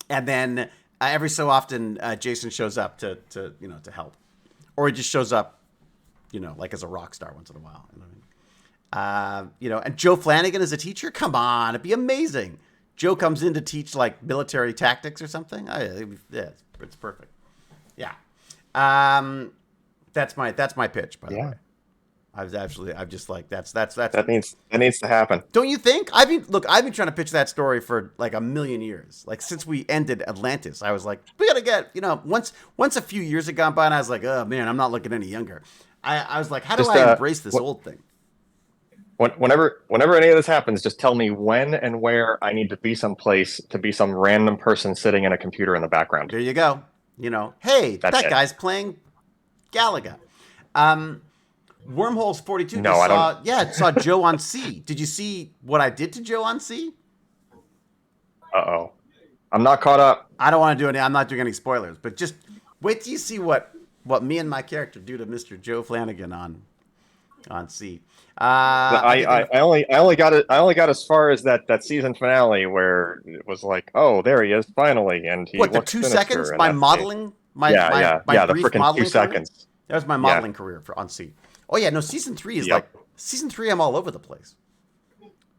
and then every so often Jason shows up to help, or he just shows up, like as a rock star once in a while. And Joe Flanagan as a teacher. Come on, it'd be amazing. Joe comes in to teach like military tactics or something. It's perfect. Yeah. That's my pitch, by the way. I've just like that needs to happen. Don't you think? I've been trying to pitch that story for like a million years. Like since we ended Atlantis, I was like, we gotta get once a few years had gone by, and I was like, oh man, I'm not looking any younger. I was like, how do I embrace this old thing? Whenever any of this happens, just tell me when and where I need to be someplace to be some random person sitting in a computer in the background. There you go. Hey, that guy's playing Galaga. Wormholes 42 saw Joe on C. Did you see what I did to Joe on C? Uh-oh. I'm not caught up. I don't want to do any. I'm not doing any spoilers, but just wait till you see what me and my character do to Mr. Joe Flanagan on C. I only got as far as that season finale where it was like, oh, there he is finally, and he the 2 seconds? My modeling, my the brief freaking modeling 2 seconds. Career? That was my modeling career on C. Oh yeah, no, season 3 is season 3. I'm all over the place.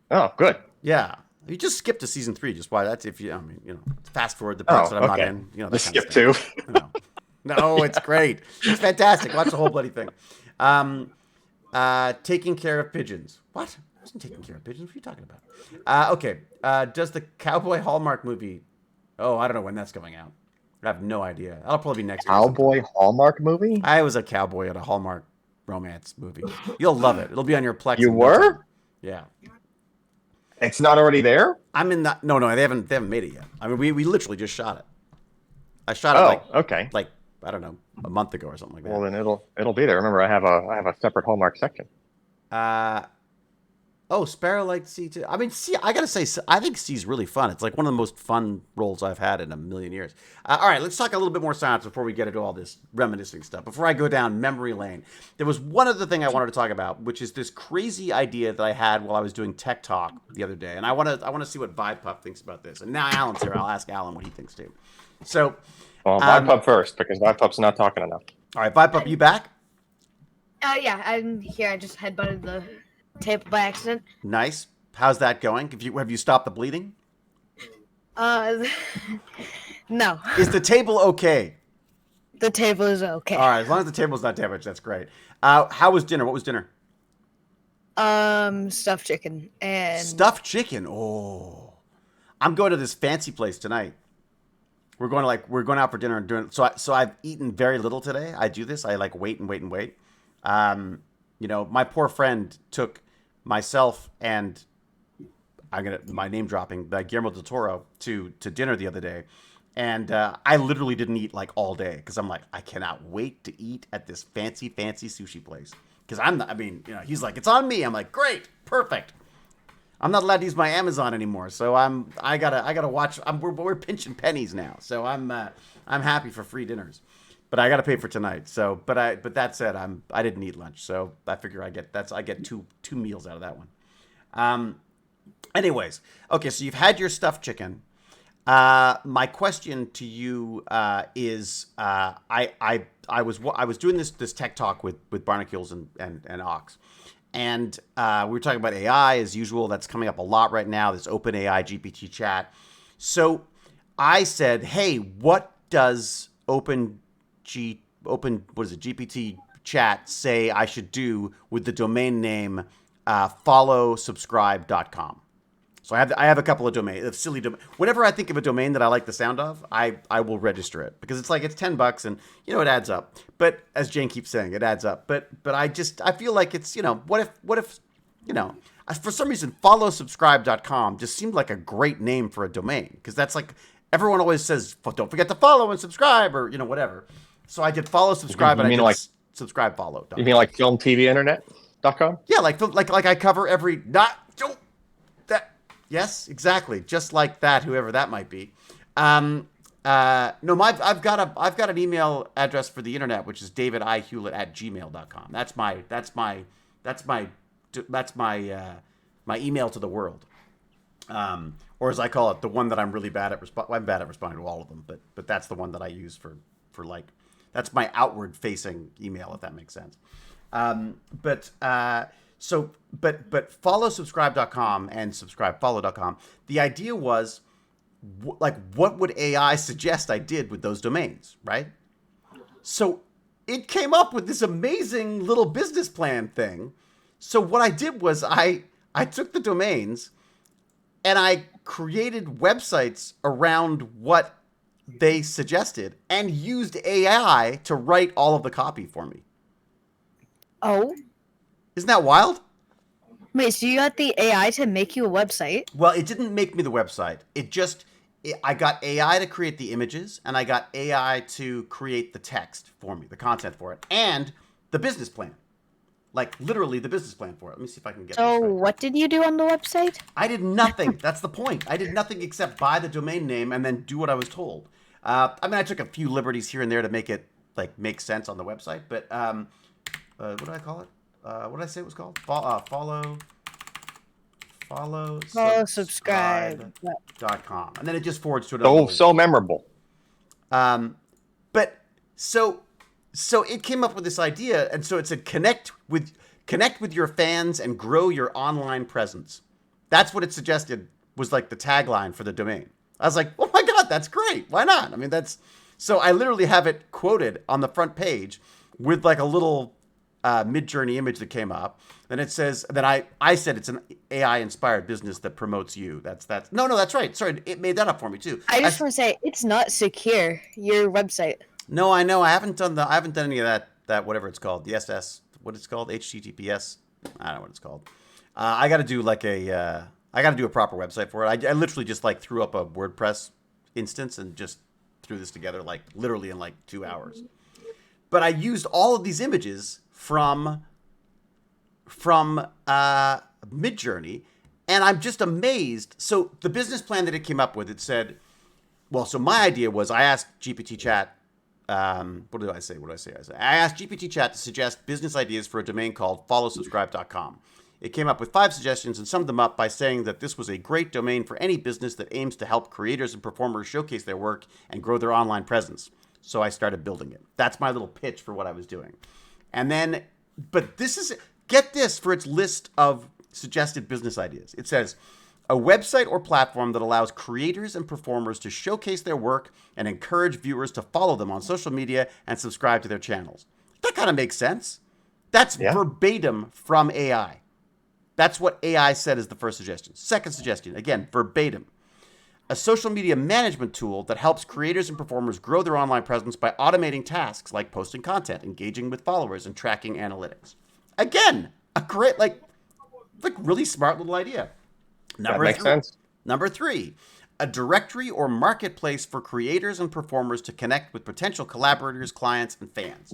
Oh, good. Yeah, you just skip to season 3. Just why? That's if fast forward the parts that I'm not in. That skip to. No, it's great. It's fantastic. Watch the whole bloody thing. Taking care of pigeons. What? I wasn't taking care of pigeons. What are you talking about? Okay. Does the Cowboy Hallmark movie? Oh, I don't know when that's coming out. I have no idea. That'll probably be next year. Cowboy Hallmark movie? I was a cowboy at a Hallmark romance movie. You'll love it. It'll be on your Plex. You were? Yeah. It's not already there? I'm in that. No, they haven't made it yet. I mean, we literally just shot it. I shot it like I don't know, a month ago or something like that. Well, then it'll be there. Remember, I have a separate Hallmark section. Sparrow liked C too. I mean, C. I gotta say, I think C's really fun. It's like one of the most fun roles I've had in a million years. All right, let's talk a little bit more science before we get into all this reminiscing stuff. Before I go down memory lane, there was one other thing I wanted to talk about, which is this crazy idea that I had while I was doing Tech Talk the other day, and I want to see what Vibepup thinks about this. And now Alan's here. I'll ask Alan what he thinks too. So. Well, Vibepup first, because Vibepup's not talking enough. All right, Vibepup, you back? Yeah, I'm here. I just headbutted the table by accident. Nice. How's that going? Have you stopped the bleeding? No. Is the table okay? The table is okay. All right, as long as the table's not damaged, that's great. How was dinner? What was dinner? Stuffed chicken and... Stuffed chicken? Oh. I'm going to this fancy place tonight. We're going out for dinner and doing so I've eaten very little today. I do this. I like wait and wait and wait. my poor friend took myself and my name dropping, Guillermo del Toro to dinner the other day, and I literally didn't eat like all day because I'm like, I cannot wait to eat at this fancy sushi place because he's like, it's on me. I'm like, great, perfect. I'm not allowed to use my Amazon anymore, so I gotta watch. We're pinching pennies now, so I'm happy for free dinners, but I gotta pay for tonight. So, but that said, I didn't eat lunch, so I figure I get two meals out of that one. Anyways, okay, so you've had your stuffed chicken. My question to you is, I was doing this tech talk with Barnacules and Ox, and we were talking about AI as usual. That's coming up a lot right now. This open AI GPT chat. So I said, hey, what does GPT chat say I should do with the domain name followsubscribe.com? So I have a couple of silly domains. Whenever I think of a domain that I like the sound of, I will register it because it's $10 and it adds up. But as Jane keeps saying, it adds up. But I feel like it's what if for some reason followsubscribe.com just seemed like a great name for a domain because that's like everyone always says don't forget to follow and subscribe or whatever. So I did follow subscribe and I did subscribe follow. You mean like filmtvinternet.com? Yeah, like I cover every Yes, exactly. Just like that, whoever that might be. No, I've got an email address for the internet, which is davidihewlett@gmail.com. That's my email to the world. Or as I call it, the one that I'm really bad at. I'm bad at responding to all of them, but that's the one that I use for that's my outward facing email, if that makes sense. So followsubscribe.com and subscribefollow.com, the idea was, what would AI suggest I did with those domains, right? So it came up with this amazing little business plan thing. So what I did was I took the domains and I created websites around what they suggested and used AI to write all of the copy for me. Oh. Isn't that wild? Wait, so you got the AI to make you a website? Well, it didn't make me the website. I got AI to create the images, and I got AI to create the text for me, the content for it, and the business plan. Like, literally the business plan for it. Let me see if I can get this right. What did you do on the website? I did nothing. That's the point. I did nothing except buy the domain name and then do what I was told. I took a few liberties here and there to make it, make sense on the website, but what did I call it? What did I say it was called? Followsubscribe.com. And then it just forwards to another. So memorable. But so it came up with this idea, and so it said connect with your fans and grow your online presence. That's what it suggested was like the tagline for the domain. I was like, oh my God, that's great. Why not? So I literally have it quoted on the front page with like a little Mid-Journey image that came up. Then it says that I said it's an AI inspired business that promotes you. That's that's right. Sorry, it made that up for me too. I just want to say it's not secure, your website. No, I know. I haven't done any of that whatever it's called. The SS, what it's called, HTTPS. I don't know what it's called. I got to do a proper website for it. I literally just threw up a WordPress instance and just threw this together literally in 2 hours. But I used all of these images from Mid-Journey, and I'm just amazed. So the business plan that it came up with, it said, so my idea was I asked GPT Chat, what did I say? I asked GPT Chat to suggest business ideas for a domain called followsubscribe.com. It came up with 5 suggestions and summed them up by saying that this was a great domain for any business that aims to help creators and performers showcase their work and grow their online presence. So I started building it. That's my little pitch for what I was doing. And then, but get this for its list of suggested business ideas. It says, a website or platform that allows creators and performers to showcase their work and encourage viewers to follow them on social media and subscribe to their channels. That kind of makes sense. That's verbatim from AI. That's what AI said is the first suggestion. Second suggestion, again, verbatim. A social media management tool that helps creators and performers grow their online presence by automating tasks like posting content, engaging with followers, and tracking analytics. Again, a great, like really smart little idea. That makes sense. Number 3, a directory or marketplace for creators and performers to connect with potential collaborators, clients, and fans.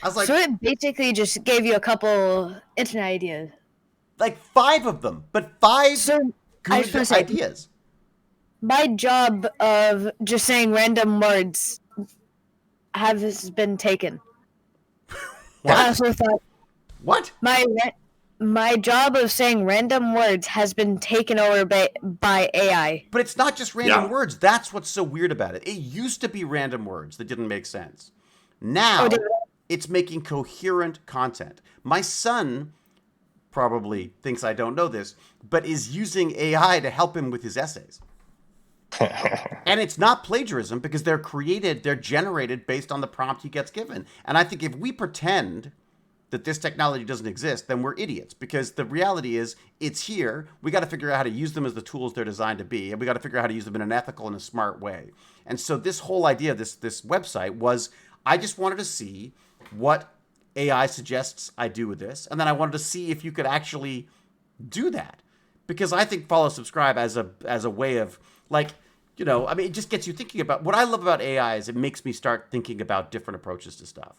I was like, so it basically just gave you a couple internet ideas. like 5 of them, but 5 So I was good gonna say, ideas. my job of just saying random words has been taken. What? I also thought What? my job of saying random words has been taken over by AI. But it's not just random words. That's what's so weird about it. It used to be random words that didn't make sense. Now, it's making coherent content. My son probably thinks I don't know this, but is using AI to help him with his essays. And it's not plagiarism because they're generated based on the prompt he gets given. And I think if we pretend that this technology doesn't exist, then we're idiots, because the reality is it's here. We got to figure out how to use them as the tools they're designed to be, and we got to figure out how to use them in an ethical and a smart way. And so this whole idea of this website was, I just wanted to see what AI suggests I do with this, and then I wanted to see if you could actually do that, because I think follow subscribe as a way of, like, you know, I mean, it just gets you thinking about what I love about AI is it makes me start thinking about different approaches to stuff.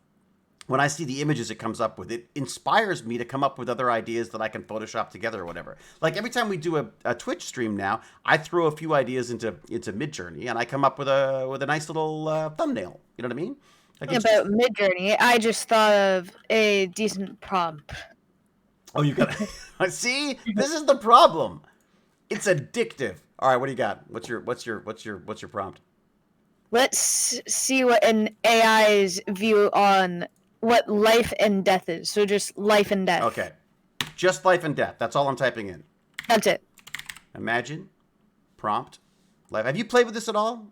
When I see the images it comes up with, it inspires me to come up with other ideas that I can Photoshop together or whatever. Like every time we do a Twitch stream now, I throw a few ideas into Midjourney and I come up with a nice little thumbnail. You know what I mean? Like about Midjourney, I just thought of a decent prompt. Oh, you got to see? This is the problem. It's addictive. All right, what do you got? What's your prompt? Let's see what an AI's view on what life and death is. So just life and death. Okay. Just life and death. That's all I'm typing in. That's it. Imagine. Prompt. Life. Have you played with this at all,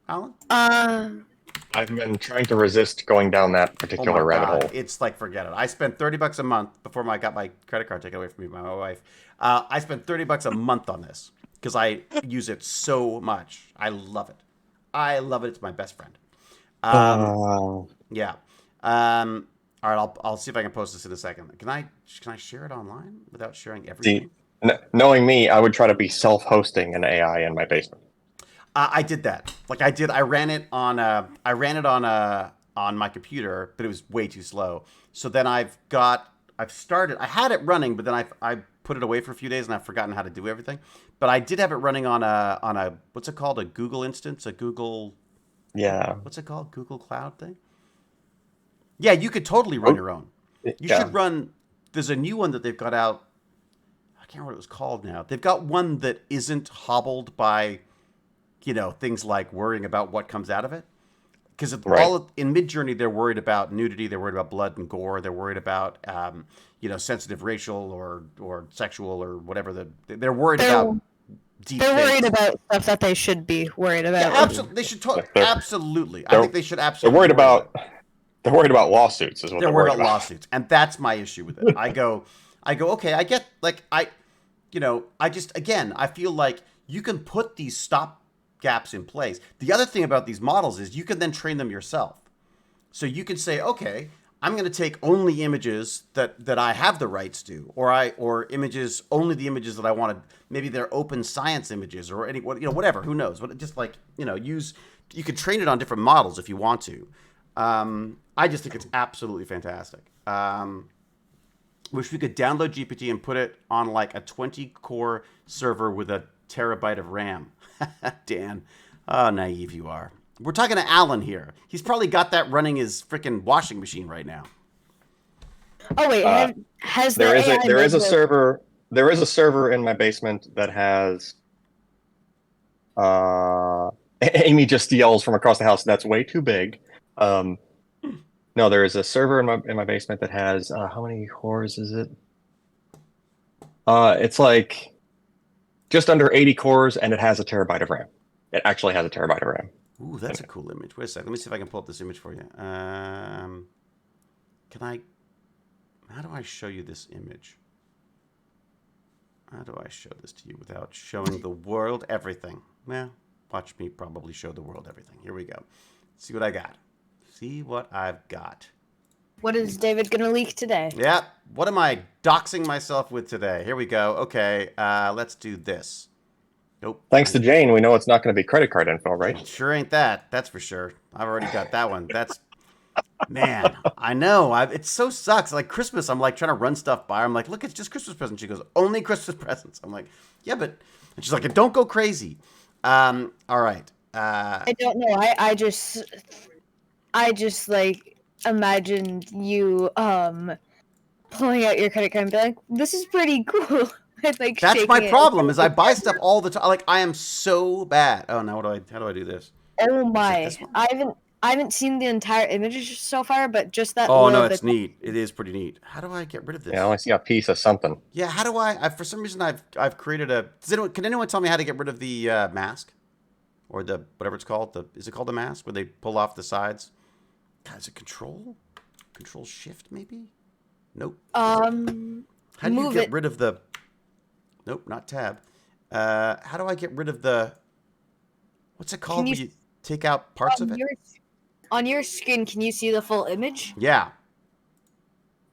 Alan? I've been trying to resist going down that particular rabbit hole. It's like, forget it. I spent $30 a month before I got my credit card taken away from me by my wife. I spent $30 a month on this because I use it so much. I love it. It's my best friend. Yeah. All right. I'll see if I can post this in a second. Can I share it online without sharing everything? See, knowing me, I would try to be self-hosting an AI in my basement. I did that. Like I ran it on my computer, but it was way too slow. So then I've started. I had it running, but then I put it away for a few days and I've forgotten how to do everything. But I did have it running on a what's it called? A Google instance, a Google. Yeah. What's it called? Google Cloud thing. Yeah, you could totally run your own. You should run. There's a new one that they've got out. I can't remember what it was called now. They've got one that isn't hobbled by, you know, things like worrying about what comes out of it. Because in Midjourney, they're worried about nudity, they're worried about blood and gore, they're worried about, sensitive racial or sexual or whatever. They're worried about deep They're fakes. worried about stuff that they should be worried about. Yeah, absolutely. They should absolutely. I think they should absolutely. They're worried about lawsuits. Is what they're worried about lawsuits, and that's my issue with it. I go. Okay, I get. Like I feel like you can put these stop gaps in place. The other thing about these models is you can then train them yourself. So you can say, okay, I'm going to take only images that I have the rights to, or images, only the images that I wanted. Maybe they're open science images or whatever. Who knows? But just like, you could train it on different models if you want to. I just think it's absolutely fantastic. Wish we could download GPT and put it on like a 20-core server with a terabyte of RAM. Dan, oh, naive you are. We're talking to Alan here. He's probably got that running his freaking washing machine right now. Oh wait, there is a server in my basement that has Amy just yells from across the house, that's way too big. No, there is a server in my basement that has how many cores is it? It's like just under 80 cores, and it has a terabyte of RAM. It actually has a terabyte of RAM. Ooh, that's a cool image. Wait a second. Let me see if I can pull up this image for you. How do I show you this image? How do I show this to you without showing the world everything? Well, watch me probably show the world everything. Here we go. See what I got. See what I've got. What is David gonna leak today? Yeah. What am I doxing myself with today? Here we go. Okay. Let's do this. Nope. Thanks to Jane, we know it's not going to be credit card info, right? Sure ain't that. That's for sure. I've already got that one. That's man. I know. It so sucks. Like Christmas, I'm like trying to run stuff by her. I'm like, look, it's just Christmas presents. She goes, only Christmas presents. I'm like, yeah, but and she's like, don't go crazy. All right. I don't know. I just like imagined you pulling out your credit card and be like, "This is pretty cool." And, like, That's my shaking it. problem. Is I buy stuff all the time. Like I am so bad. Oh, now how do I do this? Oh Is it my! this one? I haven't seen the entire image so far, but just that Oh no, little it's bit. neat. It is pretty neat. How do I get rid of this? Yeah, I only see a piece of something. Yeah, how do I for some reason I've created a. Can anyone tell me how to get rid of the mask, or the whatever it's called? Is it called the mask where they pull off the sides? God, is it Control? Control Shift maybe? Nope. How do you Move get it. rid of the? Nope, not tab. How do I get rid of the? What's it called? you- Where you take out parts of it? On your screen, can you see the full image? Yeah.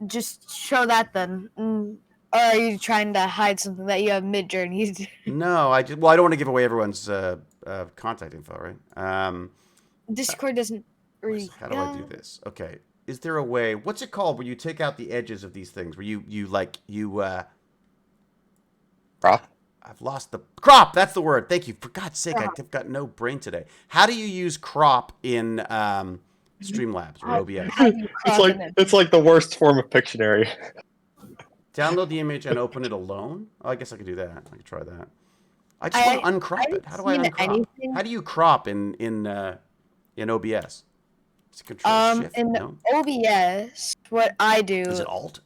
Just show that then. Or are you trying to hide something that you have mid journey? No, I don't want to give away everyone's contact info, right? Discord doesn't. How do I do this? Okay. Is there a way? What's it called where you take out the edges of these things? Where you Crop? I've lost the crop. That's the word. Thank you. For God's sake, I've got no brain today. How do you use crop in Streamlabs or OBS? It's like the worst form of Pictionary. Download the image and open it alone. Oh, I guess I could do that. I could try that. I just want to uncrop it. How do I uncrop? anything. How do you crop in OBS? Is it Control Shift? In No. OBS, what I do Is it Alt?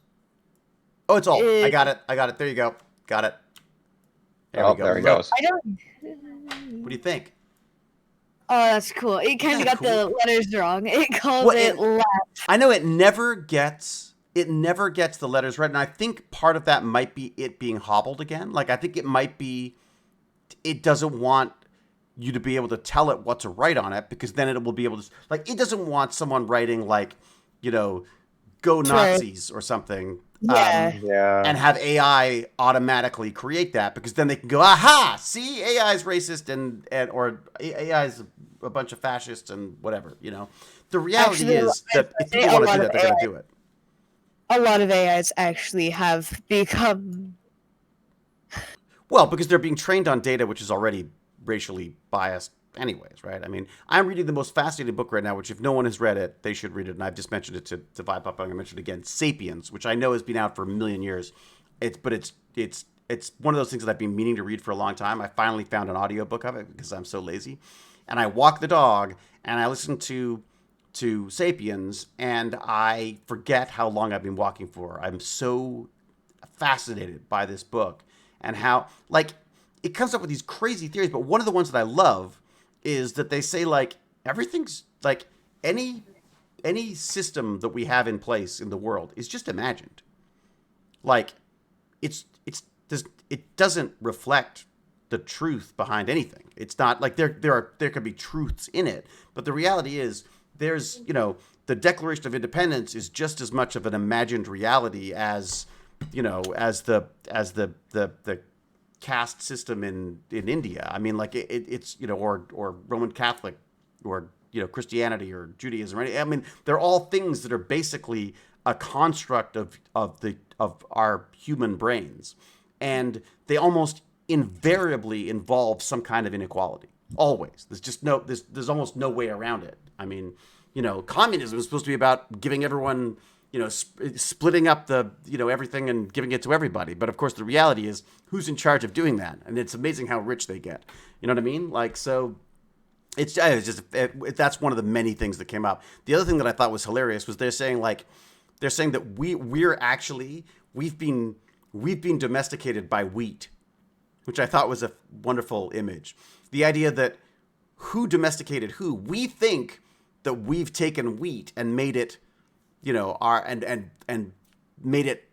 Oh, it's Alt. I got it. There you go. Got it. There we go. There he goes. I don't. What do you think? Oh, that's cool. It kind of got the letters wrong. It calls Well, it left. I know it never gets the letters right, and I think part of that might be it being hobbled again. Like I think it might be it doesn't want you to be able to tell it what to write on it because then it will be able to like it doesn't want someone writing like, go Nazis or something. Yeah. Yeah. And have AI automatically create that because then they can go, aha, see, AI is racist or AI is a bunch of fascists and whatever, The reality is that if people want to do that, they're going to do it. A lot of AIs actually have become. Well, because they're being trained on data which is already racially biased anyways, right? I mean, I'm reading the most fascinating book right now, which if no one has read it, they should read it. And I've just mentioned it to Vibepup. I'm going to mention it again. Sapiens, which I know has been out for a million years. It's one of those things that I've been meaning to read for a long time. I finally found an audiobook of it because I'm so lazy. And I walk the dog and I listen to Sapiens and I forget how long I've been walking for. I'm so fascinated by this book and how, like, it comes up with these crazy theories. But one of the ones that I love is that they say like everything's like any system that we have in place in the world is just imagined. Like it doesn't reflect the truth behind anything. It's not like there could be truths in it, but the reality is there's the Declaration of Independence is just as much of an imagined reality as as the caste system in India. I mean, like it's or Roman Catholic or Christianity or Judaism. Right? I mean, they're all things that are basically a construct of our human brains, and they almost invariably involve some kind of inequality. Always, there's almost no way around it. I mean, communism is supposed to be about giving everyone. Splitting up the, everything and giving it to everybody. But of course, the reality is who's in charge of doing that? And it's amazing how rich they get. You know what I mean? Like, so it's just, that's one of the many things that came up. The other thing that I thought was hilarious was they're saying that we've been domesticated by wheat, which I thought was a wonderful image. The idea that who domesticated who? We think that we've taken wheat and made it and made it,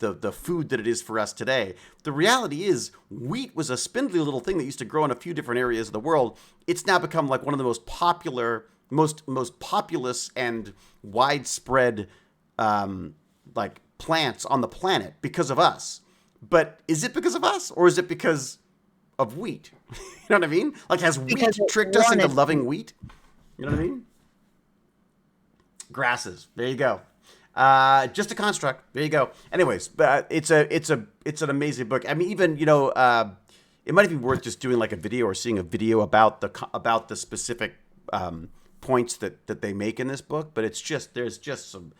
the food that it is for us today. The reality is wheat was a spindly little thing that used to grow in a few different areas of the world. It's now become like one of the most popular most populous and widespread like plants on the planet because of us. But is it because of us, or is it because of wheat? You know what I mean? Like, has wheat Because it tricked us into wanted loving wheat? You know what I mean? Grasses. There you go. Just a construct. There you go. Anyways, it's an amazing book. I mean, even it might be worth just doing like a video or seeing a video about the specific points that they make in this book. But there's just some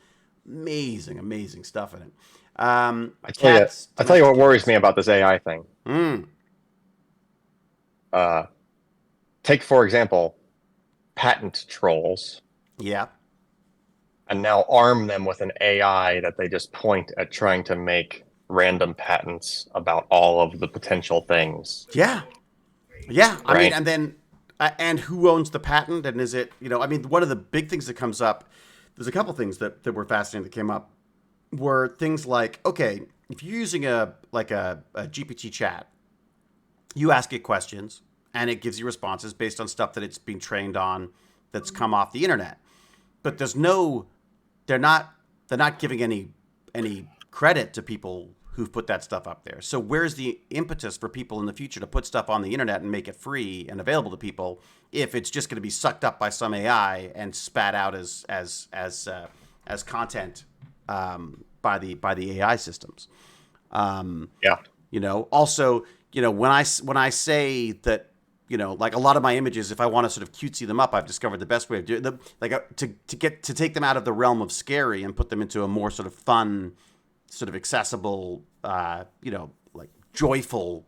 amazing stuff in it. I tell you what worries me about this AI thing. Take, for example, patent trolls. Yeah. And now arm them with an AI that they just point at trying to make random patents about all of the potential things. Yeah. Yeah. I Right? mean, and then, and who owns the patent? And is it, I mean, one of the big things that comes up, there's a couple things that were fascinating that came up, were things like, okay, if you're using a GPT chat, you ask it questions and it gives you responses based on stuff that it's been trained on that's come off the internet. But they're not giving any credit to people who've put that stuff up there. So where's the impetus for people in the future to put stuff on the internet and make it free and available to people if it's just going to be sucked up by some AI and spat out as content by the AI systems? Yeah. Also, when I say that, like a lot of my images, if I want to sort of cutesy them up, I've discovered the best way of doing them, to take them out of the realm of scary and put them into a more sort of fun, sort of accessible, like joyful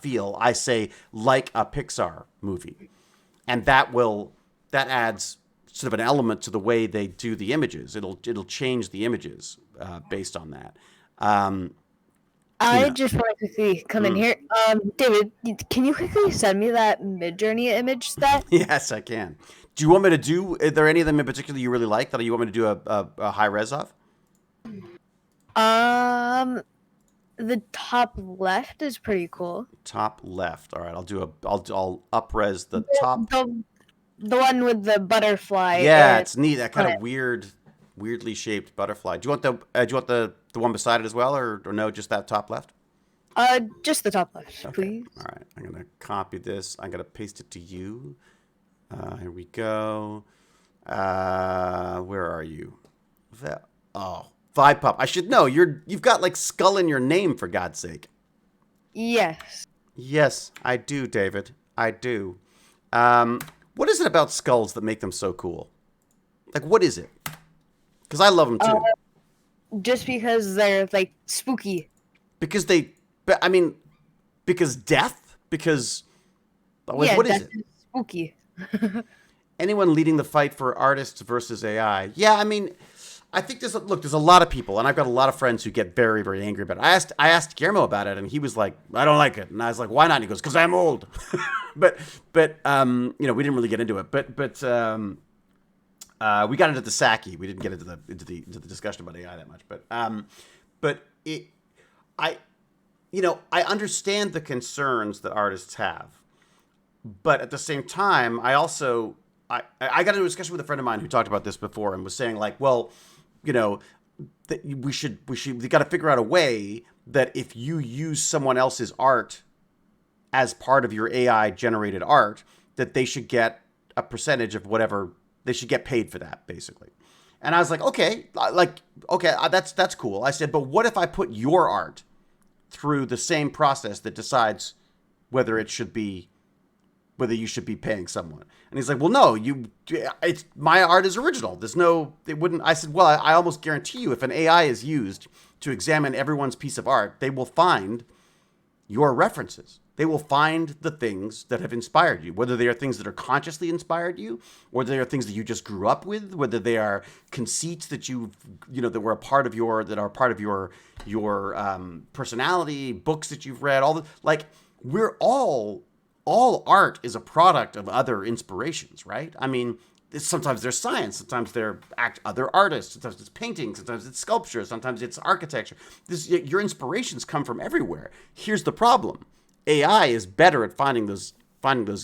feel. I say like a Pixar movie, and that adds sort of an element to the way they do the images. It'll change the images based on that. I just want to quickly come in here. David, can you quickly send me that Midjourney image that? Yes, I can. Do you want me to do? Are there any of them in particular you really like that you want me to do a high res of? The top left is pretty cool. Top left. All right, I'll up-res the top. The one with the butterfly. Yeah, it's neat. That kind of weirdly shaped butterfly. Do you want the one beside it as well, or no? Just that top left. Just the top left, Okay. please. All right, I'm gonna copy this. I'm gonna paste it to you. Here we go. Where are you? Vibepup. I should know. You've got like skull in your name, for God's sake. Yes. Yes, I do, David. I do. What is it about skulls that make them so cool? Like, what is it? Because I love them too. Just because they're like spooky. Because death? Because what is it? Is spooky. Anyone leading the fight for artists versus AI? Yeah, I mean, I think there's a lot of people, and I've got a lot of friends who get very, very angry about it. I asked Guillermo about it, and he was like, "I don't like it," and I was like, "Why not?" And he goes, "Because I'm old." but we didn't really get into it. But we got into the Saki. We didn't get into the discussion about AI that much. I understand the concerns that artists have, but at the same time, I got into a discussion with a friend of mine who talked about this before and was saying like, well, that we got to figure out a way that if you use someone else's art as part of your AI generated art, that they should get a percentage of whatever they should get paid for that, basically. And I was like, okay, that's cool. I said, but what if I put your art through the same process that decides whether you should be paying someone? And he's like, well, no, it's my art is original. It wouldn't. I said, well, I almost guarantee you if an AI is used to examine everyone's piece of art, they will find your references. They will find the things that have inspired you, whether they are things that are consciously inspired you, or they are things that you just grew up with, whether they are conceits that that were a part of your personality, books that you've read, we're all art is a product of other inspirations, right? I mean, sometimes there's science, sometimes they're other artists, sometimes it's painting, sometimes it's sculpture, sometimes it's architecture. Your inspirations come from everywhere. Here's the problem. AI is better at finding those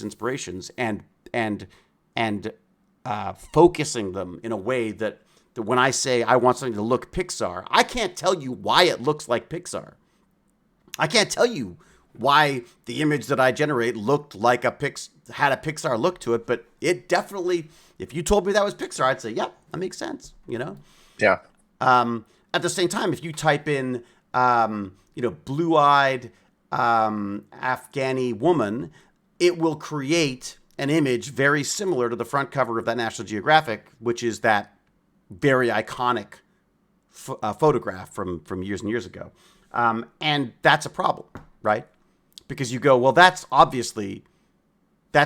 inspirations and focusing them in a way that when I say I want something to look Pixar, I can't tell you why it looks like Pixar. I can't tell you why the image that I generate looked like had a Pixar look to it, but it definitely, if you told me that was Pixar, I'd say, yep, that makes sense, you know? Yeah. At the same time, if you type in, blue-eyed Afghani woman, it will create an image very similar to the front cover of that National Geographic, which is that very iconic photograph from years and years ago. And that's a problem, right? Because you go, well, that's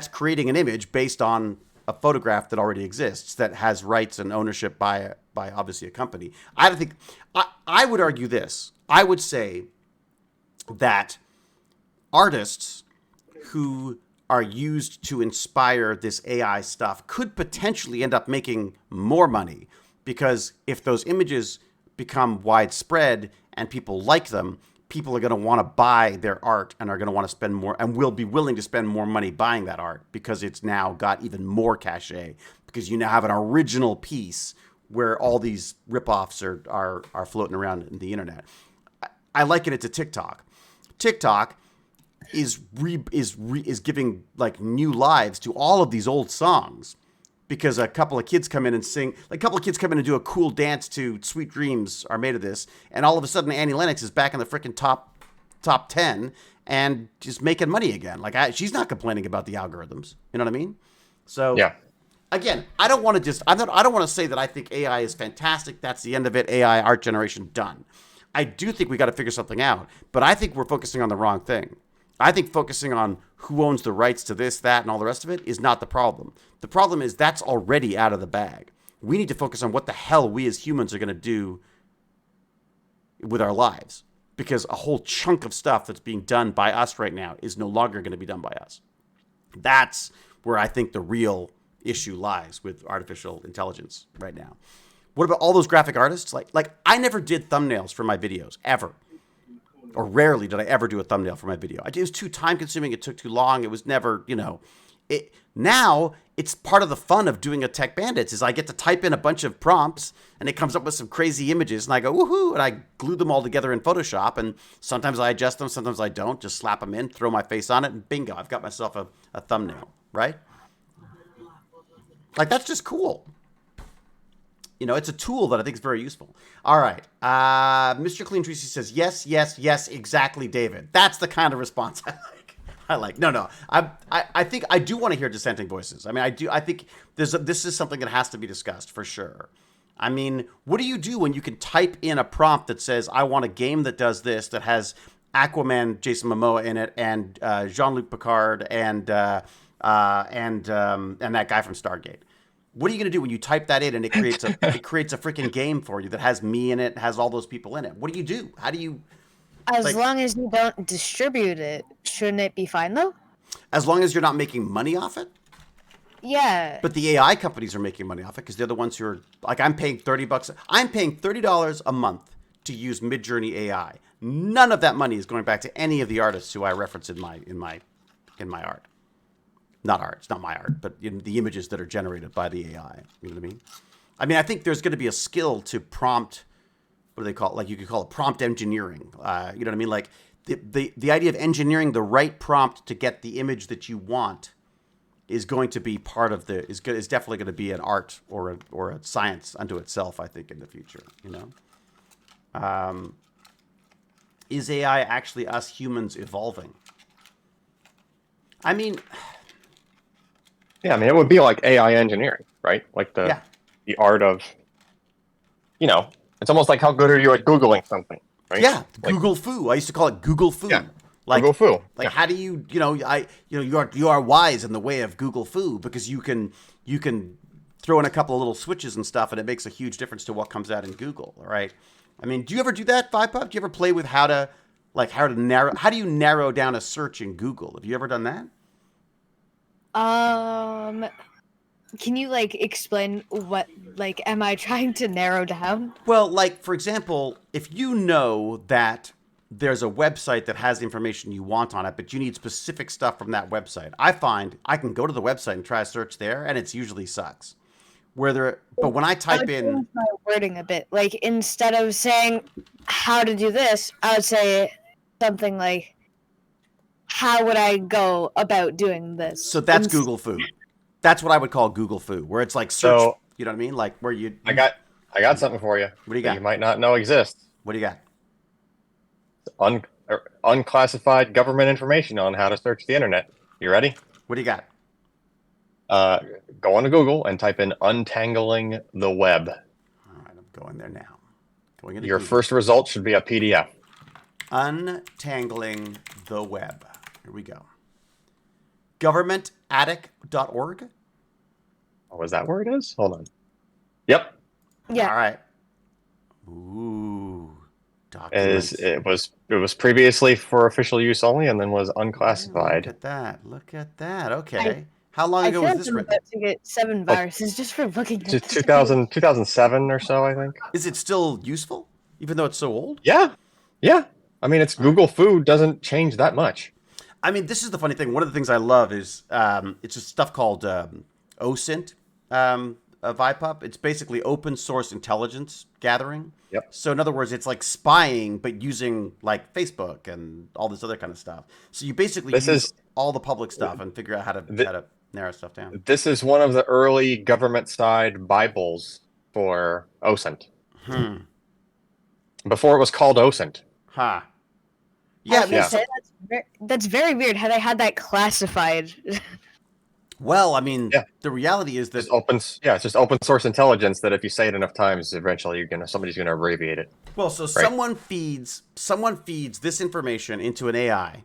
creating an image based on a photograph that already exists that has rights and ownership by obviously a company. I would argue this. I would say that artists who are used to inspire this AI stuff could potentially end up making more money, because if those images become widespread and people like them, people are going to want to buy their art and are going to want to spend more and will be willing to spend more money buying that art because it's now got even more cachet, because you now have an original piece where all these ripoffs are floating around in the internet. I liken it to TikTok. TikTok is giving like new lives to all of these old songs, because a couple of kids come in and sing, like a couple of kids come in and do a cool dance to Sweet Dreams Are Made of This, and all of a sudden Annie Lennox is back in the freaking top 10 and just making money again. Like she's not complaining about the algorithms. You know what I mean? So yeah. Again, I don't want to say that I think AI is fantastic. That's the end of it. AI art generation done. I do think we got to figure something out, but I think we're focusing on the wrong thing. I think focusing on who owns the rights to this, that, and all the rest of it is not the problem. The problem is that's already out of the bag. We need to focus on what the hell we as humans are going to do with our lives, because a whole chunk of stuff that's being done by us right now is no longer going to be done by us. That's where I think the real issue lies with artificial intelligence right now. What about all those graphic artists? Like I never did thumbnails for my videos, ever. Or rarely did I ever do a thumbnail for my video. It was too time consuming. It took too long. It was never, now it's part of the fun of doing a Tech Bandits is I get to type in a bunch of prompts and it comes up with some crazy images and I go, woohoo, and I glue them all together in Photoshop, and sometimes I adjust them, sometimes I don't, just slap them in, throw my face on it, and bingo, I've got myself a thumbnail, right? Like, that's just cool. It's a tool that I think is very useful. All right. Mr. Clean Tracy says, yes, exactly, David. That's the kind of response I like. No. I think I do want to hear dissenting voices. I mean, I think this is something that has to be discussed for sure. I mean, what do you do when you can type in a prompt that says, I want a game that does this, that has Aquaman, Jason Momoa in it, and Jean-Luc Picard, and that guy from Stargate? What are you going to do when you type that in and it creates a freaking game for you that has me in it, has all those people in it? What do you do? How do you... As long as you don't distribute it, shouldn't it be fine, though? As long as you're not making money off it? Yeah. But the AI companies are making money off it because they're the ones who are... Like, I'm paying $30. I'm paying $30 a month to use Midjourney AI. None of that money is going back to any of the artists who I reference in my art. Not art. It's not my art, but the images that are generated by the AI. You know what I mean? I mean, I think there's going to be a skill to prompt. What do they call it? Like, you could call it prompt engineering. You know what I mean? Like the idea of engineering the right prompt to get the image that you want is going to be part of is definitely going to be an art or a science unto itself, I think, in the future. Is AI actually us humans evolving? I mean. Yeah, I mean, it would be like AI engineering, right? Like the art of, it's almost like how good are you at Googling something, right? Yeah, like, Google foo. I used to call it Google foo. Yeah, like, Google foo. Like, how do you, you are wise in the way of Google foo, because you can throw in a couple of little switches and stuff, and it makes a huge difference to what comes out in Google, right? I mean, do you ever do that, Vibepup? Do you ever play with how do you narrow down a search in Google? Have you ever done that? Can you explain what am I trying to narrow down? Well, for example, if you know that there's a website that has the information you want on it, but you need specific stuff from that website, I find I can go to the website and try to search there, and it usually sucks. But when I type in, change my wording a bit. Like instead of saying how to do this, I would say something like, "How would I go about doing this?" so that's Google Food. That's what I would call Google Food, where it's like search. So You know what I mean? Like where you. I got something for you. What do you that got? you might not know exists. What do you got? Unclassified government information on how to search the internet. You ready? What do you got? Go on to Google and type in "untangling the web." All right, I'm going there now. Going into Your Google. first result should be a PDF. Untangling the web. Here we go. Governmentattic.org. Oh, is that where it is? Hold on. Yep. Yeah. All right. Ooh. Documents. It was previously for official use only, and then was Look unclassified. at that. Look at that. Okay. How long I ago feel was like this I'm written? about to get 7 viruses just for looking at To this. 2007 or so, I think. Is it still useful, even though it's so old? Yeah. I mean, it's Google Food doesn't change that much. I mean, this is the funny thing. One of the things I love is it's just stuff called OSINT, Vibepup. It's basically open source intelligence gathering. Yep. So in other words, it's like spying, but using like Facebook and all this other kind of stuff. So you basically use all the public stuff and figure out how to narrow stuff down. This is one of the early government side Bibles for OSINT. Before it was called OSINT. Huh. Yeah, Yeah. that's very weird how they had that classified. Well, I mean, the reality is that it's just open source intelligence that if you say it enough times, eventually somebody's gonna abbreviate it. well, so someone feeds this information into an AI.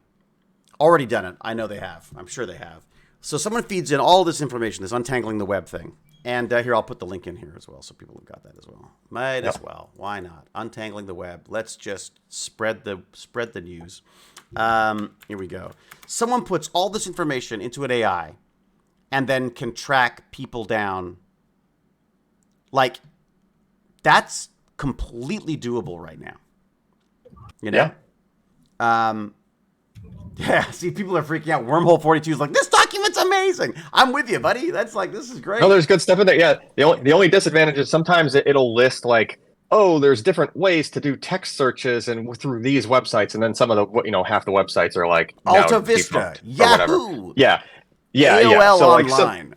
Already done it. I know they have. I'm sure they have. So someone feeds in all this information, this untangling the web thing. And here, I'll put the link in here as well, so people have got that as well. Might as well. Why not? Untangling the web. Let's just spread the news. Here we go. Someone puts all this information into an AI, and then can track people down. Like, that's completely doable right now. You know? Yeah, see, people are freaking out. Wormhole 42 is like, this document's amazing. I'm with you, buddy. That's like, this is great. No, there's good stuff in there. Yeah, the only disadvantage is sometimes it'll list like, oh, there's different ways to do text searches and through these websites, and then some of the half the websites are like Alta Vista, Yahoo, AOL So Online,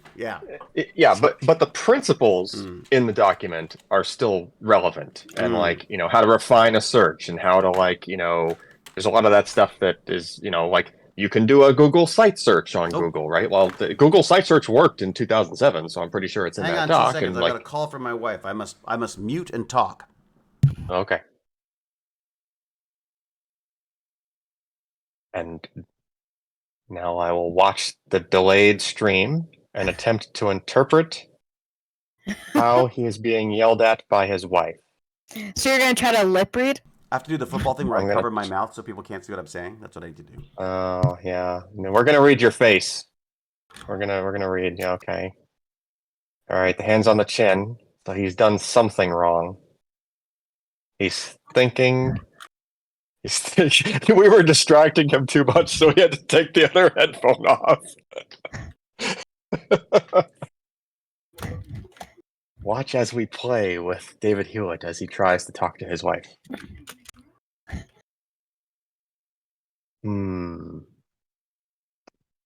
but the principles in the document are still relevant, and how to refine a search and how to there's a lot of that stuff that is you can do a Google site search on Google, right? Well, the Google site search worked in 2007, so I'm pretty sure it's in that doc. Hang on 2 seconds. I got a call from my wife. I must mute and talk. Okay. And now I will watch the delayed stream and attempt to interpret how he is being yelled at by his wife. So you're gonna try to lip read? I have to do the football thing where I cover my mouth so people can't see what I'm saying. That's what I need to do. Oh yeah, no, we're gonna read your face. We're gonna read. Yeah, okay. All right, the hands on the chin. So he's done something wrong. He's thinking. We were distracting him too much, so he had to take the other headphone off. Watch as we play with David Hewlett as he tries to talk to his wife.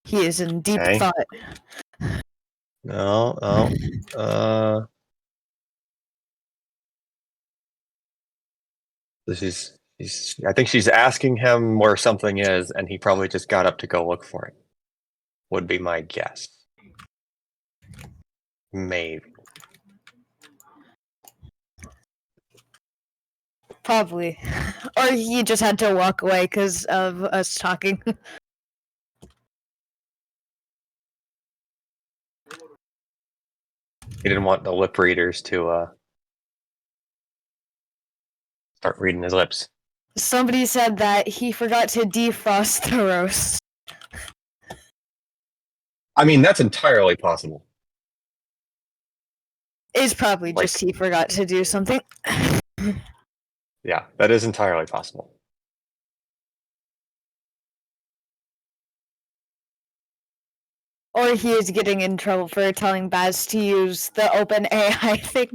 He is in deep thought. No. I think she's asking him where something is, and he probably just got up to go look for it. Would be my guess. Maybe. Probably. Or he just had to walk away because of us talking. He didn't want the lip readers to start reading his lips. Somebody said that he forgot to defrost the roast. I mean, that's entirely possible. It's probably just he forgot to do something. Yeah, that is entirely possible. Or he is getting in trouble for telling Baz to use the open AI thing.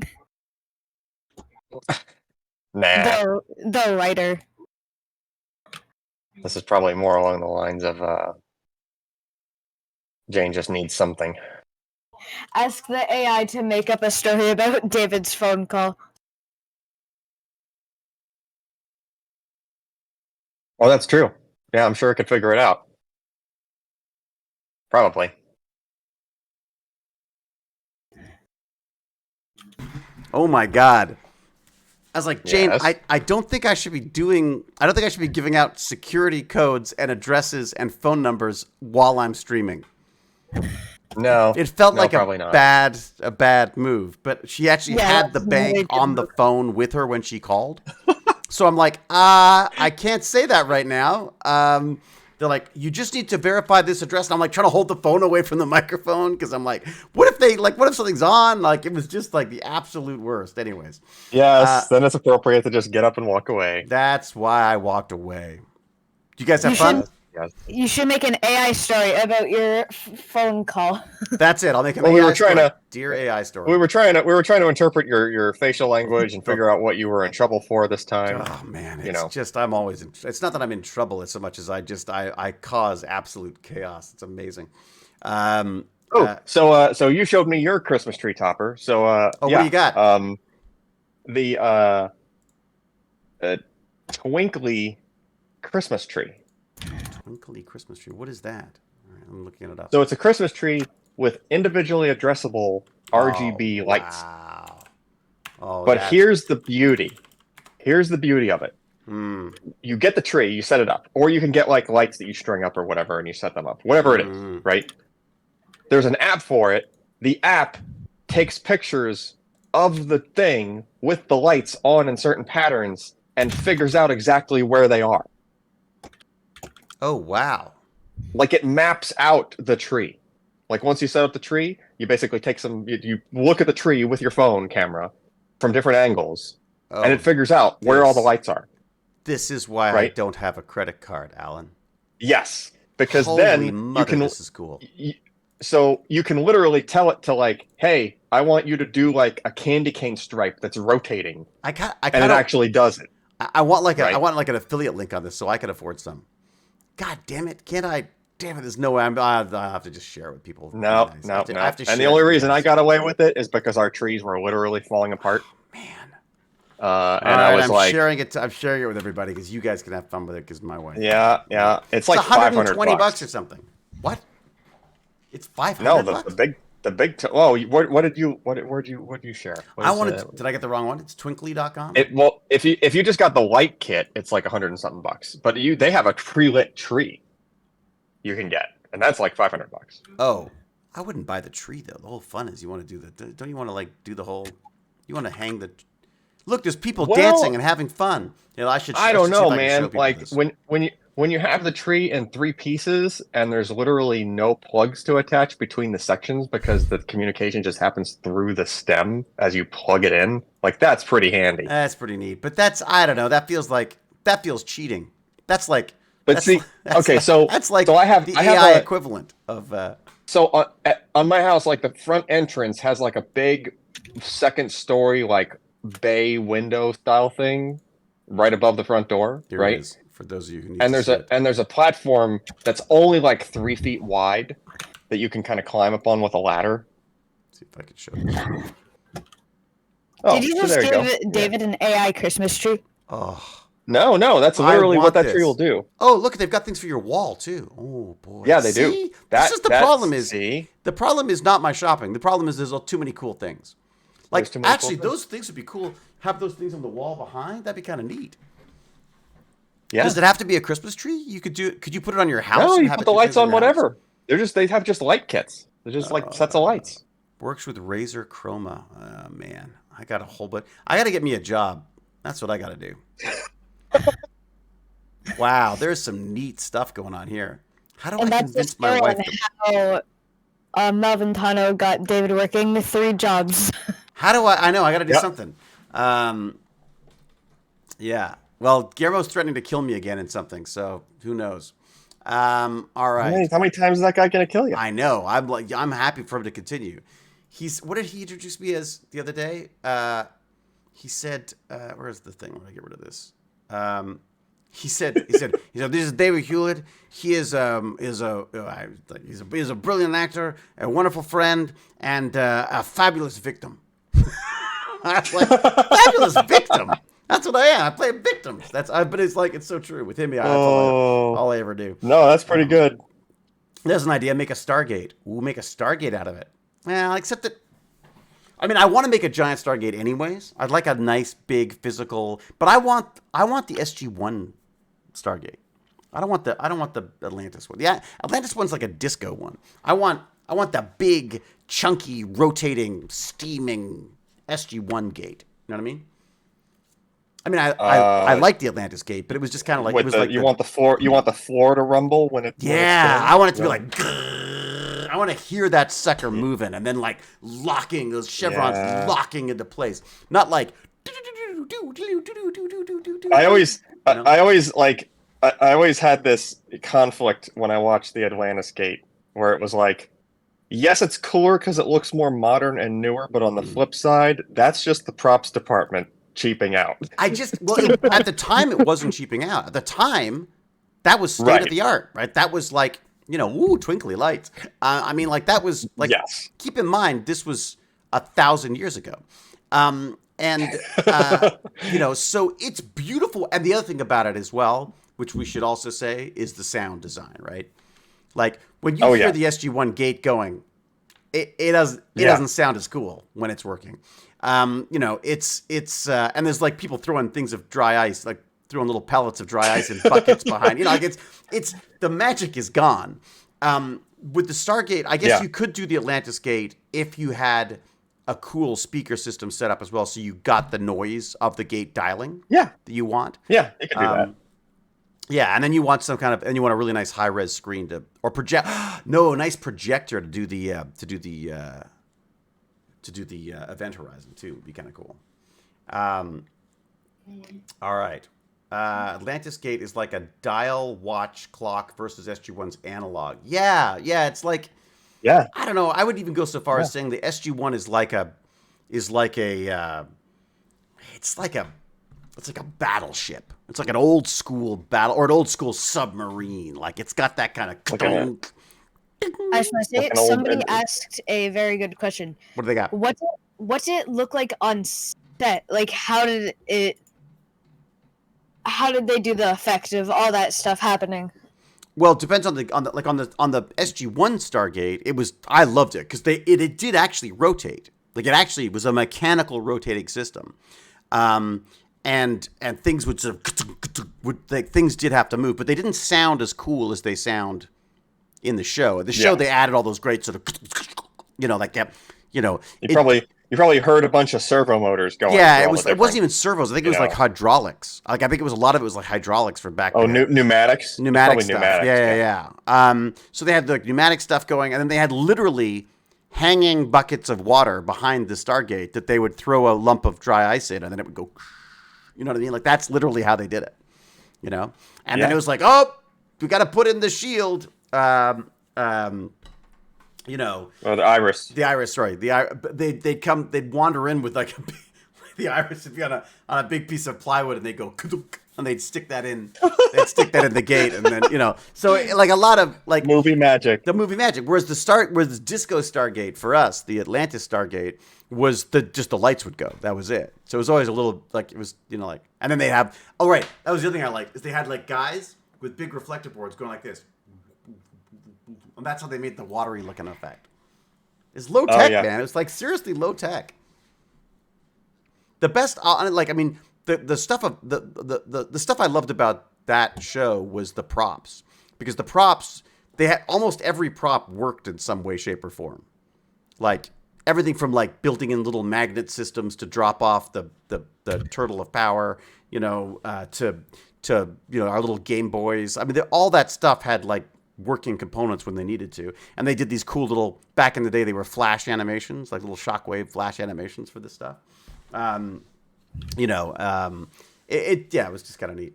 Nah, The writer. this is probably more along the lines of Jane just needs something. Ask the AI to make up a story about David's phone call. Oh, that's true. Yeah, I'm sure it could figure it out. Probably. Oh my god. I was like, Jane, Yes. I don't think I should be giving out security codes and addresses and phone numbers while I'm streaming. No. It felt no, like probably a not. bad move, but she actually had the that's bank really on the phone with her when she called. So I'm like, I can't say that right now. They're like, you just need to verify this address. And I'm like trying to hold the phone away from the microphone because I'm like, what if something's on? Like, it was just like the absolute worst. Anyways, Yes, then it's appropriate to just get up and walk away. that's why I walked away. Do you guys have You fun? should- Yes. You should make an AI story about your phone call. That's it. I'll make an Well, AI we were trying story. to- Dear AI story. We were trying to interpret your facial language and figure out what you were in trouble for this time. Oh man, it's You know. just I'm always it's not that I'm in trouble as so much as I cause absolute chaos. It's amazing. So you showed me your Christmas tree topper. So what yeah, do you got? The twinkly Christmas tree. Twinkly Christmas tree. What is that? All right, I'm looking it up. So it's a Christmas tree with individually addressable RGB lights. Wow. Oh, But here's the beauty. Here's the beauty of it. You get the tree, you set it up, or you can get like lights that you string up or whatever, and you set them up. Whatever it is, right? There's an app for it. The app takes pictures of the thing with the lights on in certain patterns and figures out exactly where they are. Oh wow. Like it maps out the tree. Like once you set up the tree, you basically take you look at the tree with your phone camera from different angles, and it figures out where all the lights are. This is why I Right? don't have a credit card, Alan. Yes, because Holy then mother, you can. This is cool. So you can literally tell it to like, hey, I want you to do like a candy cane stripe that's rotating, and it actually does it. I want like Right. I want like an affiliate link on this so I can afford some. God damn it! Can't I? Damn it! There's no way. I have to just share it with people. No. I have to And share the it only with reason you I guys. got away with it is because our trees were literally falling apart. Man. And All I right, was like, sharing it. I'm sharing it with everybody because you guys can have fun with it. Because my wife. yeah. It's like 120 $500 bucks or something. What? It's 500 No, bucks? the big. Who'd you share? I wanted. Did I get the wrong one? It's twinkly.com. Well, if you just got the light kit, it's like $100 and something bucks. But they have a pre-lit tree you can get, and that's like $500. Oh, I wouldn't buy the tree though. The whole fun is you want to do the. Don't you want to like do the whole? You want to hang the. Look, there's people dancing and having fun. You know, I should see if I can show people Like this. when you have the tree in 3 pieces and there's literally no plugs to attach between the sections because the communication just happens through the stem as you plug it in. Like that's pretty handy. That's pretty neat. But I don't know. That feels cheating. That's like. But that's see, that's okay, like, so that's like so I have the I have AI a, equivalent of. So on my house, like the front entrance has like a big second story like bay window style thing right above the front door, Here right? it is, for those of you who need And to see it. there's a platform that's only like 3 feet wide that you can kind of climb up on with a ladder. Let's see if I can show this. Oh, Did you so just there you go. give David an AI Christmas tree? Oh. No, that's literally what that this. tree will do. Oh, look, they've got things for your wall too. Oh boy. Yeah, they See? do. This is the problem. See? The problem is not my shopping. The problem is there's too many cool things. Like There's too many actually, cool those things would be cool. Have those things on the wall behind. That'd be kind of neat. Yeah. Does it have to be a Christmas tree? You could do. Could you put it on your house? No, and you have put it the lights in on your house? whatever. They have just light kits. They're just like sets of lights. Works with Razer Chroma. Oh, man, I got a whole bunch. I got to get me a job. That's what I got to do. Wow, there's some neat stuff going on here. How do I convince my wife? How Malventano got David working 3 jobs. How do I know I got to do Yep. something. Yeah. Well, Guillermo's threatening to kill me again in something, so who knows? All How right. many times is that guy gonna kill you? I know. I'm happy for him to continue. What did he introduce me as the other day? He said, where's the thing? When I get rid of this? This is David Hewlett. He is he's a brilliant actor, a wonderful friend, and a fabulous victim. That's like fabulous victim. That's what I am. I play victims. But it's so true with him. Yeah, that's all I ever do. No, that's pretty good. There's an idea. Make a Stargate. We'll make a Stargate out of it. Well, except that. I mean, I want to make a giant Stargate anyways. I'd like a nice, big, physical. But I want the SG-1 Stargate. I don't want the Atlantis one. Yeah, Atlantis one's like a disco one. I want the big, chunky, rotating, steaming SG-1 gate. You know what I mean? I mean, I like the Atlantis gate, but it was just kind of like it was you want the floor to rumble when it. I want it to be like. Grrr. I want to hear that sucker moving and then like locking those chevrons locking into place, not like. I always had this conflict when I watched the Atlantis Gate, where it was like, yes, it's cooler because it looks more modern and newer, but on the flip side, that's just the props department cheaping out. At the time it wasn't cheaping out. At the time, that was state of the art, right? That was like, twinkly lights. I mean, like that was like. Yes. Keep in mind, this was 1,000 years ago, so it's beautiful. And the other thing about it as well, which we should also say, is the sound design, right? Like when you hear the SG-1 gate going, it doesn't sound as cool when it's working. It's and there's like people throwing things of dry ice, like throwing little pellets of dry ice in buckets behind. It's the magic is gone. With the Stargate, I guess you could do the Atlantis Gate if you had a cool speaker system set up as well, so you got the noise of the gate dialing. Yeah, that you want. Yeah, you can do that. Yeah, and then you want you want a really nice high res screen a nice projector to do the event horizon too. Would be kind of cool. All right. Atlantis Gate is like a dial watch clock versus SG-1's analog. Yeah, it's like. Yeah. I don't know. I would even go so far as saying the SG-1 is like a battleship. It's like an old school battle or an old school submarine. Like it's got that kind of. I was going to say, somebody asked a very good question. What do they got? What's it look like on set? Like how did they do the effect of all that stuff happening? Well, it depends on the SG-1 Stargate. I loved it because it did actually rotate. Like it actually was a mechanical rotating system, and things would sort of things did have to move, but they didn't sound as cool as they sound in the show. In the show, they added all those great sort of like that. You probably heard a bunch of servo motors going. Yeah, it wasn't even servos. I think it was like hydraulics. Like I think it was a lot of it was like hydraulics for back. Oh, pneumatics. Pneumatic stuff. Yeah. So they had the pneumatic stuff going, and then they had literally hanging buckets of water behind the Stargate that they would throw a lump of dry ice in, and then it would go. You know what I mean? Like that's literally how they did it. And then it was like, oh, we got to put in the shield. The iris. The iris, sorry. They'd wander in with like the iris would be on a big piece of plywood, and they'd go, and they'd stick that in. They'd stick that in the gate, and then so like a lot of like movie magic. The movie magic. Whereas the disco Stargate for us, the Atlantis Stargate was just the lights would go. That was it. So it was always a little like it was like, and then they'd have. Oh right, that was the other thing I liked is they had like guys with big reflector boards going like this. And that's how they made the watery looking effect. It's low tech, man. It's like seriously low tech. The best, the stuff of the stuff I loved about that show was the props, because the props they had almost every prop worked in some way, shape, or form. Like everything from like building in little magnet systems to drop off the turtle of power, to our little Game Boys. I mean, all that stuff had like working components when they needed to, and they did these cool little. Back in the day, they were flash animations, like little shockwave flash animations for this stuff. It it was just kind of neat.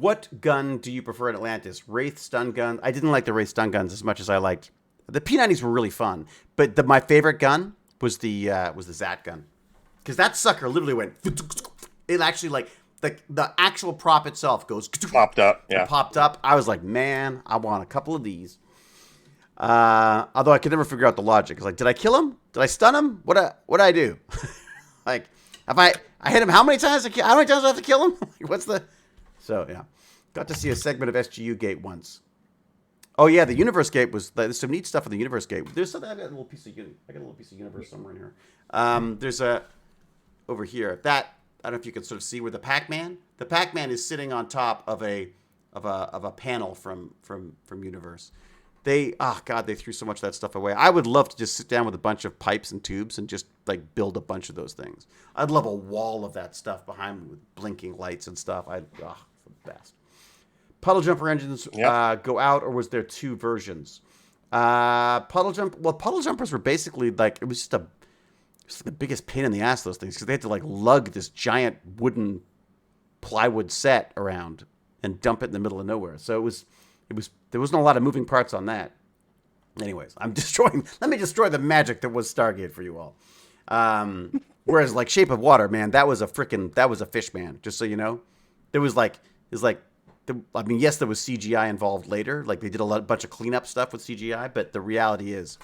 What gun do you prefer in Atlantis? Wraith stun gun. I didn't like the Wraith stun guns as much as I liked the P90s. Were really fun, but my favorite gun was the Zat gun, because that sucker literally went. It actually like the actual prop itself goes Popped up. Yeah. popped up. I was like, man, I want a couple of these. Although I could never figure out the logic. It's like, did I kill him? Did I stun him? What did I do? Like, if I hit him, how many times? How many times do I have to kill him? What's the? So yeah, got to see a segment of SGU Gate once. Oh yeah, the Universe Gate was. There's some neat stuff in the Universe Gate. There's something. I got a little piece of Universe somewhere in here. There's a over here that I don't know if you can sort of see where the Pac-Man. The Pac-Man is sitting on top of a panel from Universe. They threw so much of that stuff away. I would love to just sit down with a bunch of pipes and tubes and just like build a bunch of those things. I'd love a wall of that stuff behind me with blinking lights and stuff. It's the best. Puddle jumper engines go out, or was there two versions? Puddle jumpers were basically like it was the biggest pain in the ass, those things, because they had to like lug this giant wooden plywood set around and dump it in the middle of nowhere. So there wasn't a lot of moving parts on that. Anyways, let me destroy the magic that was Stargate for you all. Whereas like Shape of Water, man, that was a fish man, just so you know. Yes, there was CGI involved later. Like they did a bunch of cleanup stuff with CGI, but the reality is,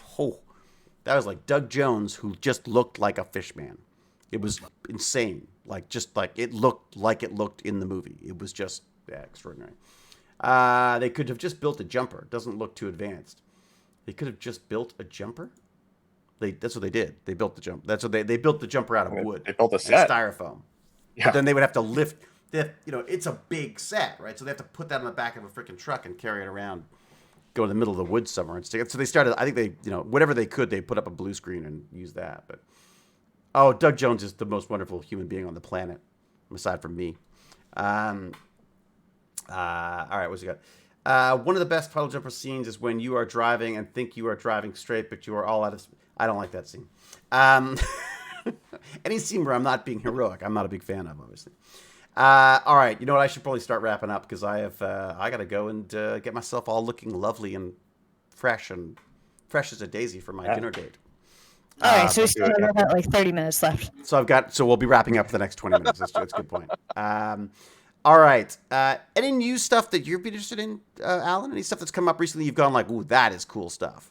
that was like Doug Jones, who just looked like a fish man. It was insane. It looked in the movie. It was just extraordinary. They could have just built a jumper. It doesn't look too advanced. They could have just built a jumper. That's what they did. They built the jump. That's what they built the jumper out of wood. They built a set. Styrofoam. Yeah. But then they would have to lift. It's a big set, right? So they have to put that on the back of a freaking truck and carry it around, go in the middle of the woods somewhere and stick it. So they started. I think they, whatever they could, they put up a blue screen and use that. But Doug Jones is the most wonderful human being on the planet, aside from me. All right, what's he got? One of the best puddle jumper scenes is when you are driving and think you are driving straight, but you are all out of. I don't like that scene. Any scene where I'm not being heroic, I'm not a big fan of, obviously. All right, you know what? I should probably start wrapping up because I got to go and get myself all looking lovely and fresh as a daisy for my dinner date. All right, so we still have about like 30 minutes left. So we'll be wrapping up for the next 20 minutes. That's a good point. All right. Any new stuff that you've been interested in, Alan? Any stuff that's come up recently you've gone like, ooh, that is cool stuff?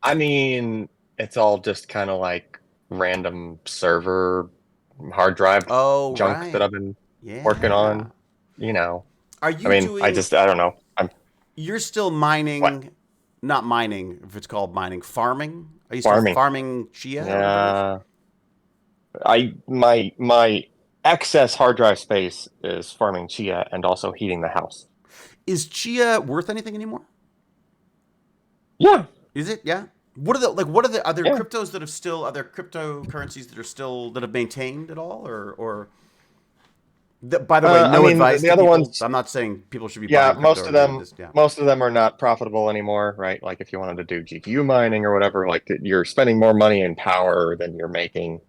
I mean, it's all just kind of like random server hard drive junk that I've been working on. Are you I don't know. You're still mining, what? Not mining, if it's called mining, farming? Are you still farming Chia? Yeah. My excess hard drive space is farming Chia and also heating the house. Is Chia worth anything anymore? Yeah. Is it? Yeah. What are the other cryptos that have still other cryptocurrencies that have maintained at all, or by the way, advice. The other ones, I'm not saying people should be. Yeah, most of them are not profitable anymore, right? Like if you wanted to do GPU mining or whatever, like you're spending more money in power than you're making,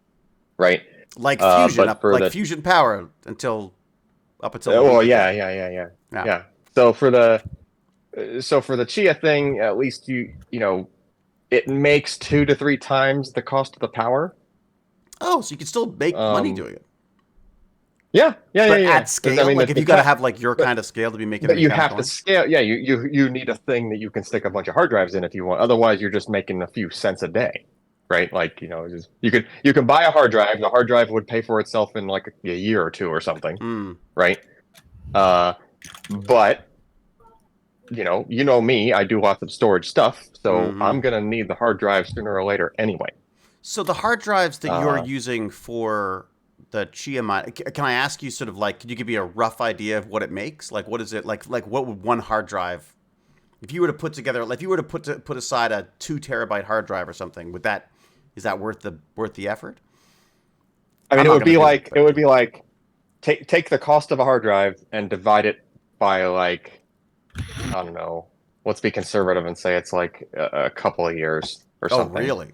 right? Like fusion, fusion power until. Well, yeah. So for the Chia thing, at least you know. It makes 2 to 3 times the cost of the power. Oh, so you can still make money doing it. Yeah. At scale, if you got to have like your kind of scale to be making. But you have to scale. Yeah, you need a thing that you can stick a bunch of hard drives in if you want. Otherwise, you're just making a few cents a day, right? Like you can buy a hard drive. The hard drive would pay for itself in like a year or 2 or something, right? But. You know me, I do lots of storage stuff, so I'm going to need the hard drive sooner or later anyway. So the hard drives that you're using for the Chia mine, can I ask you sort of like, can you give me a rough idea of what it makes? Like, what is it, like what would one hard drive, if you were to put aside a 2 terabyte hard drive or something, is that worth the effort? I mean, it would be like, take the cost of a hard drive and divide it by like, I don't know. Let's be conservative and say it's like a couple of years or something. Oh, really?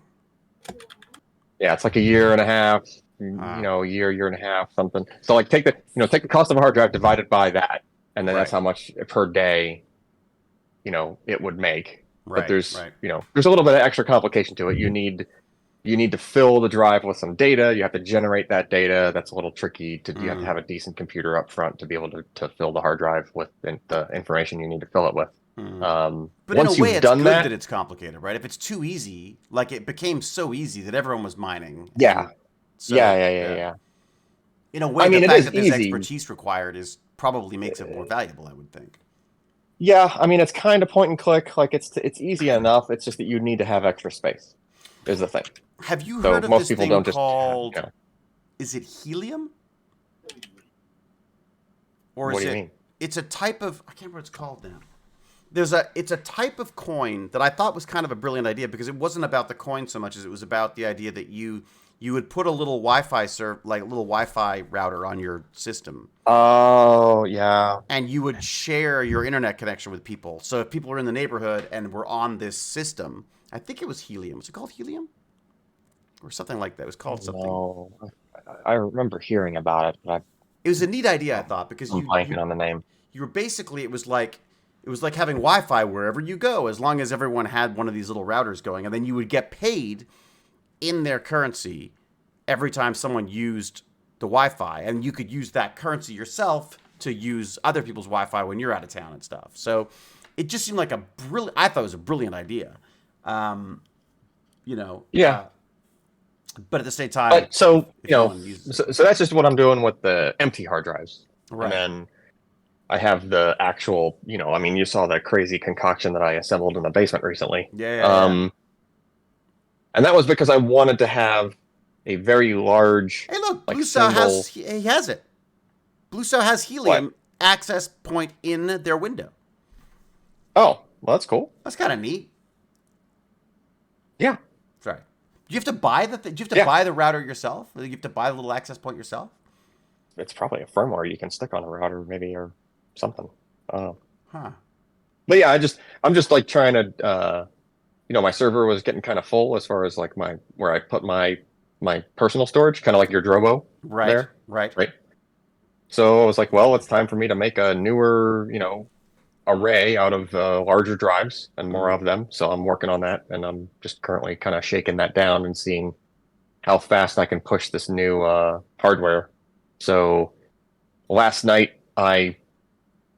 Yeah, it's like a year and a half, year and a half, something. So like take the cost of a hard drive divided by that, and then that's how much per day, it would make. But there's there's a little bit of extra complication to it. You need to fill the drive with some data. You have to generate that data. That's a little tricky. You have to have a decent computer up front to be able to fill the hard drive with the information you need to fill it with. But in a way, it's good that it's complicated, right? If it's too easy, like it became so easy that everyone was mining. Yeah. So, yeah. In a way, the fact that there's expertise required probably makes it more valuable, I would think. Yeah, I mean, it's kind of point and click. Like it's easy enough. It's just that you need to have extra space. Is the thing. Have you heard of this thing called? Is it helium? Or what do you mean? It's a type of. I can't remember what it's called now. It's a type of coin that I thought was kind of a brilliant idea because it wasn't about the coin so much as it was about the idea that you would put a little Wi-Fi router on your system. Oh, yeah. And you would share your internet connection with people. So if people are in the neighborhood and were on this system, I think it was helium. Was it called helium? Or something like that. It was called something. No, I remember hearing about it, but it was a neat idea, I thought, because I'm blanking on the name. You were basically it was like having Wi-Fi wherever you go, as long as everyone had one of these little routers going, and then you would get paid in their currency every time someone used the Wi-Fi, and you could use that currency yourself to use other people's Wi-Fi when you're out of town and stuff. So it just seemed like I thought it was a brilliant idea. Yeah. But at the same time, so that's just what I'm doing with the empty hard drives, right? And then I have the actual, you saw that crazy concoction that I assembled in the basement recently. Yeah. And that was because I wanted to have a very large. Hey, look, Blue Cell has it. Blue Cell has helium access point in their window. Oh, well, that's cool. That's kind of neat. Yeah. Sorry. Do you have to buy the? Do you have to buy the router yourself? Or do you have to buy the little access point yourself? It's probably a firmware you can stick on a router, maybe, or something. Huh. But yeah, I'm just like trying to. My server was getting kind of full as far as like where I put my personal storage, kind of like your Drobo. Right. So I was like, well, it's time for me to make a newer, array out of larger drives and more of them. So I'm working on that, and I'm just currently kind of shaking that down and seeing how fast I can push this new hardware. So last night I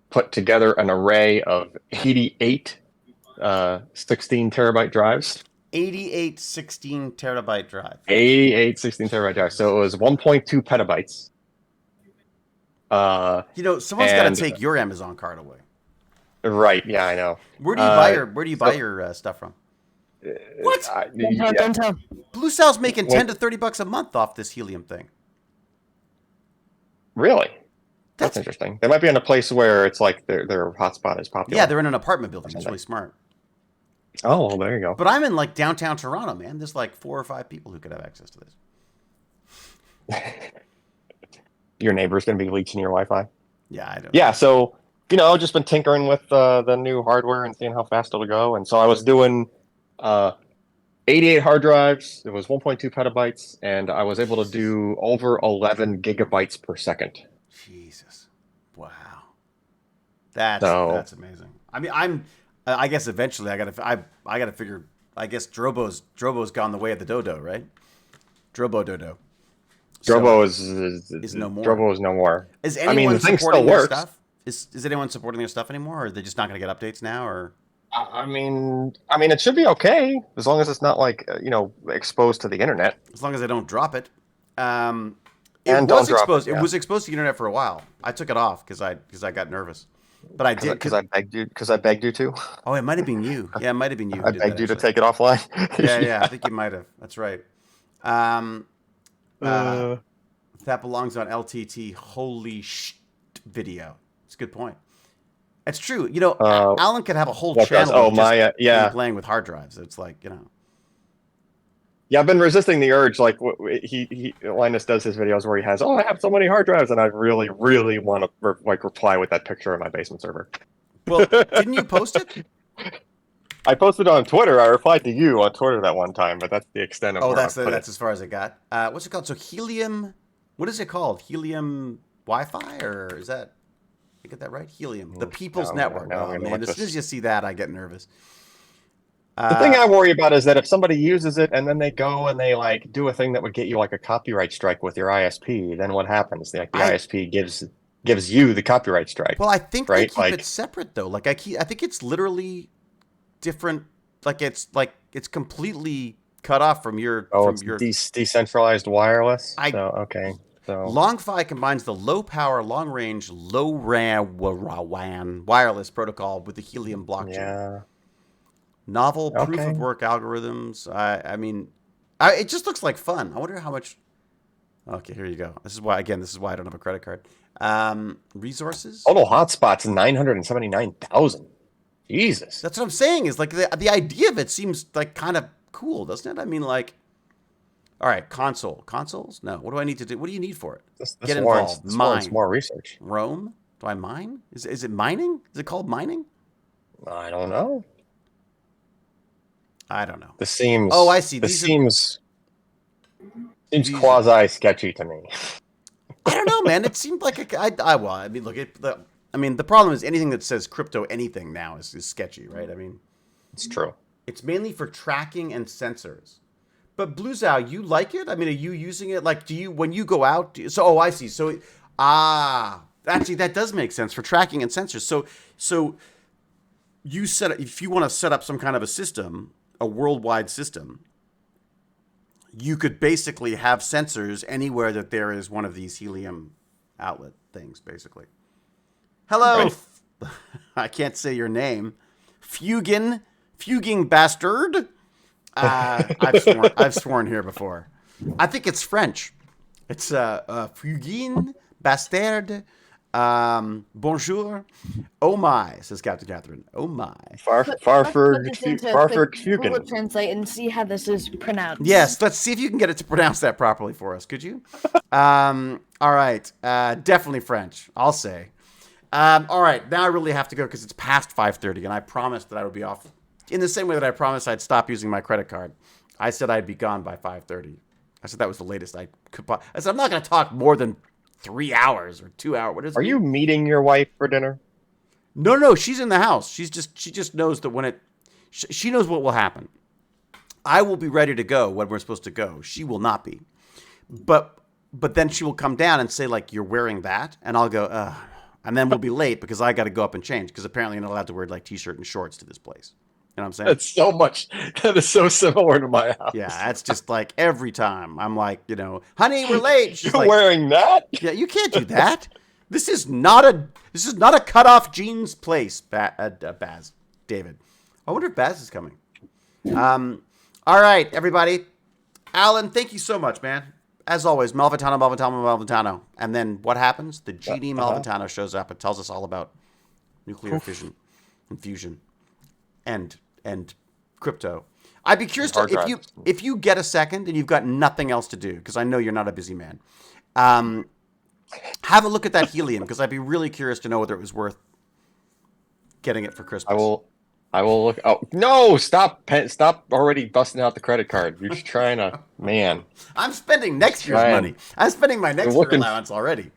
put together an array of 88 16 terabyte drives. 88 16 terabyte drive. 88 16 terabyte drives. So it was 1.2 petabytes. Someone's got to take your Amazon card away. Right. Yeah, I know. Where do you buy your stuff from? What? Don't tell. Blue Cell's making $10 to $30 a month off this helium thing. Really? That's interesting. They might be in a place where it's like their hotspot is popular. Yeah, they're in an apartment building. It's really smart. Oh, well, there you go. But I'm in like downtown Toronto, man. There's like 4 or 5 people who could have access to this. Your neighbor's going to be leeching your Wi-Fi? Yeah, I don't know. Yeah, so, I've just been tinkering with the new hardware and seeing how fast it'll go. And so I was doing 88 hard drives. It was 1.2 petabytes, and I was able to do over 11 gigabytes per second. Jesus. Wow. That's amazing. I mean, I guess eventually I gotta figure. I guess Drobo's gone the way of the dodo, right? Drobo dodo. Drobo is no more. Drobo is no more. Is anyone supporting their stuff? Is anyone supporting their stuff anymore, or are they just not going to get updates now? Or I mean, it should be okay as long as it's not like exposed to the internet. As long as I don't drop it. It was exposed. It was exposed to the internet for a while. I took it off because I got nervous. But I did because I begged you to. Oh, it might have been you. Yeah, it might have been you. I begged you to take it offline. Yeah, I think you might have. That's right. That belongs on LTT. Holy video. It's a good point. It's true. Alan could have a whole channel playing with hard drives. It's like, Yeah, I've been resisting the urge. Like Linus does his videos where he has, I have so many hard drives, and I really, really want to reply with that picture of my basement server. Well, didn't you post it? I posted on Twitter. I replied to you on Twitter that one time, but that's the extent of where I put that's it. as far as it got. What's it called? So helium. What is it called? Helium Wi-Fi, or is that? I get that right? Helium, the People's Network. Now I'm Oh gonna man, look as soon this. as you see that, I get nervous. The thing I worry about is that if somebody uses it and then they go and they like do a thing that would get you like a copyright strike with your ISP, then what happens? Like the ISP gives you the copyright strike. Well, I think they right? keep it separate though. Like I think it's literally different. Like it's completely cut off from your decentralized wireless. Okay. So LongFi combines the low power, long range, low WAN wireless protocol with the Helium blockchain. Yeah. Novel proof of work algorithms. I mean, it just looks like fun. I wonder how much. Okay, here you go. This is why I don't have a credit card. Resources. Total hotspots 979,000. Jesus. That's what I'm saying. Is like the idea of it seems like kind of cool, doesn't it? I mean, like, all right, consoles. No, what do I need to do? What do you need for it? Get involved. Mine. More research. Roam. Do I mine? Is it mining? Is it called mining? I don't know. I don't know. This seems. Oh, I see. Seems quasi sketchy to me. I don't know, man. It seemed like I mean, look, the problem is anything that says crypto anything now is sketchy, right? I mean, it's true. It's mainly for tracking and sensors. But Bluezow, you like it? I mean, are you using it? Like, do you when you go out? I see. So, actually, that does make sense for tracking and sensors. So you if you want to set up some kind of a system, a worldwide system, you could basically have sensors anywhere that there is one of these helium outlet things, basically. Hello. Right. I can't say your name. Fuging bastard. I've sworn here before. I think it's French. It's Fugin bastard. Bonjour. Oh my, says Captain Catherine. Oh my. Farford Fugin. Translate and see how this is pronounced. Yes, let's see if you can get it to pronounce that properly for us. Could you? All right. Definitely French, I'll say. All right, now I really have to go because it's past 5:30, and I promised that I would be off. In the same way that I promised I'd stop using my credit card, I said I'd be gone by 5:30. I said that was the latest I could. I said I'm not going to talk more than 3 hours or 2 hours. What is it? Are you meeting your wife for dinner? No, she's in the house. She just knows that she knows what will happen. I will be ready to go when we're supposed to go. She will not be. But then she will come down and say, like, you're wearing that, and I'll go, and then we'll be late because I got to go up and change because apparently you're not allowed to wear like t-shirt and shorts to this place. You know what I'm saying? That is so similar to my house. Yeah, that's just like every time. I'm like, honey, we're late. She's You're like, wearing that? Yeah, you can't do that. This is not a cut-off jeans place, Baz. David. I wonder if Baz is coming. All right, everybody. Alan, thank you so much, man. As always, Malventano. And then what happens? The GD Malventano shows up and tells us all about nuclear fission and fusion and crypto. I'd be curious if you get a second and you've got nothing else to do, because I know you're not a busy man. Have a look at that helium, because I'd be really curious to know whether it was worth getting it for Christmas. I will look. Oh no! Stop already busting out the credit card. You're just trying to, man. I'm spending next year's money. I'm spending my next year's allowance already.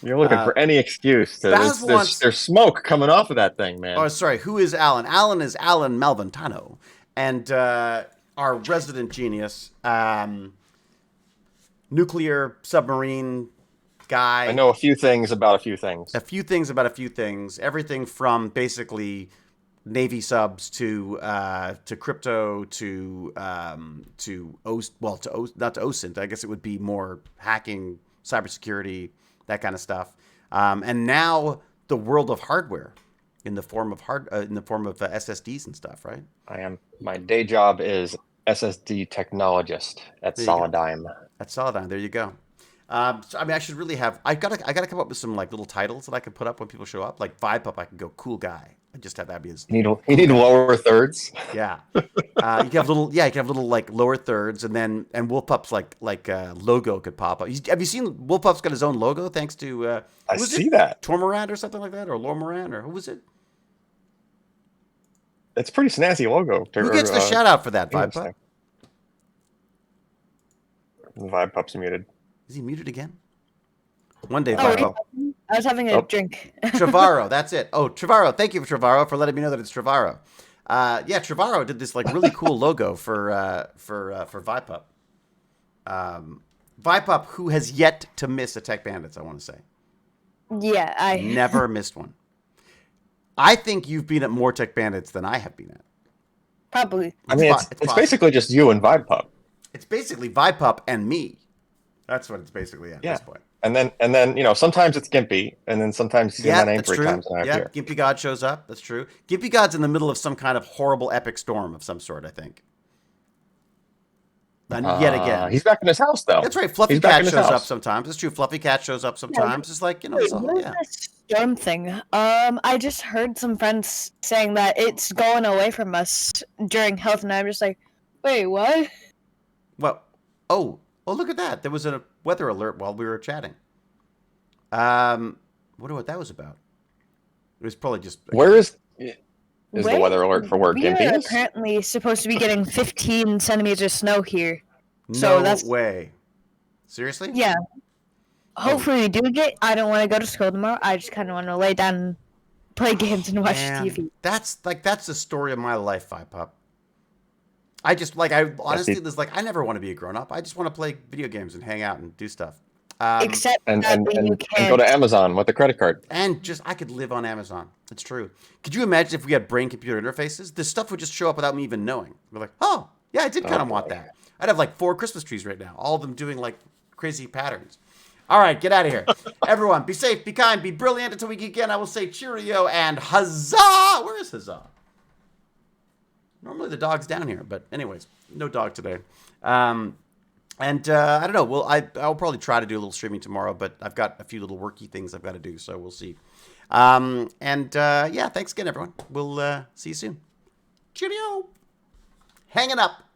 You're looking for any excuse. There's smoke coming off of that thing, man. Oh, sorry. Who is Alan? Alan is Alan Malventano, and our resident genius, nuclear submarine guy. I know a few things about a few things. Everything from basically Navy subs to crypto to not to OSINT. I guess it would be more hacking, cybersecurity, that kind of stuff. And now the world of hardware in the form of SSDs and stuff, right? I am. My day job is SSD technologist at Solidigm. At Solidigm, there you go. So, I mean, I should really have. I gotta come up with some like little titles that I can put up when people show up. Like Vibepup, I can go cool guy. I just have that be his. You need lower thirds. Yeah, you can have little. Yeah, you can have little like lower thirds, and Wolfpup's like logo could pop up. Have you seen Wolfpup's got his own logo thanks to? I see that. Tormorant or something like that, or Lormorant, or who was it? it's a pretty snazzy logo. Who gets the shout out for that, Vibepup? interesting. Vibepup's muted. Is he muted again? One day, Oh, Vibepup. I was having a drink. Trevorrow, that's it. Oh, Trevorrow. Thank you, Trevorrow, for letting me know that it's Trevorrow. Yeah, Trevorrow did this like really cool logo for Vibepup. Vibepup, who has yet to miss a Tech Bandits, I want to say. Yeah, I Never missed one. I think you've been at more Tech Bandits than I have been at. probably. I mean, it's basically just you and Vibepup. It's basically Vibepup and me. That's what it's basically at this point. And then sometimes it's Gimpy, and then sometimes you see my name that's 3 true. times and I appear. Gimpy God shows up. That's true. Gimpy God's in the middle of some kind of horrible epic storm of some sort, I think. And yet again. He's back in his house, though. That's right. Fluffy Cat shows up sometimes. It's true. Fluffy Cat shows up sometimes. It's like, Wait, what is this storm thing? I just heard some friends saying that it's going away from us during health, and I'm just like, wait, what? Well, oh, look at that. There was a weather alert while we were chatting. Wonder what that was about. It was probably just... Where is the weather alert for where Gimpy We are is? apparently supposed to be getting 15 centimeters of snow here. So no way. Seriously? Yeah. Hopefully we do get... I don't want to go to school tomorrow. I just kind of want to lay down and play games and watch TV. That's the story of my life, Vibepup. I honestly, I never want to be a grown-up. I just want to play video games and hang out and do stuff. Except and you can't. go to Amazon with a credit card. And I could live on Amazon. It's true. Could you imagine if we had brain-computer interfaces? This stuff would just show up without me even knowing. We're like, oh, yeah, I did kind of want that. I'd have like 4 Christmas trees right now, all of them doing like crazy patterns. All right, get out of here. Everyone, be safe, be kind, be brilliant. Until we get again, I will say cheerio and huzzah. Where is huzzah? Normally the dog's down here, but anyways, no dog today. And I don't know. Well, I'll probably try to do a little streaming tomorrow, but I've got a few little worky things I've got to do, so we'll see. Yeah, thanks again, everyone. We'll see you soon. Cheerio. Hanging up.